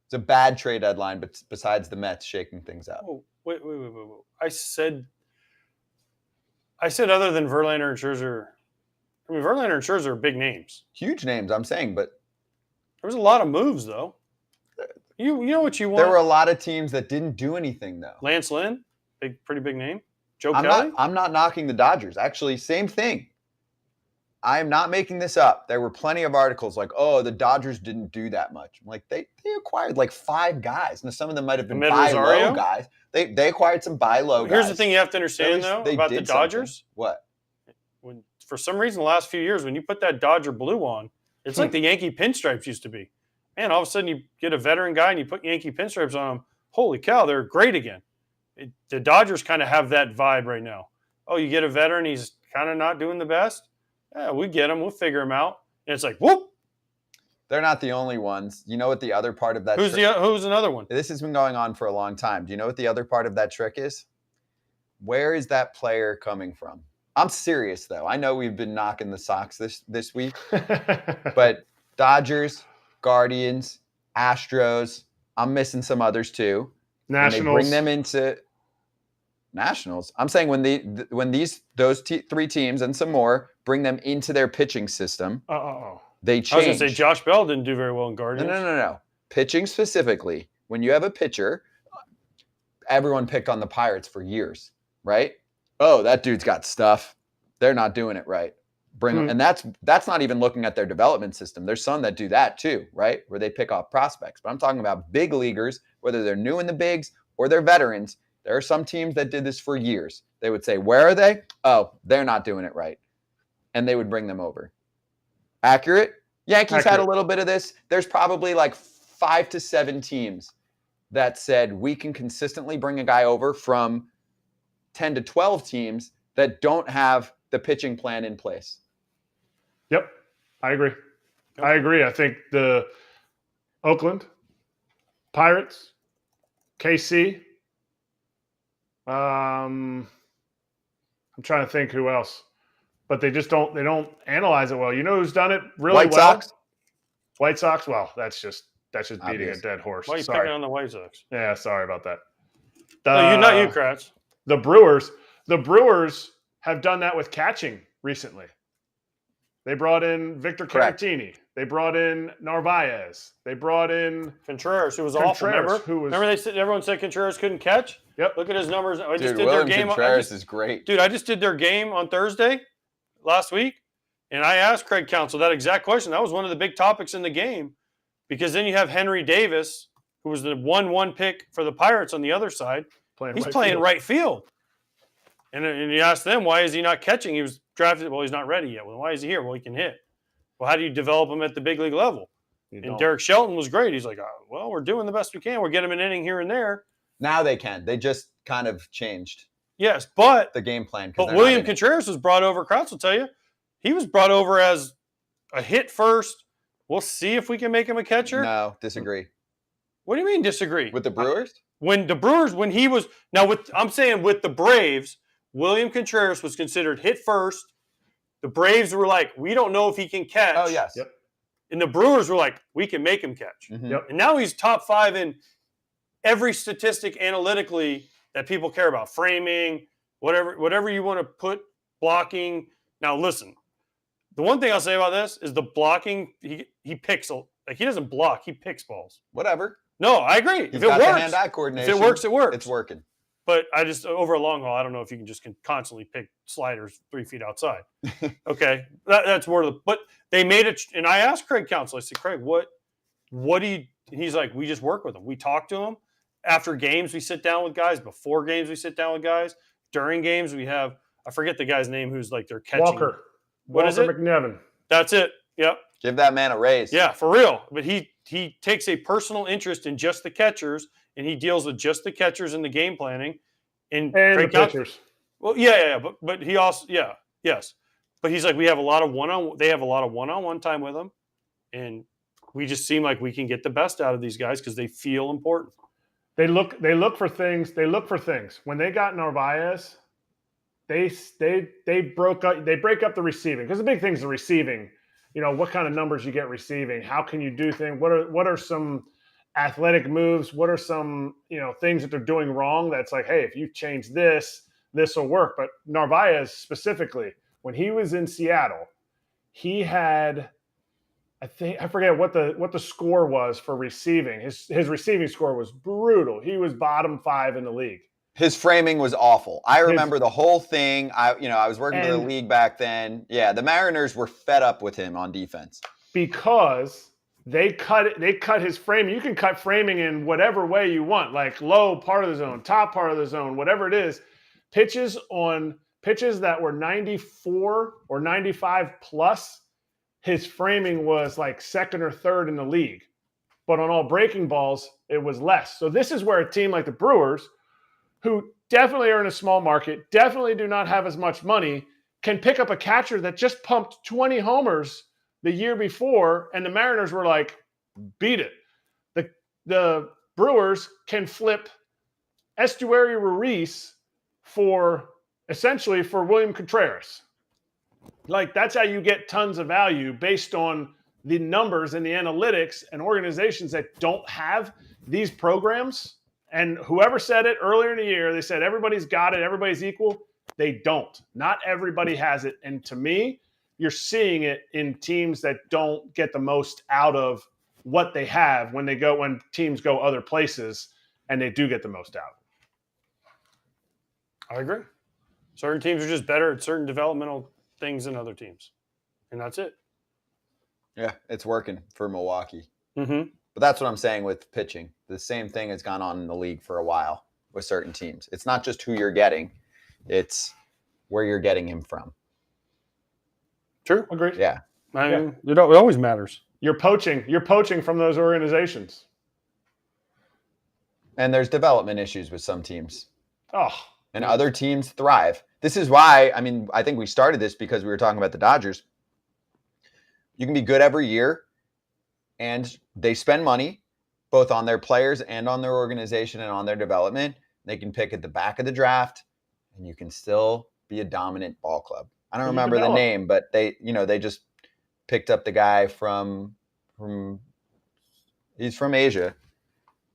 It's a bad trade deadline, but besides the Mets shaking things up. Oh, wait. I said other than Verlander and Scherzer. I mean, Verlander and Scherzer are big names. Huge names, I'm saying, but there was a lot of moves, though. You know what you want. There were a lot of teams that didn't do anything, though. Lance Lynn, pretty big name. Joe Kelly. I'm not knocking the Dodgers. Actually, same thing. I am not making this up. There were plenty of articles like, oh, the Dodgers didn't do that much. I'm like, they acquired like 5 guys. Now, some of them might have been buy low guys. They acquired some buy low guys. Here's the thing you have to understand, though, about the Dodgers. Something. What? When for some reason, the last few years, when you put that Dodger blue on, it's like the Yankee pinstripes used to be. Man, all of a sudden you get a veteran guy and you put Yankee pinstripes on him. Holy cow, they're great again. The Dodgers kind of have that vibe right now. Oh, you get a veteran, he's kind of not doing the best. Yeah, we get him. We'll figure him out. And it's like, whoop. They're not the only ones. You know what the other part of that Who's another one? This has been going on for a long time. Do you know what the other part of that trick is? Where is that player coming from? I'm serious, though. I know we've been knocking the Sox this week. But Dodgers, Guardians, Astros, I'm missing some others, too. Nationals. When they bring them into Nationals. I'm saying when those 3 teams and some more bring them into their pitching system, they change. I was going to say Josh Bell didn't do very well in Guardians. No. Pitching specifically, when you have a pitcher, everyone picked on the Pirates for years, right? Oh, that dude's got stuff. They're not doing it right. Bring them, and that's not even looking at their development system. There's some that do that too, right? Where they pick off prospects. But I'm talking about big leaguers, whether they're new in the bigs or they're veterans. There are some teams that did this for years. They would say, where are they? Oh, they're not doing it right. And they would bring them over. Accurate? Yankees had a little bit of this. There's probably like 5 to 7 teams that said we can consistently bring a guy over from 10 to 12 teams that don't have the pitching plan in place. Yep, I agree. I think the Oakland, Pirates, KC, I'm trying to think who else, but they don't analyze it well. You know who's done it really well? Sox? White Sox. Well, that's just beating Obvious. a dead horse. Why are you picking on the White Sox? Yeah, sorry about that. Not you, Kratz. The Brewers have done that with catching recently. They brought in Victor Caratini. They brought in Narvaez. They brought in Contreras, who was awful. Remember? Everyone said Contreras couldn't catch? Yep. Look at his numbers. I just Dude, did William their game. Contreras is great. Dude, I just did their game on Thursday last week, and I asked Craig Counsell that exact question. That was one of the big topics in the game, because then you have Henry Davis, who was the 1-1 pick for the Pirates on the other side. He's playing right field. And you ask them, why is he not catching? He was drafted. Well, he's not ready yet. Well, why is he here? Well, he can hit. Well, how do you develop him at the big league level? And Derek Shelton was great. He's like, well, we're doing the best we can. We're getting him an inning here and there. Now they can. They just kind of changed. Yes, but the game plan. But William Contreras was brought over. Kratz will tell you, he was brought over as a hit first. We'll see if we can make him a catcher. No, disagree. What do you mean disagree? With the Brewers? When the Braves, William Contreras was considered hit first. The Braves were like, we don't know if he can catch. Oh, yes. Yep. And the Brewers were like, we can make him catch. Mhm. Yep. And now he's top 5 in every statistic analytically that people care about. Framing, whatever you want to put, blocking. Now, listen, the one thing I'll say about this is the blocking, he picks, like he doesn't block, he picks balls. Whatever. No, I agree. He's If it got the works, hand-eye if coordination. it works, it works. It's working. But I just, over a long haul, I don't know if you can just constantly pick sliders 3 feet outside. Okay. That's more of the, but they made it. And I asked Craig Counsell, I said, Craig, what do you, and he's like, we just work with him. We talk to him. After games, we sit down with guys. Before games, we sit down with guys. During games, we have, I forget the guy's name who's like, they're catching. Walker. What is it? McNevin. That's it. Yep. Give that man a raise. Yeah, for real. But he takes a personal interest in just the catchers, and he deals with just the catchers in the game planning. And the pitchers. Well, yeah. But he also, yes. But he's like, we have a lot of they have a lot of one-on-one time with him, and we just seem like we can get the best out of these guys because they feel important. They look for things. They look for things. When they got Narvaez, they break up the receiving, because the big thing is the receiving. You know, what kind of numbers you get receiving? How can you do things? What are some athletic moves? What are some, things that they're doing wrong? That's like, hey, if you change this will work. But Narvaez specifically, when he was in Seattle, he had, I forget what the score was for receiving. His receiving score was brutal. He was bottom 5 in the league. His framing was awful. I remember the whole thing. I was working for the league back then. Yeah, the Mariners were fed up with him on defense because they cut his framing. You can cut framing in whatever way you want, like low part of the zone, top part of the zone, whatever it is. Pitches that were 94 or 95 plus, his framing was like second or third in the league. But on all breaking balls, it was less. So this is where a team like the Brewers, who definitely are in a small market, definitely do not have as much money, can pick up a catcher that just pumped 20 homers the year before, and the Mariners were like, beat it. The Brewers can flip Estuary Ruiz for William Contreras. Like, that's how you get tons of value based on the numbers and the analytics, and organizations that don't have these programs. And whoever said it earlier in the year, they said everybody's got it, everybody's equal. They don't. Not everybody has it. And to me, you're seeing it in teams that don't get the most out of what they have when teams go other places, and they do get the most out. I agree. Certain teams are just better at certain developmental things than other teams. And that's it. Yeah, it's working for Milwaukee. Mm-hmm. But that's what I'm saying with pitching. The same thing has gone on in the league for a while with certain teams. It's not just who you're getting, it's where you're getting him from. True. Agreed. Yeah. I mean, it always matters. You're poaching from those organizations. And there's development issues with some teams. Oh. And other teams thrive. This is why, I think we started this because we were talking about the Dodgers. You can be good every year, and they spend money both on their players and on their organization and on their development. They can pick at the back of the draft, and you can still be a dominant ball club. I don't remember the name, but they just picked up the guy from he's from Asia.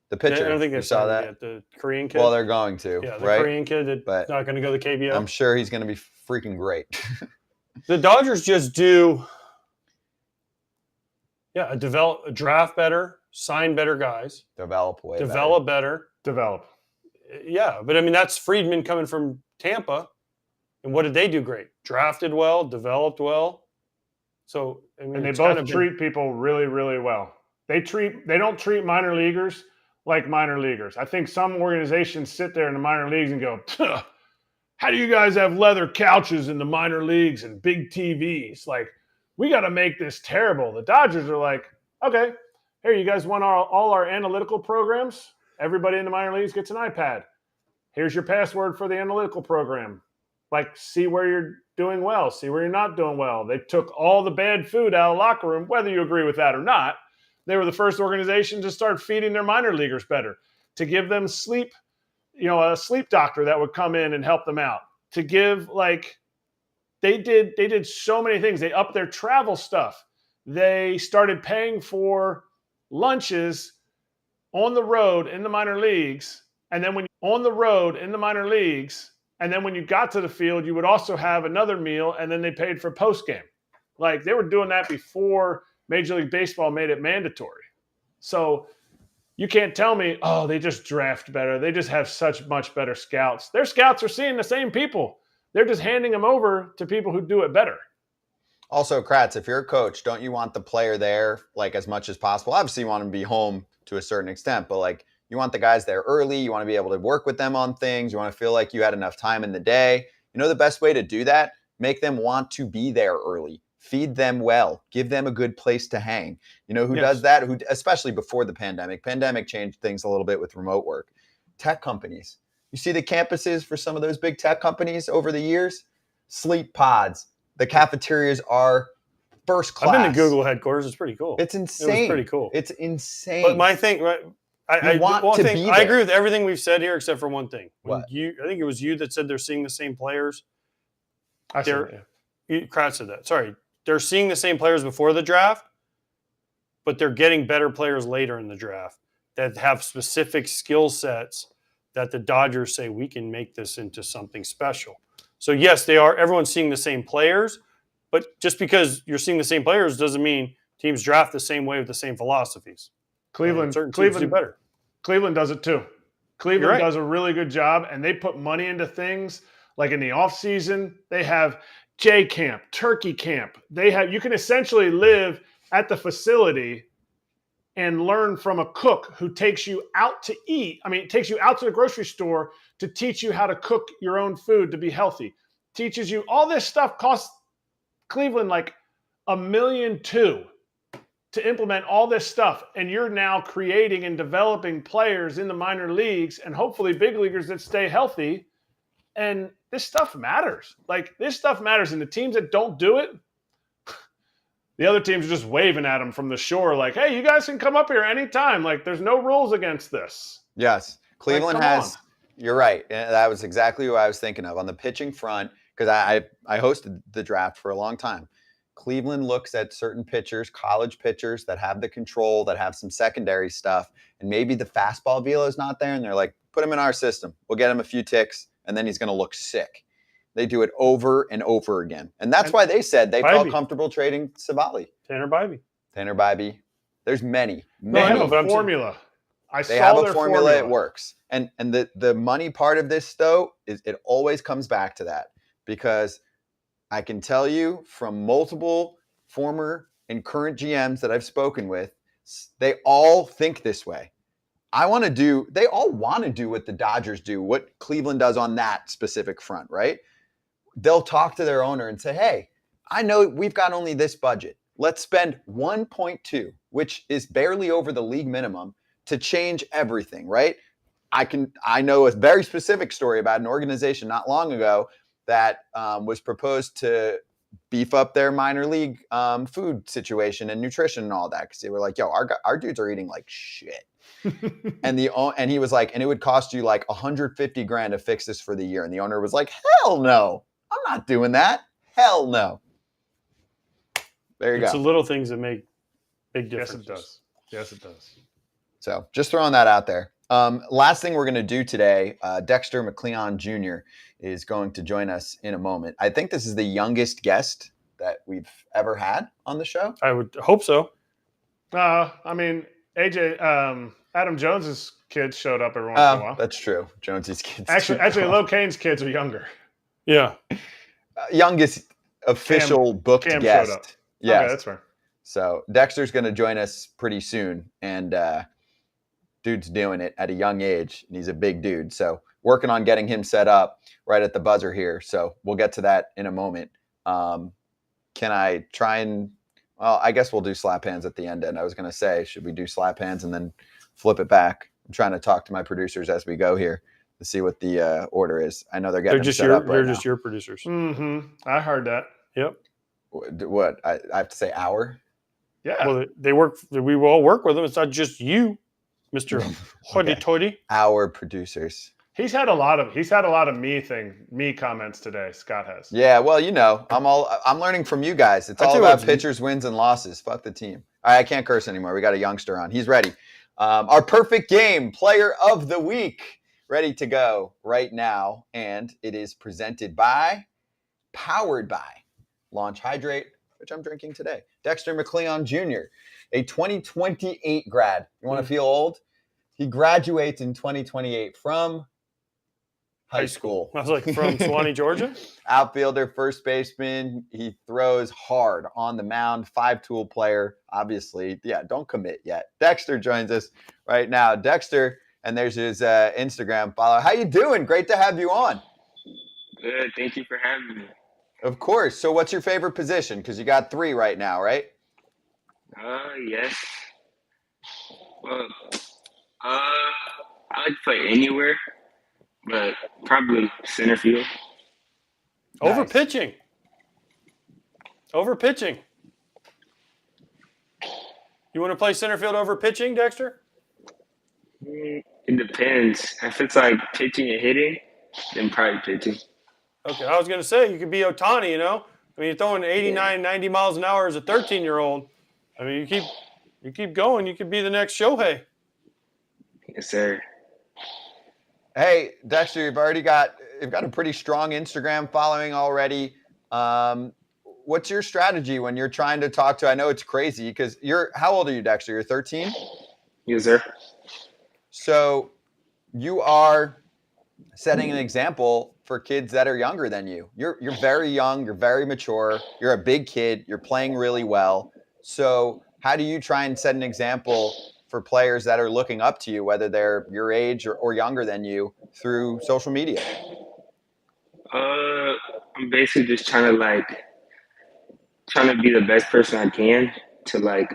The pitcher. I don't think they saw that. Yet. The Korean kid. Well, they're going to. Yeah, the right? Korean kid that's not going to go to KBO. I'm sure he's going to be freaking great. The Dodgers just do, draft better, sign better guys, develop better. Yeah, but that's Friedman coming from Tampa, and what did they do great? Drafted well, developed well. So and they both treat people really, really well. They don't treat minor leaguers like minor leaguers. I think some organizations sit there in the minor leagues and go, how do you guys have leather couches in the minor leagues and big TVs? Like, we got to make this terrible. The Dodgers are like, okay, here, you guys want all our analytical programs? Everybody in the minor leagues gets an iPad. Here's your password for the analytical program. Like, see where you're doing well, see where you're not doing well. They took all the bad food out of the locker room, whether you agree with that or not. They were the first organization to start feeding their minor leaguers better, to give them sleep, a sleep doctor that would come in and help them out, to give they did so many things. They upped their travel stuff. They started paying for lunches on the road in the minor leagues. And then when you got to the field, you would also have another meal, and then they paid for post game. Like, they were doing that before Major League Baseball made it mandatory. So you can't tell me, oh, they just draft better. They just have such much better scouts. Their scouts are seeing the same people. They're just handing them over to people who do it better. Also, Kratz, if you're a coach, don't you want the player there like as much as possible? Obviously, you want them to be home to a certain extent, but like you want the guys there early. You want to be able to work with them on things. You want to feel like you had enough time in the day. You know the best way to do that? Make them want to be there early. Feed them well. Give them a good place to hang. You know who does that? Who, especially before the pandemic. Pandemic changed things a little bit with remote work. Tech companies. You see the campuses for some of those big tech companies over the years? Sleep pods. The cafeterias are first class. I've been to Google headquarters. It's pretty cool. It's insane. It was pretty cool. It's insane. But my thing, I agree with everything we've said here except for one thing. I think it was you that said they're seeing the same players. Kratz said that. Sorry. They're seeing the same players before the draft, but they're getting better players later in the draft that have specific skill sets that the Dodgers say we can make this into something special. So yes, they are. Everyone's seeing the same players, but just because you're seeing the same players doesn't mean teams draft the same way with the same philosophies. Cleveland do better. Cleveland does it too. Cleveland does a really good job, and they put money into things like in the offseason. They have J camp, turkey camp. You can essentially live at the facility and learn from a cook who takes you out to eat. I mean, it takes you out to the grocery store to teach you how to cook your own food to be healthy. Teaches you all this stuff. Costs Cleveland like $1.2 million to implement all this stuff. And you're now creating and developing players in the minor leagues and hopefully big leaguers that stay healthy. And this stuff matters. Like, this stuff matters. And the teams that don't do it, the other teams are just waving at them from the shore like, hey, you guys can come up here anytime. Like, there's no rules against this. Yes. Cleveland has – you're right. That was exactly what I was thinking of. On the pitching front, because I hosted the draft for a long time, Cleveland looks at certain pitchers, college pitchers that have the control, that have some secondary stuff, and maybe the fastball velo is not there, and they're like, put him in our system. We'll get him a few ticks, and then he's going to look sick. They do it over and over again. And that's why they said they felt comfortable trading Savali. Tanner Bybee. There's many. They have a formula. They have a formula. It works. And the money part of this, though, is it always comes back to that. Because I can tell you from multiple former and current GMs that I've spoken with, they all think this way. They all want to do what the Dodgers do, what Cleveland does on that specific front, right? They'll talk to their owner and say, hey, I know we've got only this budget. Let's spend 1.2, which is barely over the league minimum, to change everything, right? I know a very specific story about an organization not long ago that was proposed to beef up their minor league food situation and nutrition and all that. Because they were like, yo, our dudes are eating like shit. and he was like, and it would cost you like $150,000 to fix this for the year. And the owner was like, hell no, I'm not doing that. Hell no. There you go. It's the little things that make big differences. Yes, it does. So just throwing that out there. Last thing we're going to do today, Dexter McCleon Jr. is going to join us in a moment. I think this is the youngest guest that we've ever had on the show. I would hope so. I mean, Adam Jones's kids showed up every once in a while. That's true. Jonesy's kids. Actually, Lo Cain's kids are younger. Yeah. Youngest official booked Cam guest. showed up. Yes. Okay, that's fair. So Dexter's going to join us pretty soon. And dude's doing it at a young age. And he's a big dude. So working on getting him set up right at the buzzer here. So we'll get to that in a moment. Can I try and... Well, I guess we'll do slap hands at the end. And I was going to say, should we do slap hands and then flip it back? I'm trying to talk to my producers as we go here to see what the order is. I know they're getting set up right now. They're just your producers. Mm-hmm. I heard that. Yep. What? I have to say our? Yeah. Well, they work. We will all work with them. It's not just you, Mr. Hoity-toity. Our producers. He's had a lot of me comments today. Scott has. Yeah, well, I'm learning from you guys. It's I all tell you about what, pitchers, wins, and losses. Fuck the team. All right, I can't curse anymore. We got a youngster on. He's ready. Our perfect game player of the week, ready to go right now, and it is powered by Launch Hydrate, which I'm drinking today. Dexter McCleon Jr., a 2028 grad. You want to feel old? He graduates in 2028 from high school. I was like, from Suwanee, Georgia? Outfielder, first baseman. He throws hard on the mound. 5-tool player, obviously. Yeah, don't commit yet. Dexter joins us right now. Dexter, and there's his Instagram follow. How you doing? Great to have you on. Good. Thank you for having me. Of course. So what's your favorite position? Because you got 3 right now, right? Yes. Well, I like to play anywhere, but probably center field. Over Nice. pitching. You want to play center field over pitching, Dexter? It depends. If it's like pitching and hitting, then probably pitching. Okay, I was going to say, you could be Ohtani, I mean, you're throwing 89, 90 miles an hour as a 13-year-old. I mean, you keep going, you could be the next Shohei. Yes, sir. Hey, Dexter, you've got a pretty strong Instagram following already. What's your strategy when you're trying to talk to? I know it's crazy because how old are you, Dexter? You're 13? Yes, sir. So you are setting an example for kids that are younger than you. You're very young. You're very mature. You're a big kid. You're playing really well. So how do you try and set an example for players that are looking up to you, whether they're your age or younger than you, through social media? I'm basically just trying to be the best person I can to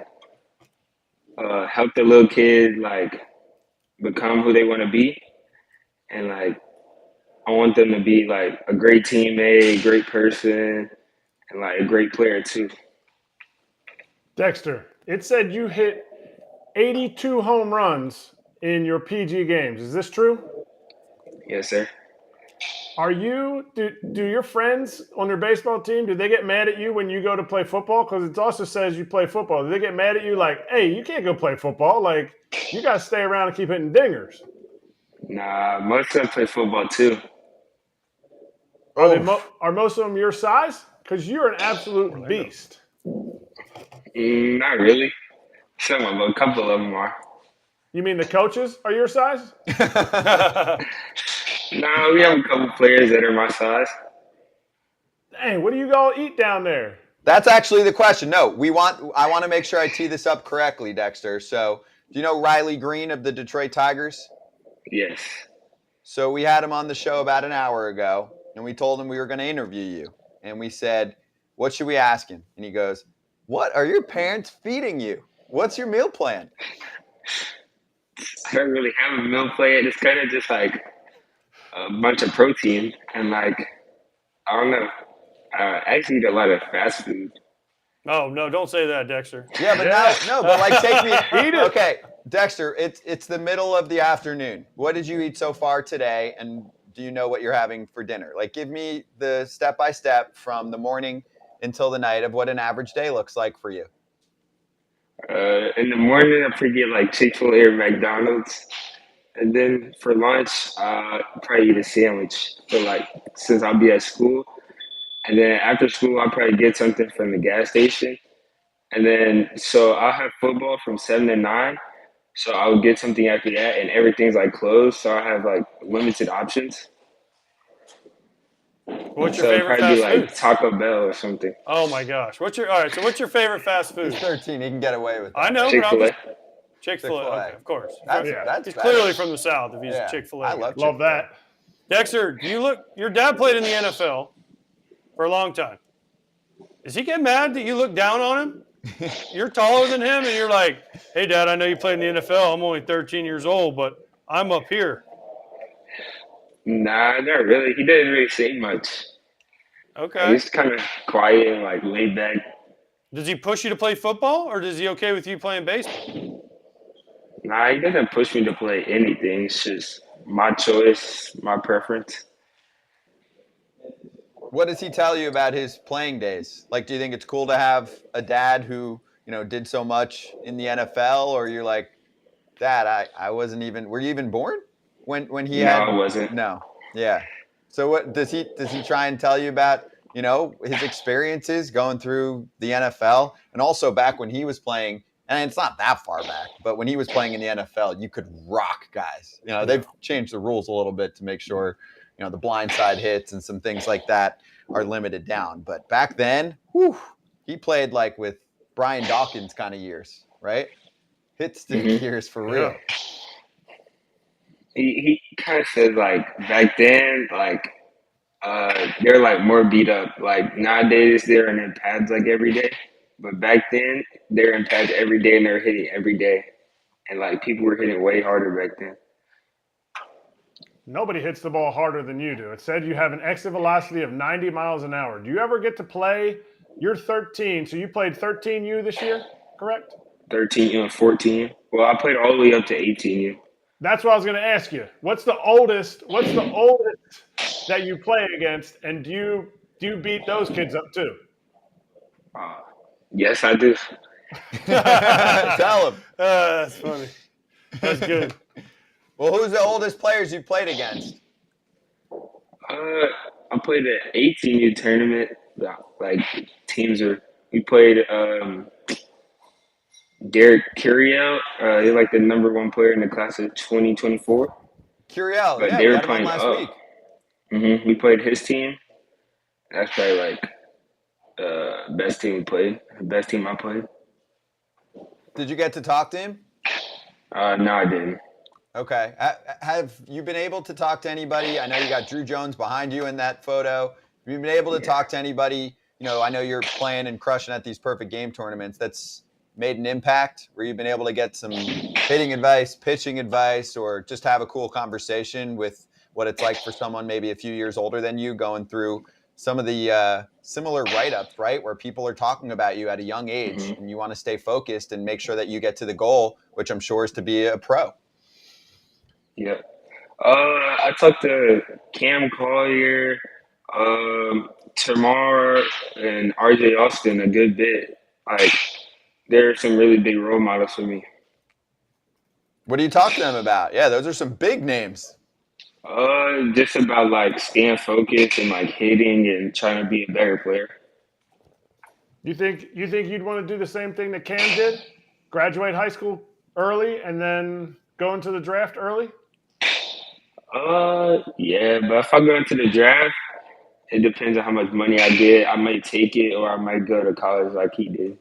help the little kid become who they want to be, and I want them to be a great teammate, great person, and a great player too. Dexter, it said you hit 82 home runs in your PG games. Is this true? Yes, sir. Do your friends on your baseball team, do they get mad at you when you go to play football? Because it also says you play football. Do they get mad at you hey, you can't go play football. You got to stay around and keep hitting dingers. Nah, most of them play football too. Are most of them your size? Because you're an absolute beast. Not really. A couple of them are. You mean the coaches are your size? No, we have a couple players that are my size. Dang, what do you all eat down there? That's actually the question. No, I want to make sure I tee this up correctly, Dexter. So, do you know Riley Greene of the Detroit Tigers? Yes. So we had him on the show about an hour ago, and we told him we were going to interview you. And we said, what should we ask him? And he goes, what are your parents feeding you? What's your meal plan? I don't really have a meal plan. It's kind of just a bunch of protein and I don't know. I actually eat a lot of fast food. Oh, no, don't say that, Dexter. Yeah, but take me. Eat it. Okay, Dexter, it's the middle of the afternoon. What did you eat so far today, and do you know what you're having for dinner? Give me the step-by-step from the morning until the night of what an average day looks like for you. In the morning, I probably get Chick-fil-A or McDonald's. And then for lunch, probably eat a sandwich since I'll be at school. And then after school, I'll probably get something from the gas station. And then, so I'll have football from 7 to 9. So I'll get something after that, and everything's closed. So I have limited options. What's your favorite fast food? Taco Bell or something. Oh my gosh. What's your favorite fast food? He's 13. He can get away with that. I know. Chick-fil-A. Chick-fil-A. Okay, of course. That's he's clearly from the South if he's a Chick-fil-A. I love that. Dexter, your dad played in the NFL for a long time. Does he get mad that you look down on him? You're taller than him, and you're like, hey, Dad, I know you played in the NFL. I'm only 13 years old, but I'm up here. Nah, not really. He didn't really say much. Okay. He's kind of quiet and laid back. Does he push you to play football, or is he okay with you playing baseball? Nah, he doesn't push me to play anything. It's just my choice, my preference. What does he tell you about his playing days? Like, do you think it's cool to have a dad who, did so much in the NFL, or you're like, Dad, I wasn't even, were you even born when he No, had? I wasn't. No. Yeah. So what does he try and tell you about, his experiences going through the NFL, and also back when he was playing, and it's not that far back, but when he was playing in the NFL, you could rock guys. They've changed the rules a little bit to make sure, the blindside hits and some things like that are limited down. But back then, he played like with Brian Dawkins kind of years, right? Hit stick years for real. He kind of said like back then, like they're like more beat up. Like nowadays they're in pads like every day, but back then they're in pads every day and they're hitting every day, and like people were hitting way harder back then. Nobody hits the ball harder than you do. It said you have an exit velocity of 90 miles an hour. Do you ever get to play? You're 13, so you played 13U this year, correct? 13 and 14. Well, I played all the way up to 18U. That's what I was going to ask you. What's the oldest that you play against, and do you beat those kids up too? Yes, I do. Tell him. That's funny. That's good. Well, who's the oldest players you played against? I played an 18U tournament. Like we played Derek Curiel. He's like the number 1 player in the class of 2024. Curiel, But yeah, they we were had him on playing last up. week. We played his team. That's probably like best team we played. Best team I played. Did you get to talk to him? No, I didn't. Okay. Have you been able to talk to anybody? I know you got Drew Jones behind you in that photo. Have you been able to talk to anybody? I know you're playing and crushing at these perfect game tournaments. That's made an impact, where you've been able to get some hitting advice, pitching advice, or just have a cool conversation with what it's like for someone maybe a few years older than you, going through some of the similar write-ups, right, where people are talking about you at a young age, and you want to stay focused and make sure that you get to the goal, which I'm sure is to be a pro. Yeah. I talked to Cam Collier, Tamar, and RJ Austin a good bit. Like, they're some really big role models for me. What do you talk to them about? Yeah, those are some big names. Just about like staying focused and like hitting and trying to be a better player. You think you'd want to do the same thing that Cam did? Graduate high school early and then go into the draft early? Yeah, but if I go into the draft, it depends on how much money I get. I might take it, or I might go to college like he did.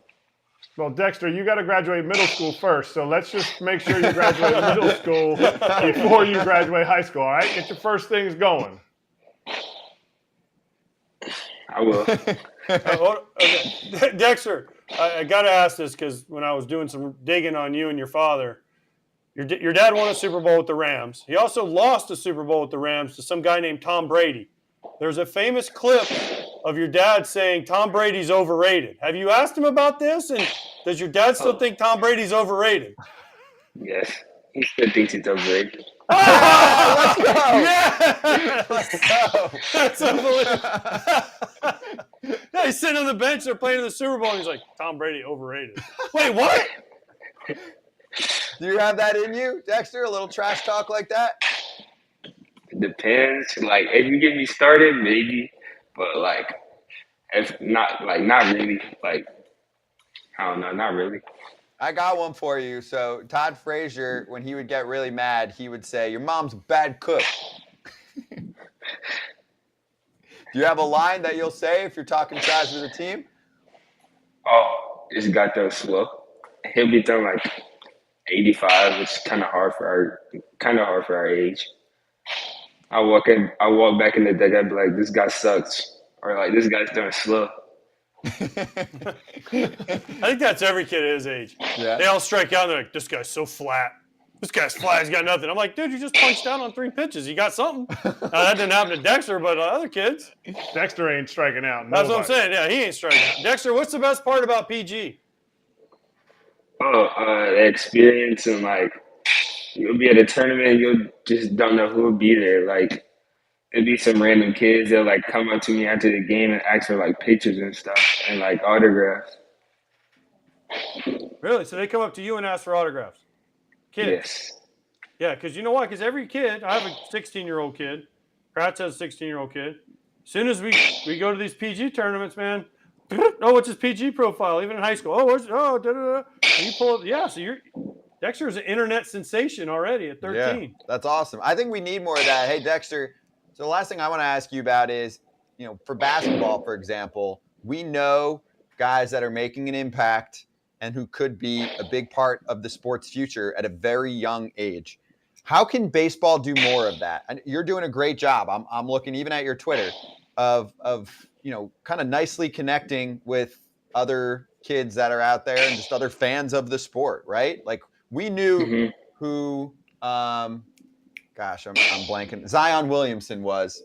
Well, Dexter, you got to graduate middle school first, so let's just make sure you graduate middle school before you graduate high school, all right? Get your first things going. I will. Okay. Dexter, I got to ask this because when I was doing some digging on you and your father, your dad won a Super Bowl with the Rams. He also lost a Super Bowl with the Rams to some guy named Tom Brady. There's a famous clip of your dad saying Tom Brady's overrated. Have you asked him about this? And does your dad still think Tom Brady's overrated? Yes, he still thinks he's overrated. Let's go! Yeah! Let's go! That's unbelievable. Yeah, he's sitting on the bench. They're playing in the Super Bowl, and he's like, Tom Brady overrated. Wait, what? Do you have that in you, Dexter? A little trash talk like that? It depends. Like, if you get me started, maybe. But like, if not, like, not really. Like, I don't know, not really. I got one for you. So Todd Frazier, when he would get really mad, he would say, "Your mom's a bad cook." Do you have a line that you'll say if you're talking trash with a team? Oh, it's got those slow. He'll be throwing like 85, which is kind of hard for our age. I walk back in the deck. I'd be like, "This guy sucks," or like, "This guy's throwing slow." I think that's every kid at his age. Yeah. They all strike out and they're like, this guy's so flat. This guy's flat. He's got nothing. I'm like, dude, you just punched down on 3 pitches. You got something. That didn't happen to Dexter, but other kids. Dexter ain't striking out. That's what I'm Nobody. saying. Yeah, he ain't striking out. Dexter, what's the best part about PG? Oh, the experience and like you'll be at a tournament, you'll just don't know who will be there. Like, it'd be some random kids that like come up to me after the game and ask for like pictures and stuff and like autographs. Really? So they come up to you and ask for autographs? Kids? Yes. Yeah, because you know why? Because every kid, I have a 16-year-old kid. Kratz has a 16-year-old kid. As soon as we go to these PG tournaments, man, oh, what's his PG profile? Even in high school. Oh, da-da-da. And you pull it. Yeah, so Dexter is an internet sensation already at 13. Yeah, that's awesome. I think we need more of that. Hey, Dexter, so the last thing I want to ask you about is, for basketball, for example, we know guys that are making an impact and who could be a big part of the sport's future at a very young age. How can baseball do more of that? And you're doing a great job. I'm looking even at your Twitter of kind of nicely connecting with other kids that are out there and just other fans of the sport, right? Like we knew who, I'm blanking. Zion Williamson was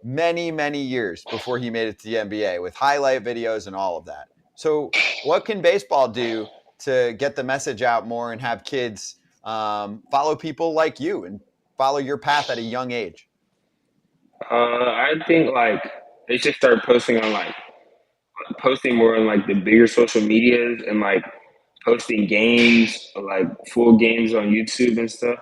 many, many years before he made it to the NBA with highlight videos and all of that. So what can baseball do to get the message out more and have kids follow people like you and follow your path at a young age? I think like they should start posting more on like the bigger social medias and like posting games, like full games on YouTube and stuff.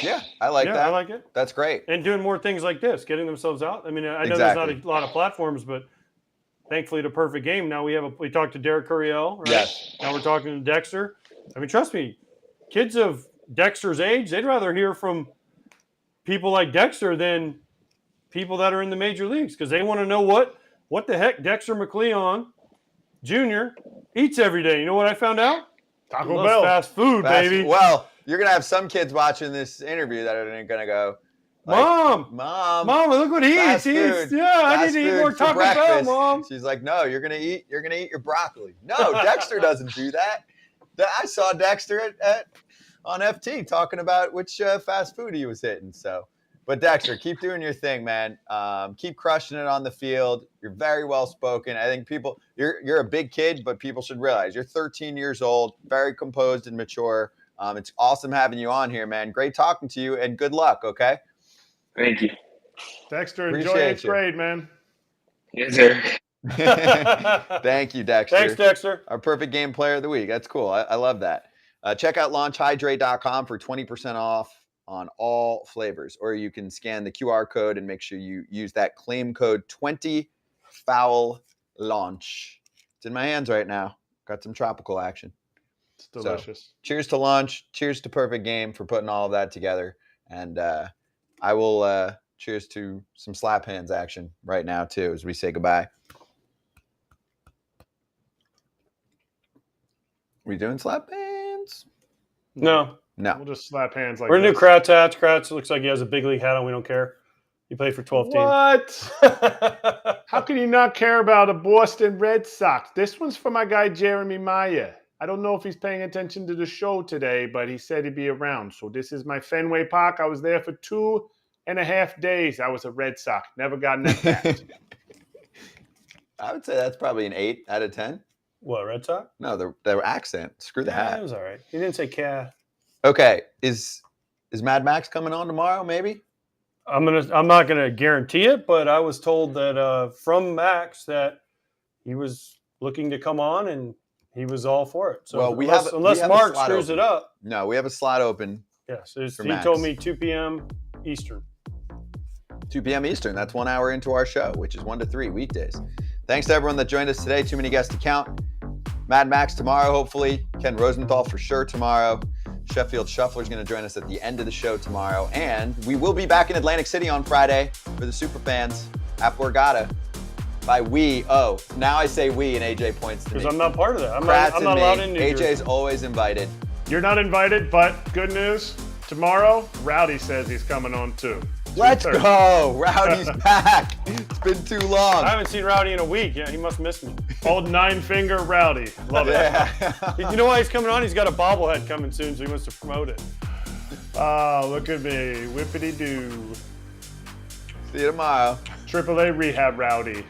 Yeah, I like that. I like it. That's great. And doing more things like this, getting themselves out. I mean, I know there's not a lot of platforms, but thankfully the perfect game. Now we talked to Derek Curiel, right? Yes. Now we're talking to Dexter. I mean, trust me, kids of Dexter's age, they'd rather hear from people like Dexter than people that are in the major leagues because they want to know what the heck Dexter McCleon Jr. eats every day. You know what I found out? Taco Bell. Fast food, baby. Well, you're going to have some kids watching this interview that are going to go, like, Mom, look what he eats. I need to eat more Taco Bell, Mom. She's like, no, you're going to eat your broccoli. No, Dexter doesn't do that. I saw Dexter on FT talking about which fast food he was hitting. So, but Dexter, keep doing your thing, man. Keep crushing it on the field. You're very well spoken. I think you're a big kid, but people should realize you're 13 years old, very composed and mature. It's awesome having you on here, man. Great talking to you, and good luck. Okay. Thank you, Dexter. Enjoy 8th grade, man. Yes, sir. Thank you, Dexter. Thanks, Dexter. Our perfect game player of the week. That's cool. I love that. Check out launchhydrate.com for 20% off on all flavors, or you can scan the QR code and make sure you use that claim code 20FOULLAUNCH. It's in my hands right now. Got some tropical action. It's delicious. So, cheers to Launch. Cheers to Perfect Game for putting all of that together. And I will cheers to some slap hands action right now, too, as we say goodbye. We doing slap hands? No. We'll just slap hands like We're going to this. do Kratz hats. Kratz looks like he has a big league hat on. We don't care. He played for 12 teams. What? How can you not care about a Boston Red Sox? This one's for my guy, Jeremy Meyer. I don't know if he's paying attention to the show today, but he said he'd be around. So this is my Fenway Park. I was there for 2.5 days. I was a Red Sox. Never got an at-bat. I would say that's probably an 8 out of 10. What, Red Sox? No, their accent. Screw the hat. It was all right. He didn't say "ca." Okay, is Mad Max coming on tomorrow? Maybe. I'm not gonna guarantee it, but I was told that from Max that he was looking to come on and he was all for it. So well, unless Mark screws it up. No, we have a slot open. Yes, he told me 2 p.m. Eastern. 2 p.m. Eastern. That's 1 hour into our show, which is 1 to 3 weekdays. Thanks to everyone that joined us today. Too many guests to count. Mad Max tomorrow, hopefully. Ken Rosenthal for sure tomorrow. Sheffield Shuffler is going to join us at the end of the show tomorrow. And we will be back in Atlantic City on Friday for the super fans at Borgata. By we, now I say we and AJ points to me. Because I'm not part of that. I'm Kratz not allowed in New AJ's Jersey. always invited. You're not invited, but good news. Tomorrow, Rowdy says he's coming on too. Let's go. Rowdy's back. It's been too long. I haven't seen Rowdy in a week. Yeah, he must miss me. Old 9-finger Rowdy. Love it. You know why he's coming on? He's got a bobblehead coming soon, so he wants to promote it. Oh, look at me. Whippity-doo. See you tomorrow. AAA Rehab Rowdy.